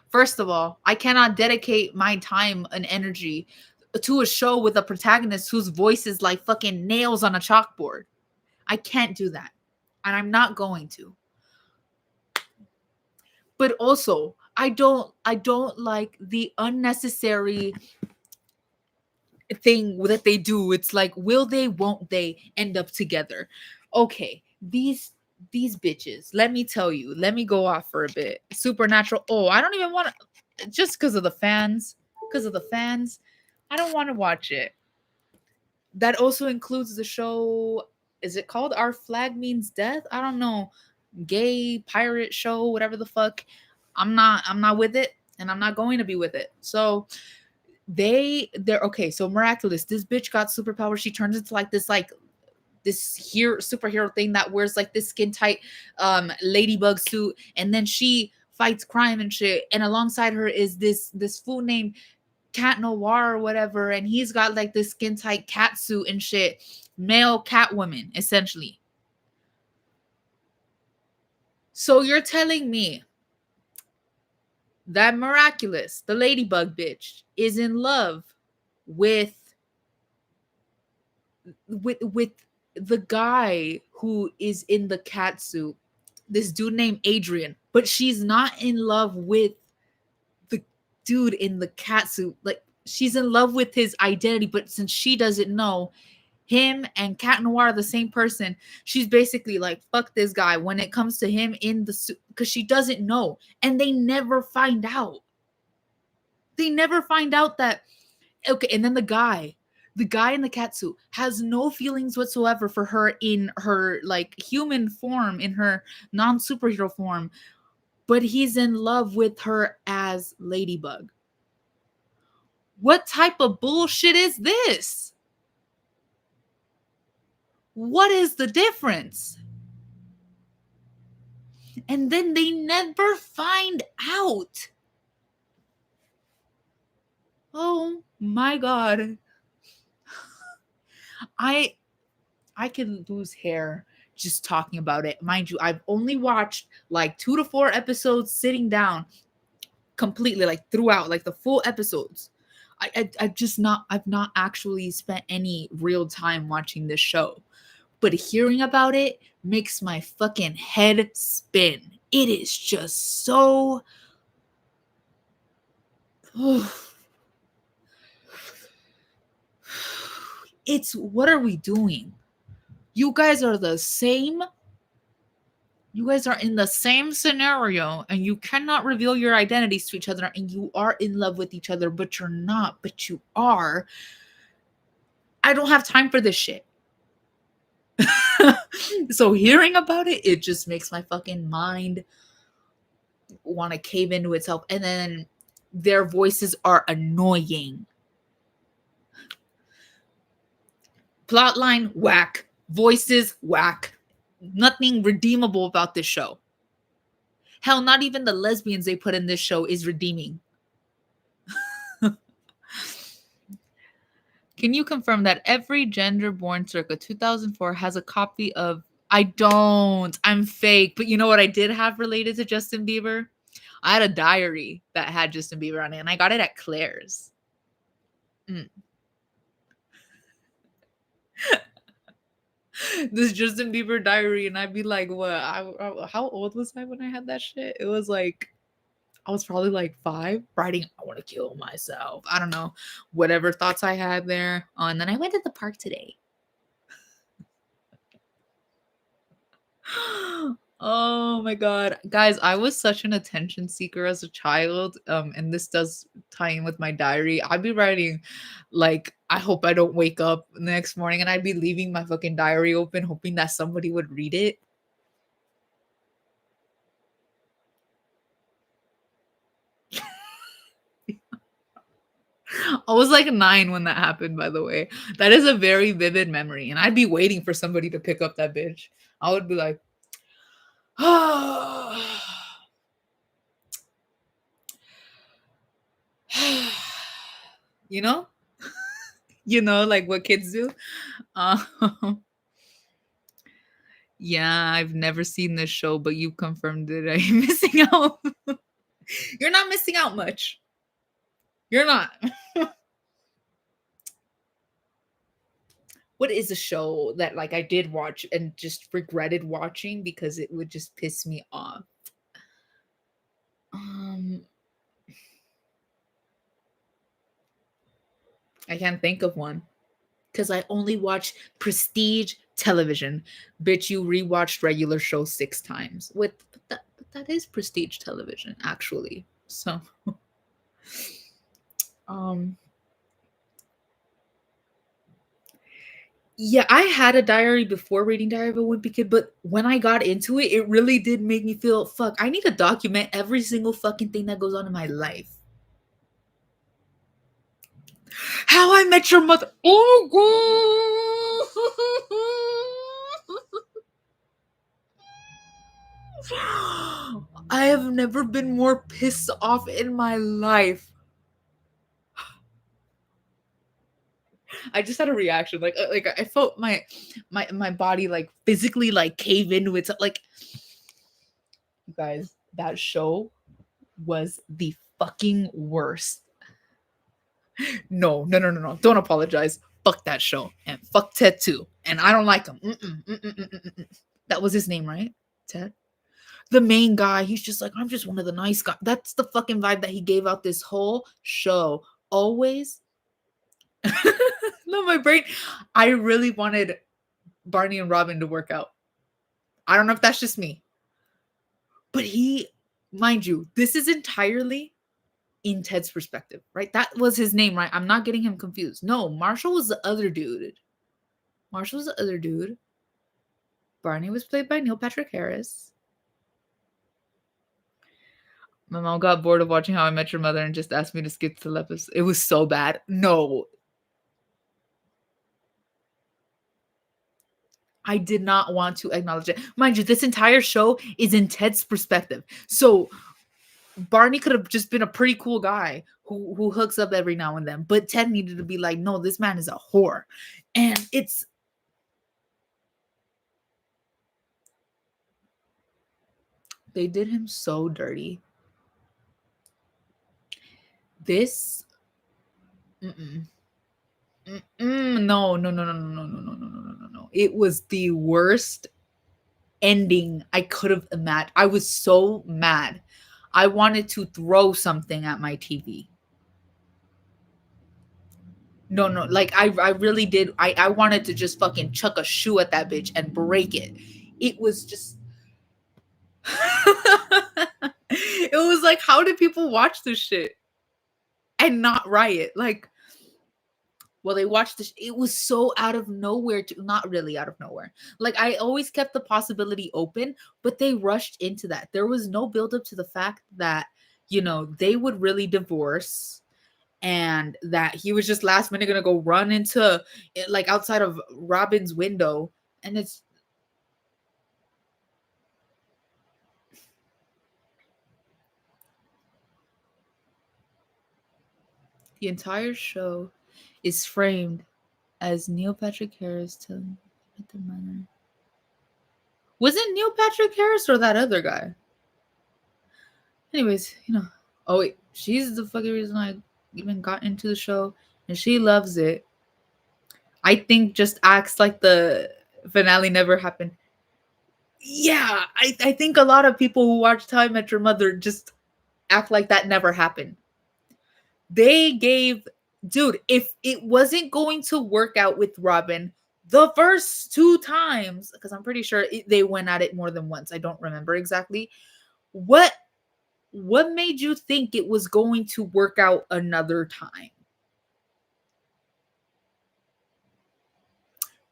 First of all, I cannot dedicate my time and energy to a show with a protagonist whose voice is like fucking nails on a chalkboard. I can't do that. And I'm not going to. But also, I don't like the unnecessary thing that they do. It's like, will they, won't they end up together? Okay, these bitches, let me tell you, let me go off for a bit. Supernatural. Oh, I don't even want to, just because of the fans. Because of the fans, I don't want to watch it. That also includes the show. Is it called Our Flag Means Death? I don't know. Gay pirate show, whatever the fuck. I'm not with it, and I'm not going to be with it. So they're okay. So Miraculous, this bitch got superpowers. She turns into this here superhero thing that wears like this skin tight ladybug suit, and then she fights crime and shit. And alongside her is this fool named Cat Noir or whatever, and he's got like this skin tight cat suit and shit. Male Catwoman, essentially. So you're telling me That Miraculous, the ladybug bitch, is in love with with the guy who is in the cat suit, this dude named Adrian, but she's not in love with the dude in the cat suit. Like, she's in love with his identity, but since she doesn't know, him and Cat Noir are the same person. She's basically like, fuck this guy when it comes to him in the suit, because she doesn't know. And they never find out. They never find out that, okay, and then the guy in the cat suit has no feelings whatsoever for her in her like human form, in her non-superhero form, but he's in love with her as Ladybug. What type of bullshit is this? What is the difference? And then they never find out. Oh my god. I could lose hair just talking about it. Mind you, I've only watched like 2 to 4 episodes sitting down completely, like throughout, like the full episodes. I've not actually spent any real time watching this show. But hearing about it makes my fucking head spin. It is just so it's, what are we doing? You guys are the same. You guys are in the same scenario and you cannot reveal your identities to each other, and you are in love with each other, but you're not, but you are. I don't have time for this shit. So hearing about it, it just makes my fucking mind want to cave into itself. And then their voices are annoying. Plotline, whack. Voices, whack. Nothing redeemable about this show. Hell, not even the lesbians they put in this show is redeeming. Can you confirm that every gender born circa 2004 has a copy of... I don't. I'm fake. But you know what I did have related to Justin Bieber? I had a diary that had Justin Bieber on it, and I got it at Claire's. This Justin Bieber diary, and I'd be like, what? How old was I when I had that shit? It was like, I was probably like 5, writing, I want to kill myself. I don't know, whatever thoughts I had there. And then I went to the park today. Oh my god, guys, I was such an attention seeker as a child, and this does tie in with my diary. I'd be writing like, I hope I don't wake up the next morning, and I'd be leaving my fucking diary open hoping that somebody would read it. I was like 9 when that happened, by the way. That is a very vivid memory, and I'd be waiting for somebody to pick up that bitch. I would be like, you know, like what kids do. Yeah, I've never seen this show, but you confirmed it. I'm missing out. You're not missing out much. You're not. What is a show that like I did watch and just regretted watching because it would just piss me off? I can't think of one because I only watch prestige television. Bitch, you rewatched regular show 6 times. But that is prestige television, actually. So, yeah, I had a diary before reading Diary of a Wimpy Kid, but when I got into it, it really did make me feel, fuck, I need to document every single fucking thing that goes on in my life. How I Met Your Mother. Oh, I have never been more pissed off in my life. I just had a reaction, like I felt my body like physically like cave into it. Like, you guys, that show was the fucking worst. No, no, no, no, no. Don't apologize. Fuck that show. And fuck Ted too. And I don't like him. That was his name, right? Ted? The main guy, he's just like, I'm just one of the nice guys. That's the fucking vibe that he gave out this whole show. Always. No, my brain. I really wanted Barney and Robin to work out. I don't know if that's just me. But he, mind you, this is entirely in Ted's perspective, right? That was his name, right? I'm not getting him confused. No, Marshall was the other dude. Marshall was the other dude. Barney was played by Neil Patrick Harris. My mom got bored of watching How I Met Your Mother and just asked me to skip to the episode. It was so bad. No. I did not want to acknowledge it. Mind you, this entire show is in Ted's perspective. So Barney could have just been a pretty cool guy who hooks up every now and then. But Ted needed to be like, no, this man is a whore. And they did him so dirty. This no, no, no, no, no, no, no, no, no, no, no, no. It was the worst ending I could have imagined. I was so mad. I wanted to throw something at my TV. No, no, like I really did. I wanted to just fucking chuck a shoe at that bitch and break it. It was just it was like, how did people watch this shit and not riot? Like, well, they watched this. It was so out of nowhere, not really out of nowhere. Like, I always kept the possibility open, but they rushed into that. There was no buildup to the fact that, they would really divorce and that he was just last minute gonna go run into it, like outside of Robin's window. And it's the entire show is framed as Neil Patrick Harris telling the mother. Was it Neil Patrick Harris or that other guy? Anyways, oh wait, she's the fucking reason I even got into the show, and she loves it. I think just acts like the finale never happened. Yeah, I think a lot of people who watch How I Met Your Mother just act like that never happened. They gave, dude, if it wasn't going to work out with Robin the first 2 times, because I'm pretty sure they went at it more than once. I don't remember exactly. What made you think it was going to work out another time?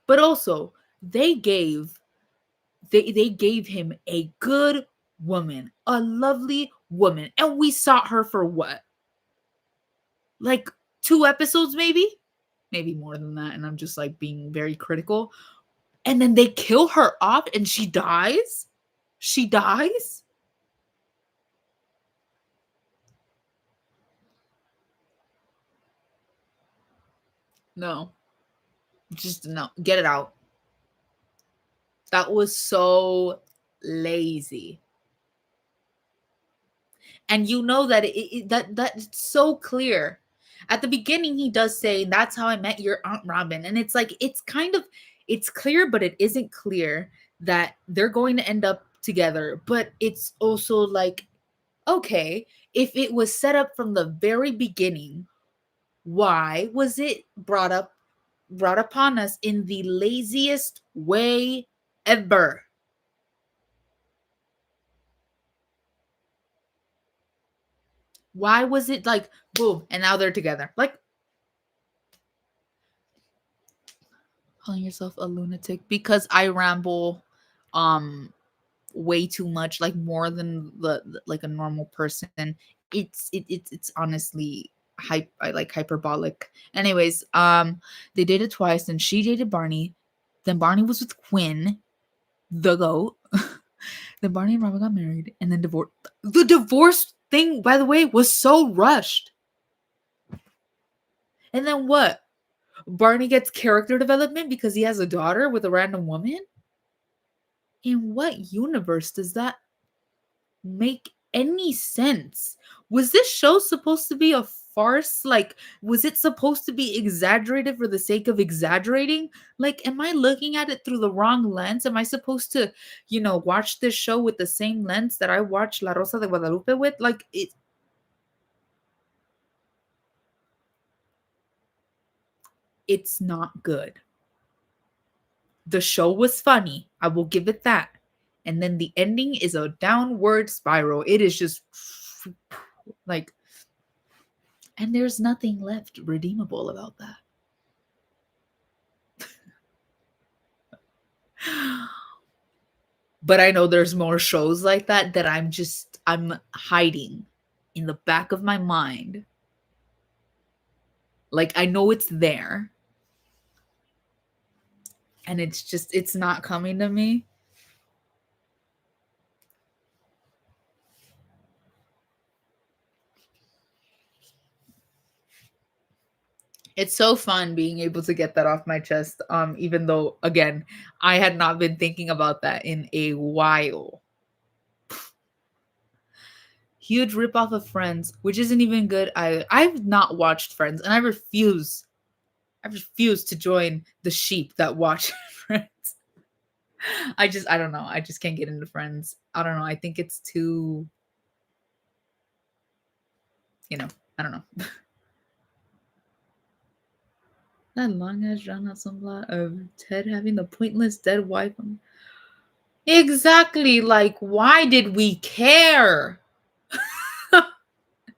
But also, they gave him a good woman, a lovely woman, and we sought her for what? Like 2 episodes maybe more than that, and I'm just like being very critical. And then they kill her off and she dies? She dies? No. Just no. Get it out. That was so lazy. And you know that that's so clear. At the beginning, he does say, "That's how I met your Aunt Robin," and it's like it's clear, but it isn't clear that they're going to end up together. But it's also like, okay, if it was set up from the very beginning, why was it brought upon us in the laziest way ever? Why was it like boom and now they're together? Like, calling yourself a lunatic because I ramble way too much, like more than like a normal person. It's honestly like hyperbolic. Anyways, they dated twice and she dated Barney. Then Barney was with Quinn, the goat. Then Barney and Robin got married and then divorced. The divorce thing, by the way, was so rushed. And then what? Barney gets character development because he has a daughter with a random woman? In what universe does that make any sense. Was this show supposed to be a farce? Like, was it supposed to be exaggerated for the sake of exaggerating? Like, am I looking at it through the wrong lens? Am I supposed to, watch this show with the same lens that I watched La Rosa de Guadalupe with? Like, it's not good. The show was funny. I will give it that. And then the ending is a downward spiral. It is just like, and there's nothing left redeemable about that. But I know there's more shows like that I'm hiding in the back of my mind. Like, I know it's there. And it's not coming to me. It's so fun being able to get that off my chest. Even though, again, I had not been thinking about that in a while. Huge ripoff of Friends, which isn't even good. I've not watched Friends, and I refuse to join the sheep that watch Friends. I don't know. I just can't get into Friends. I don't know. I think it's too, I don't know. That long ass drawn out subplot of Ted having the pointless dead wife. Exactly. Like, why did we care?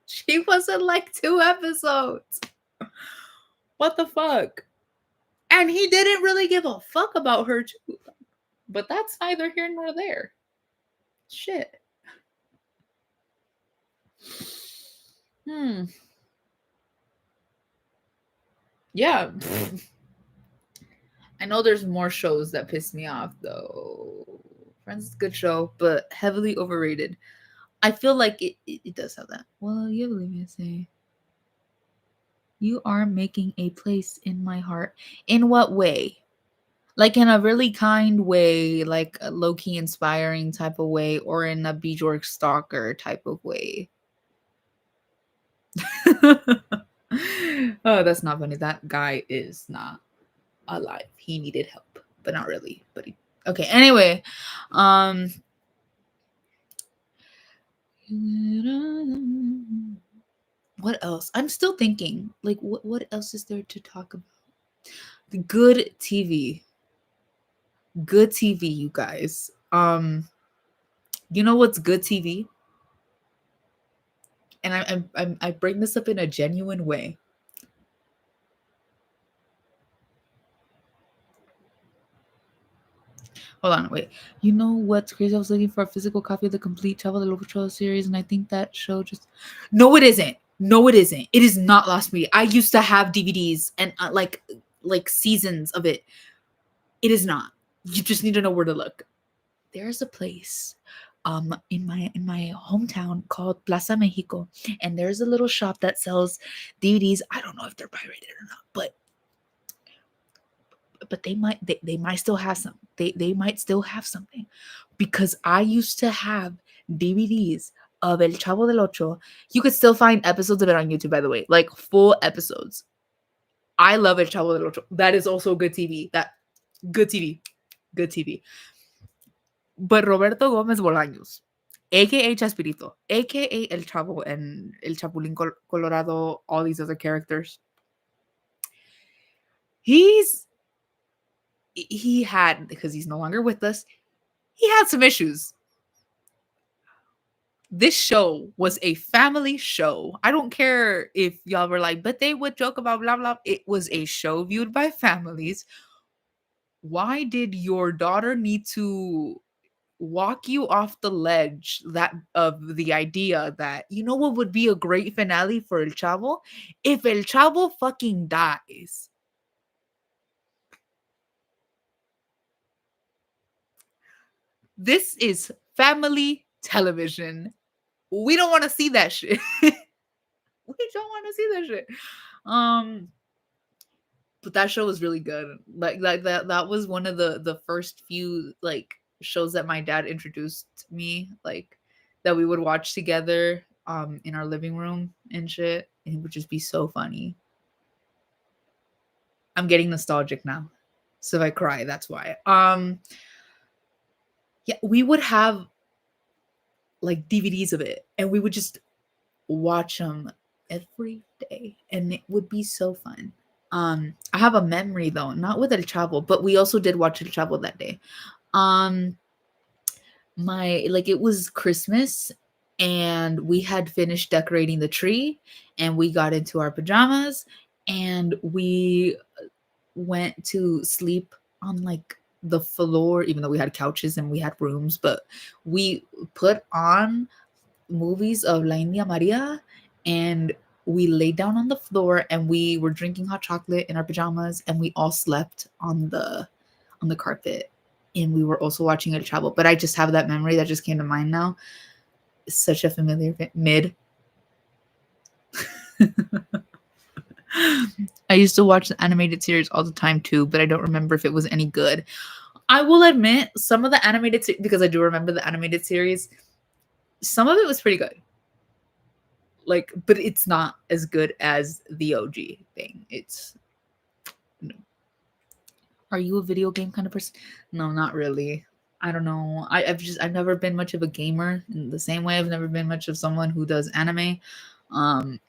She was in like 2 episodes. What the fuck? And he didn't really give a fuck about her too. But that's neither here nor there. Shit. Yeah. I know there's more shows that piss me off though. Friends is a good show, but heavily overrated. I feel like it does have that. Well, you believe me to say. You are making a place in my heart. In what way? Like in a really kind way, like a low-key inspiring type of way, or in a Bjork stalker type of way. Oh, that's not funny. That guy is not alive. He needed help, but not really. But okay. Anyway, um, what else? I'm still thinking. Like, what else is there to talk about? The good TV. Good TV, you guys. You know what's good TV? And I bring this up in a genuine way. Hold on, wait. You know what's crazy? I was looking for a physical copy of the complete Chavo del Ocho series, and I think that show just. No, it isn't. No, it isn't. It is not Lost Me. I used to have DVDs and like seasons of it. It is not. You just need to know where to look. There's a place in my hometown called Plaza Mexico, and there's a little shop that sells DVDs. I don't know if they're pirated or not, but they might still have some. They might still have something, because I used to have DVDs of El Chavo del Ocho. You could still find episodes of it on YouTube, by the way, like full episodes. I love El Chavo del Ocho. That is also good TV. That good TV, good TV. But Roberto Gómez Bolaños, aka Chaspirito, aka El Chavo and El Chapulín Colorado, all these other characters. He had, because he's no longer with us, he had some issues. This show was a family show. I don't care if y'all were like, but they would joke about blah blah. It was a show viewed by families. Why did your daughter need to walk you off the ledge that of the idea that, you know what would be a great finale for El Chavo? If El Chavo fucking dies. This is family television. We don't want to see that shit. We don't want to see that shit. But that show was really good. Like that was one of the first few like shows that my dad introduced me, like that we would watch together in our living room and shit. And it would just be so funny. I'm getting nostalgic now. So if I cry, that's why. Yeah, we would have like DVDs of it and we would just watch them every day and it would be so fun. I have a memory though, not with El Chavo, but we also did watch El Chavo that day. Um my like it was Christmas and we had finished decorating the tree and we got into our pajamas and we went to sleep on like the floor even though we had couches and we had rooms, but we put on movies of La India Maria and we laid down on the floor and we were drinking hot chocolate in our pajamas and we all slept on the carpet and we were also watching El Chavo. But I just have that memory that just came to mind now. It's such a familiar mid. I used to watch the animated series all the time too, but I don't remember if it was any good. I will admit some of the animated because I do remember the animated series, some of it was pretty good. Like, but it's not as good as the OG thing. It's no. Are you a video game kind of person? No, not really. I don't know. I've never been much of a gamer in the same way I've never been much of someone who does anime.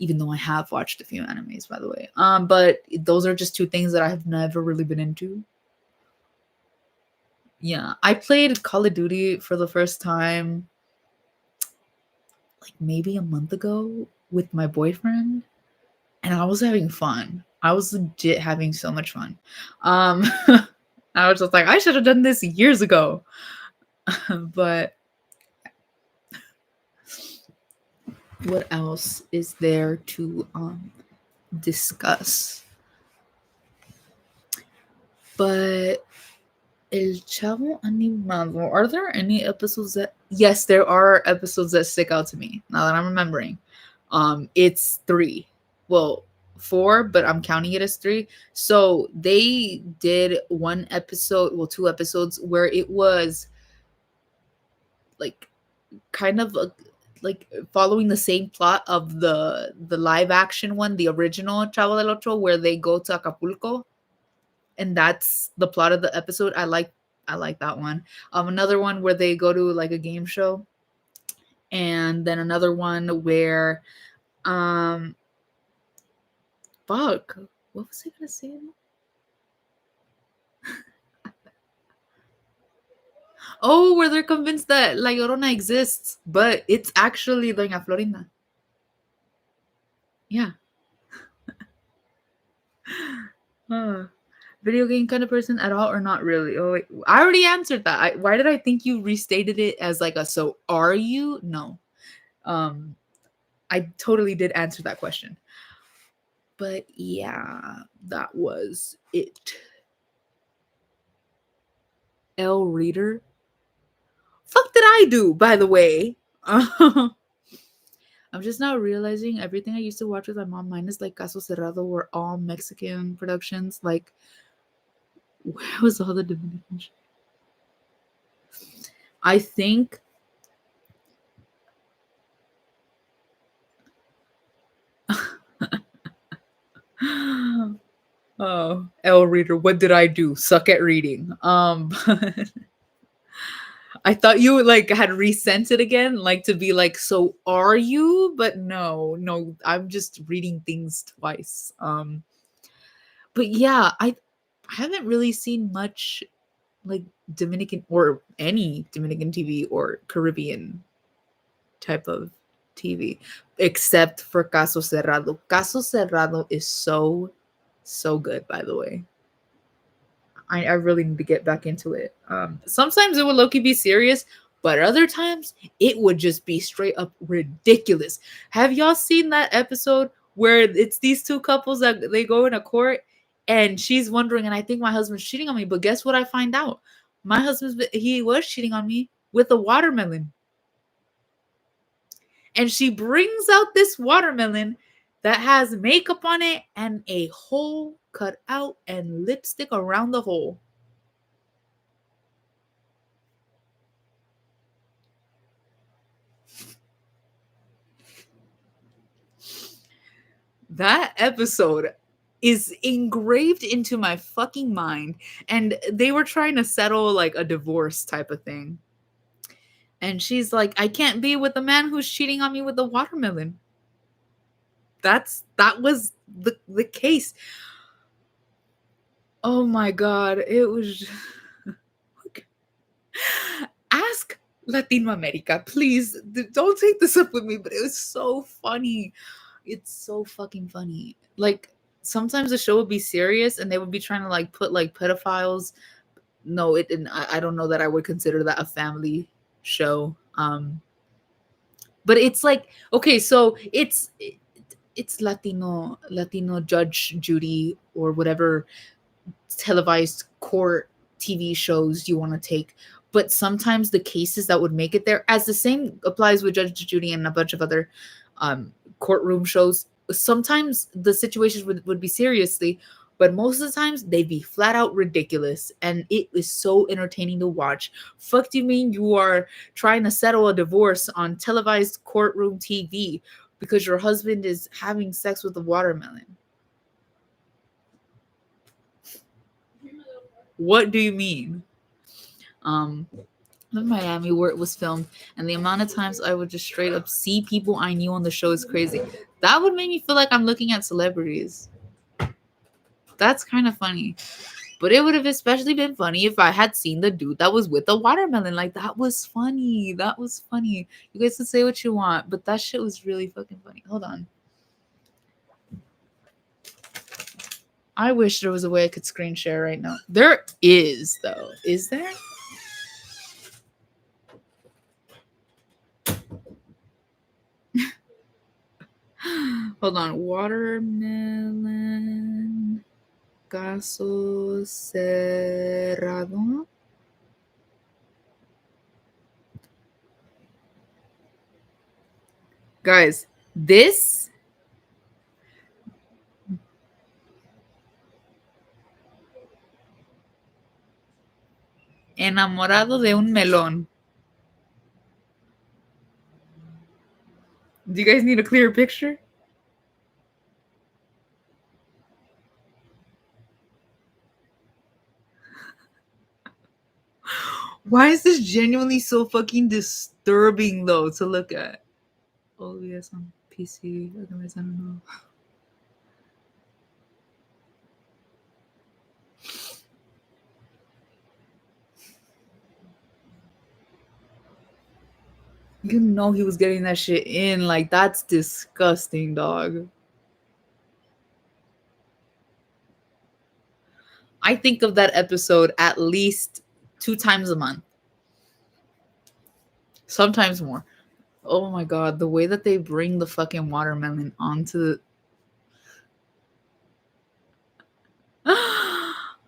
Even though I have watched a few animes, by the way. But those are just two things that I have never really been into. Yeah, I played Call of Duty for the first time like maybe a month ago with my boyfriend, and I was having fun. I was legit having so much fun. Um, I was just like, I should have done this years ago. But what else is there to discuss? But El Chavo Animado. Are there any episodes that? Yes, there are episodes that stick out to me. Now that I'm remembering, it's 3. Well, 4, but I'm counting it as 3. So they did one episode, well, 2 episodes where it was like kind of like following the same plot of the live action one, the original Chavo del Ocho, where they go to Acapulco and that's the plot of the episode. I like that one. Another one where they go to like a game show, and then another one where um fuck, what was I gonna say? Oh, where they're convinced that La Llorona exists, but it's actually Doña Florinda. Yeah. Huh. Video game kind of person at all or not really? Oh wait, I already answered that. Why did I think you restated it as like a so are you? No. Um I totally did answer that question. But yeah, that was it. L Reader. Fuck did I do, by the way? I'm just now realizing everything I used to watch with my mom, minus like Caso Cerrado, were all Mexican productions. Like, where was all the Dominican shit? I think oh, L Reader, what did I do? Suck at reading. But I thought you like had resent it again, like to be like, so are you? But no, I'm just reading things twice. But yeah, I haven't really seen much like Dominican or any Dominican TV or Caribbean type of TV, except for Caso Cerrado. Caso Cerrado is so good, by the way. I really need to get back into it. Sometimes it would low-key be serious, but other times it would just be straight up ridiculous. Have y'all seen that episode where it's these two couples that they go in a court and she's wondering, and I think my husband's cheating on me, but guess what I find out? My husband's he was cheating on me with a watermelon. And she brings out this watermelon that has makeup on it and a hole cut out and lipstick around the hole. That episode is engraved into my fucking mind. And they were trying to settle like a divorce type of thing. And she's like, I can't be with the man who's cheating on me with the watermelon. That was the case. Oh my god, it was ask Latino America, please. Don't take this up with me, but it was so funny. It's so fucking funny. Like sometimes the show would be serious and they would be trying to like put like pedophiles. No, it didn't. I don't know that I would consider that a family show. But it's like okay, so it's Latino Judge Judy or whatever televised court TV shows you want to take. But sometimes the cases that would make it there, as the same applies with Judge Judy and a bunch of other courtroom shows, sometimes the situations would be seriously, but most of the times they'd be flat out ridiculous. And it is so entertaining to watch. Fuck do you mean you are trying to settle a divorce on televised courtroom TV because your husband is having sex with a watermelon? What do you mean? In Miami where it was filmed, and the amount of times I would just straight up see people I knew on the show is crazy. That would make me feel like I'm looking at celebrities. That's kind of funny. But it would have especially been funny if I had seen the dude that was with the watermelon. Like that was funny. That was funny. You guys can say what you want, but that shit was really fucking funny. Hold on. I wish there was a way I could screen share right now. There is though. Is there? Hold on. Watermelon. Caso cerrado. Guys, this enamorado de un melón. Do you guys need a clearer picture? Why is this genuinely so fucking disturbing though to look at? Oh yes, on PC. Otherwise, I don't know. You know he was getting that shit in. Like that's disgusting, dog. I think of that episode at least 2 times a month, sometimes more. Oh my god, the way that they bring the fucking watermelon onto the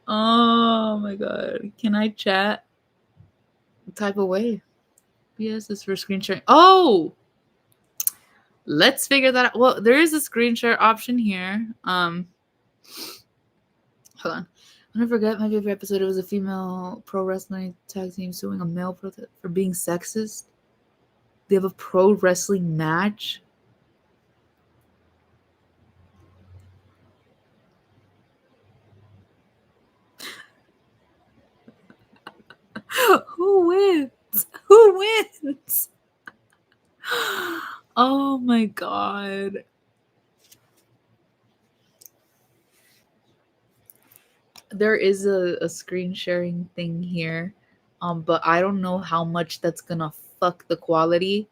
oh my god. Can I chat? Type away. Yes, it's for screen sharing. Oh, let's figure that out. Well, there is a screen share option here. Hold on. I'll never forget my favorite episode. It was a female pro wrestling tag team suing a male for being sexist. They have a pro wrestling match. Who wins? Who wins? Oh my god. There is a screen sharing thing here. But I don't know how much that's gonna fuck the quality.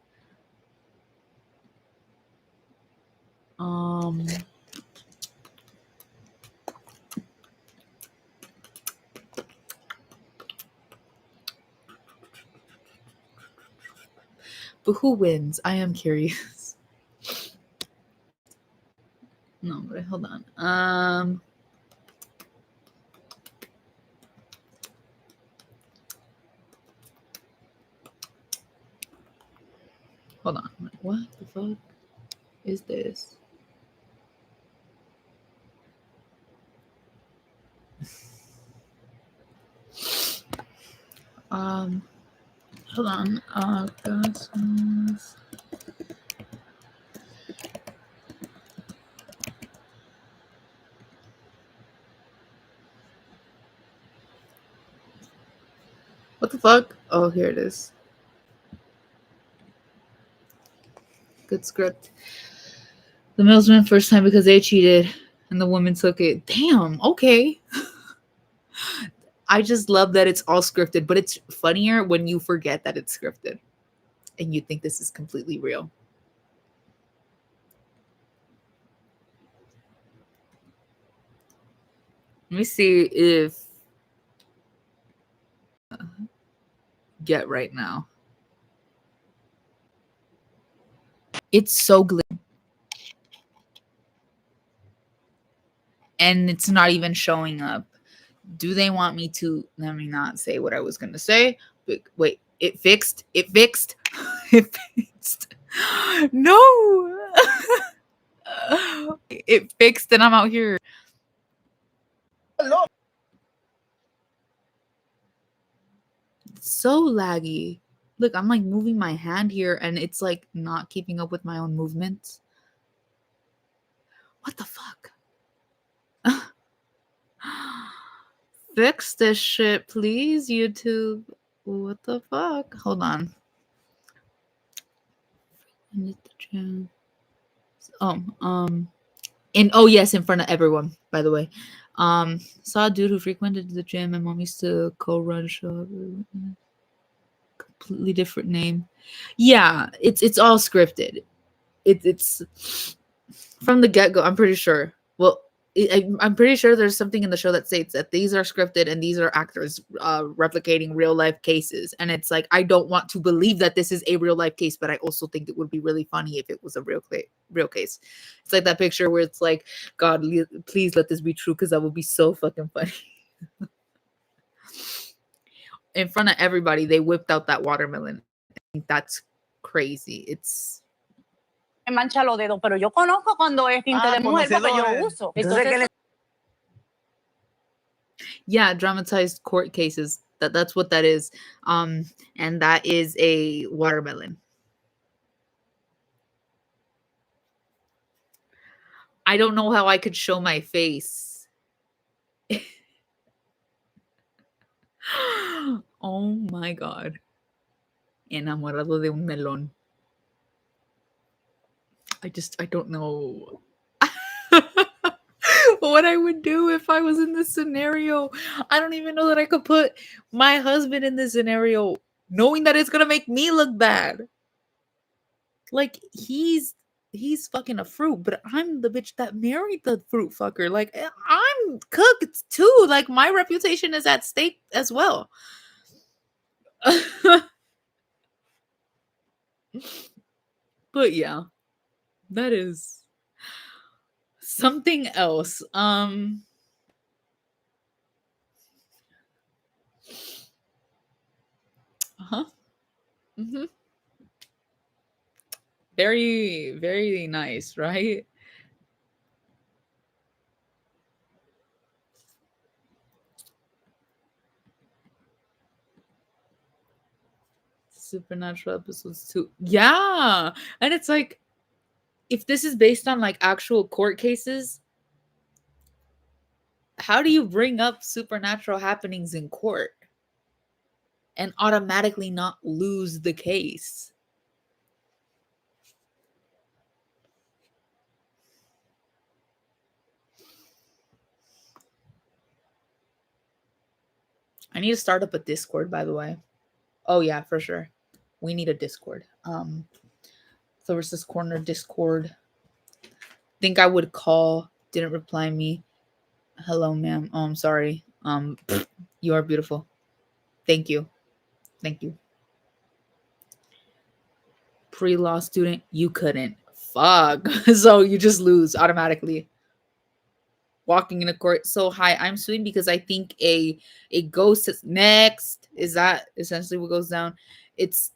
Um but who wins? I am curious. No, but hold on. Hold on. What the fuck is this? Hold on. What the fuck? Oh, here it is. Good script. The males went first time because they cheated, and the woman took it. Damn. Okay. I just love that it's all scripted, but it's funnier when you forget that it's scripted and you think this is completely real. Let me see if get right now. It's so and it's not even showing up. Do they want me to? Let me not say what I was gonna say. But wait, it fixed. It fixed. It fixed. No. It fixed, and I'm out here. It's so laggy. Look, I'm like moving my hand here, and it's like not keeping up with my own movements. What the fuck? Fix this shit, please, YouTube. What the fuck? Hold on. Oh, yes, in front of everyone, by the way. Saw a dude who frequented the gym and mom used to co-run show. Completely different name. Yeah, it's all scripted. It's from the get-go, I'm pretty sure. Well, I'm pretty sure there's something in the show that states that these are scripted and these are actors replicating real life cases. And it's like, I don't want to believe that this is a real life case, but I also think it would be really funny if it was a real case. It's like that picture where it's like, God, please let this be true, because that would be so fucking funny. In front of everybody, they whipped out that watermelon. I think that's crazy. It's mancha los dedos, pero yo conozco cuando es tinte de mujer porque yo lo uso. Entonces, yeah, dramatized court cases. That's what that is. And that is a watermelon. I don't know how I could show my face. Oh my god. Enamorado de un melón. I don't know what I would do if I was in this scenario. I don't even know that I could put my husband in this scenario knowing that it's gonna make me look bad. Like, he's fucking a fruit, but I'm the bitch that married the fruit fucker. Like, I'm cooked too. Like, my reputation is at stake as well. But yeah, that is something else. Uh-huh. Mm-hmm. Very, very nice, right? Supernatural episodes 2. Yeah. And it's like, if this is based on like actual court cases, how do you bring up supernatural happenings in court and automatically not lose the case? I need to start up a Discord, by the way. Oh yeah, for sure. We need a Discord. Thoris's Corner Discord. Think I would call. Didn't reply me. Hello, ma'am. Oh, I'm sorry. You are beautiful. Thank you. Thank you. Pre-law student, you couldn't. Fuck. So you just lose automatically. Walking in a court. So hi, I'm suing because I think a ghost is next. Is that essentially what goes down? It's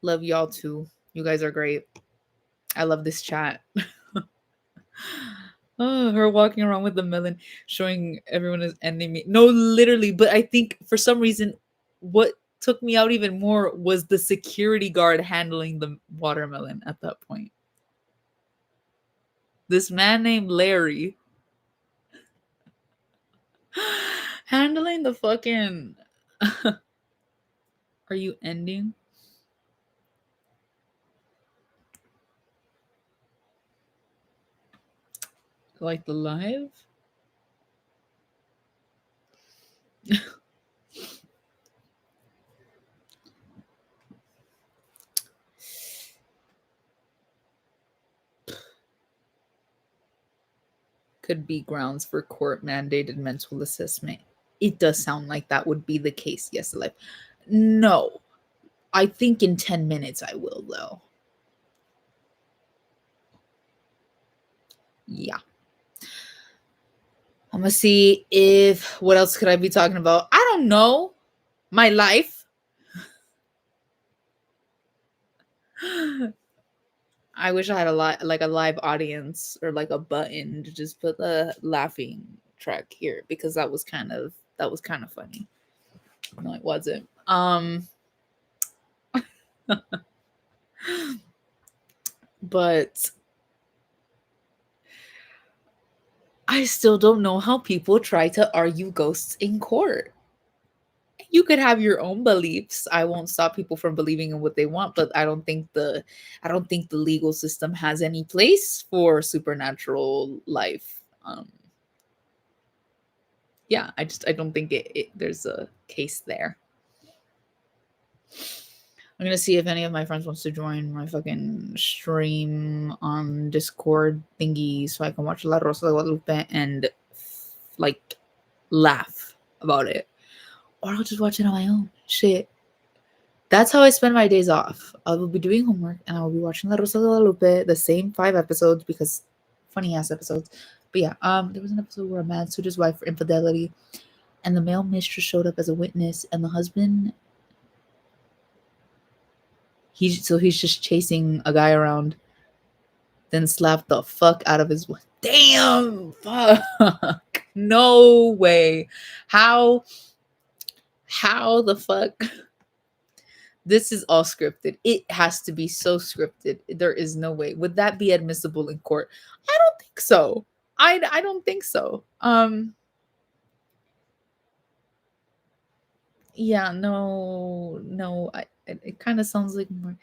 love y'all too. You guys are great. I love this chat. Oh, her walking around with the melon, showing everyone is ending me. No, literally. But I think for some reason, what took me out even more was the security guard handling the watermelon at that point. This man named Larry. Handling the fucking are you ending? Like the live? Could be grounds for court mandated mental assessment. It does sound like that would be the case. Yes, live. No, I think in 10 minutes I will, though. Yeah. I'm gonna see if what else could I be talking about? I don't know. My life. I wish I had a lot like a live audience or like a button to just put the laughing track here because that was kind of funny. No, it wasn't. But I still don't know how people try to argue ghosts in court. You could have your own beliefs. I won't stop people from believing in what they want, but I don't think the legal system has any place for supernatural life. Yeah, I don't think there's a case there. I'm gonna see if any of my friends wants to join my fucking stream on Discord thingy so I can watch La Rosa de Guadalupe and like laugh about it. Or I'll just watch it on my own. Shit. That's how I spend my days off. I will be doing homework and I will be watching La Rosa de Guadalupe, the same 5 episodes because funny ass episodes. But yeah, there was an episode where a man sued his wife for infidelity and the male mistress showed up as a witness and the husband he's just chasing a guy around, then slapped the fuck out of his wife. Damn, fuck. No way. How the fuck? This is all scripted. It has to be so scripted. There is no way. Would that be admissible in court? I don't think so. I don't think so. Yeah, no. It kind of sounds like more.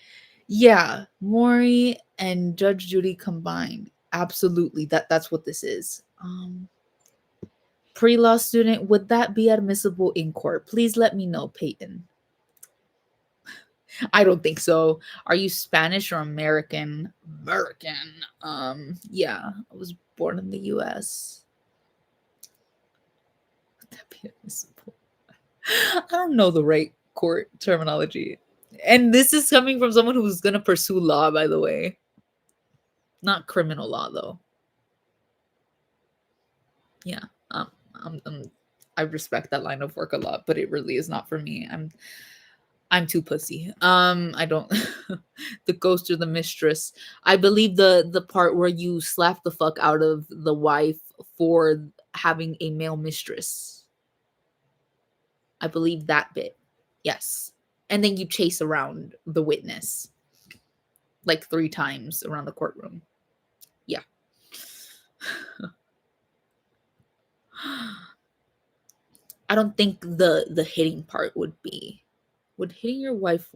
Yeah, Maury and Judge Judy combined. Absolutely. That's what this is. Pre-law student, would that be admissible in court? Please let me know, Peyton. I don't think so. Are you Spanish or American? American. Yeah, I was born in the US. Would that be admissible? I don't know the right court terminology. And this is coming from someone who's gonna pursue law, by the way. Not criminal law though. Yeah. I respect that line of work a lot, but it really is not for me. I'm too pussy. I don't the ghost or the mistress. I believe the part where you slap the fuck out of the wife for having a male mistress. I believe that bit. Yes. And then you chase around the witness like 3 times around the courtroom. Yeah. I don't think the hitting part would be. Would hitting your wife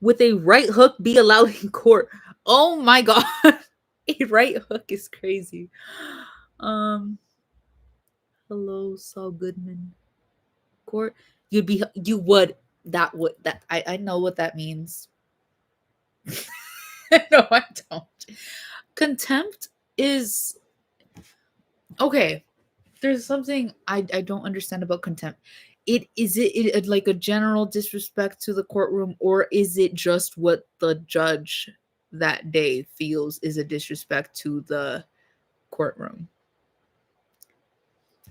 with a right hook be allowed in court? Oh my god. A right hook is crazy. Hello, Saul Goodman. Court. You would that I know what that means. No, I don't. Contempt is okay. There's something I don't understand about contempt. Is it like a general disrespect to the courtroom, or is it just what the judge that day feels is a disrespect to the courtroom?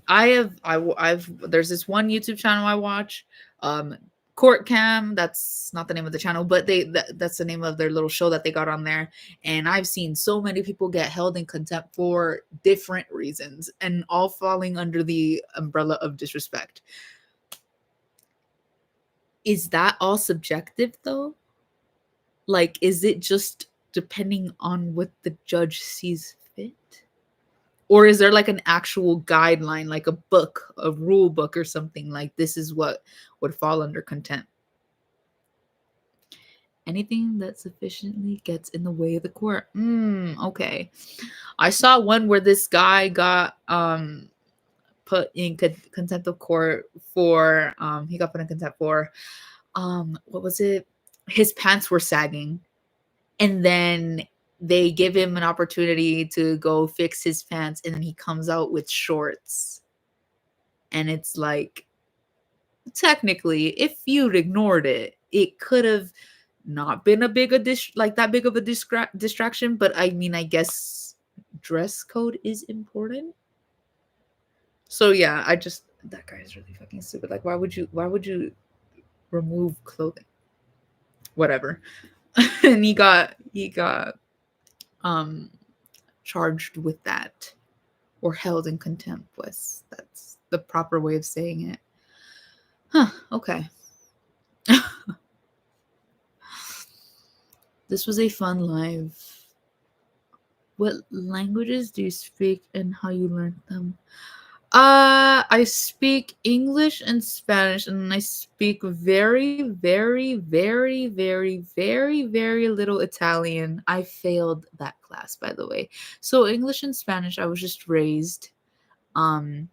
I've there's this one YouTube channel I watch, Court Cam. That's not the name of the channel, but that's the name of their little show that they got on there. And I've seen so many people get held in contempt for different reasons, and all falling under the umbrella of disrespect. Is that all subjective though? Like, is it just depending on what the judge sees fit? Or is there like an actual guideline, like a book, a rule book or something, like this is what would fall under contempt? Anything that sufficiently gets in the way of the court. Okay. I saw one where this guy got put in contempt of court for he got put in contempt for what was it? His pants were sagging. And then they give him an opportunity to go fix his pants, and then he comes out with shorts. And it's like, technically, if you'd ignored it, it could have not been that big of a distraction. But I mean, I guess dress code is important. So yeah, that guy is really fucking stupid. Like, why would you remove clothing? Whatever. And he got charged with that, or held in contempt. That's the proper way of saying it. Okay. This was a fun live. What languages do you speak and how you learned them? I speak English and Spanish, and I speak very, very, very, very, very, very little Italian. I failed that class, by the way. So English and Spanish, I was just raised. I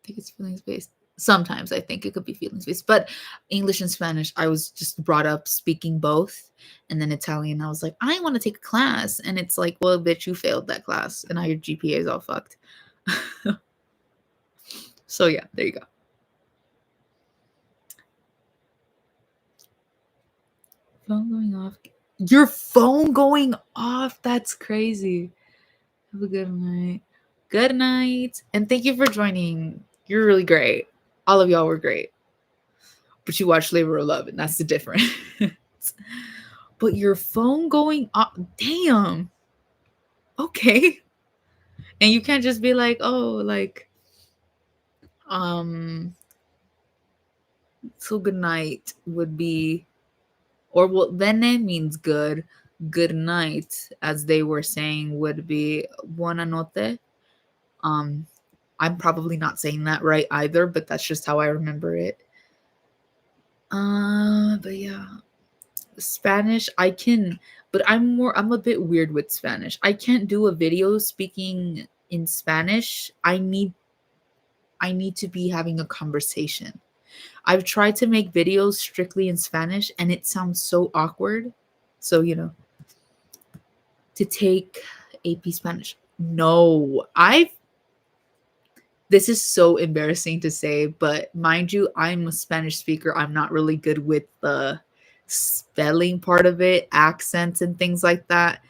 think it's feelings based. Sometimes I think it could be feelings based, but English and Spanish, I was just brought up speaking both. And then Italian, I was like, I want to take a class. And it's like, well, bitch, you failed that class, and now your GPA is all fucked. So yeah, there you go. Phone going off. Your phone going off? That's crazy. Have a good night. Good night. And thank you for joining. You're really great. All of y'all were great. But you watched Labor of Love, and that's the difference. But your phone going off. Damn. Okay. And you can't just be like, oh, like, so good night would be, or well, bene means good. Good night, as they were saying, would be buona notte. I'm probably not saying that right either, but that's just how I remember it. But yeah, Spanish I can, but I'm a bit weird with Spanish. I can't do a video speaking in Spanish. I need to be having a conversation. I've tried to make videos strictly in Spanish, and it sounds so awkward. So, to take AP Spanish. No, this is so embarrassing to say, but mind you, I'm a Spanish speaker. I'm not really good with the spelling part of it, accents and things like that.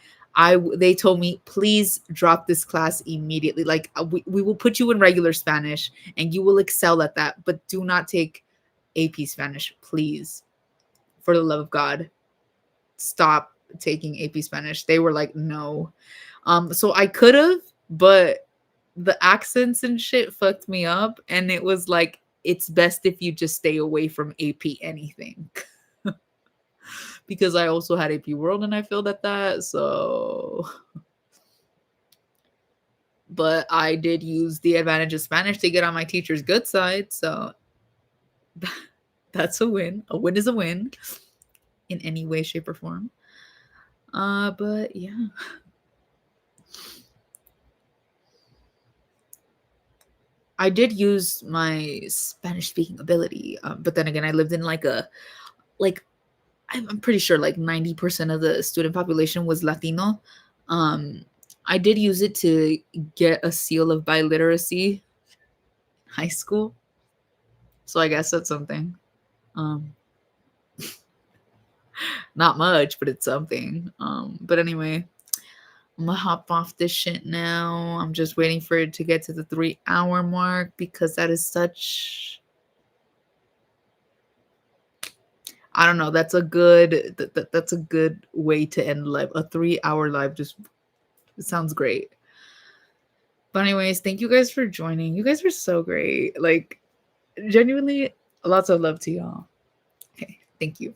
They told me, please drop this class immediately. Like, we will put you in regular Spanish and you will excel at that, but do not take AP Spanish, please. For the love of God, stop taking AP Spanish. They were like, no. So I could have, but the accents and shit fucked me up, and it was like, it's best if you just stay away from AP anything. Because I also had AP World and I failed at that, so. But I did use the advantage of Spanish to get on my teacher's good side, so that's a win. A win is a win in any way, shape, or form. But yeah. I did use my Spanish speaking ability, but then again, I lived in I'm pretty sure like 90% of the student population was Latino. I did use it to get a seal of biliteracy in high school. So I guess that's something. Not much, but it's something. But anyway, I'm gonna hop off this shit now. I'm just waiting for it to get to the 3-hour mark, because that is such, I don't know, that's a good that's a good way to end live. A 3-hour live just sounds great. But anyways, thank you guys for joining. You guys were so great. Like, genuinely, lots of love to y'all. Okay, thank you.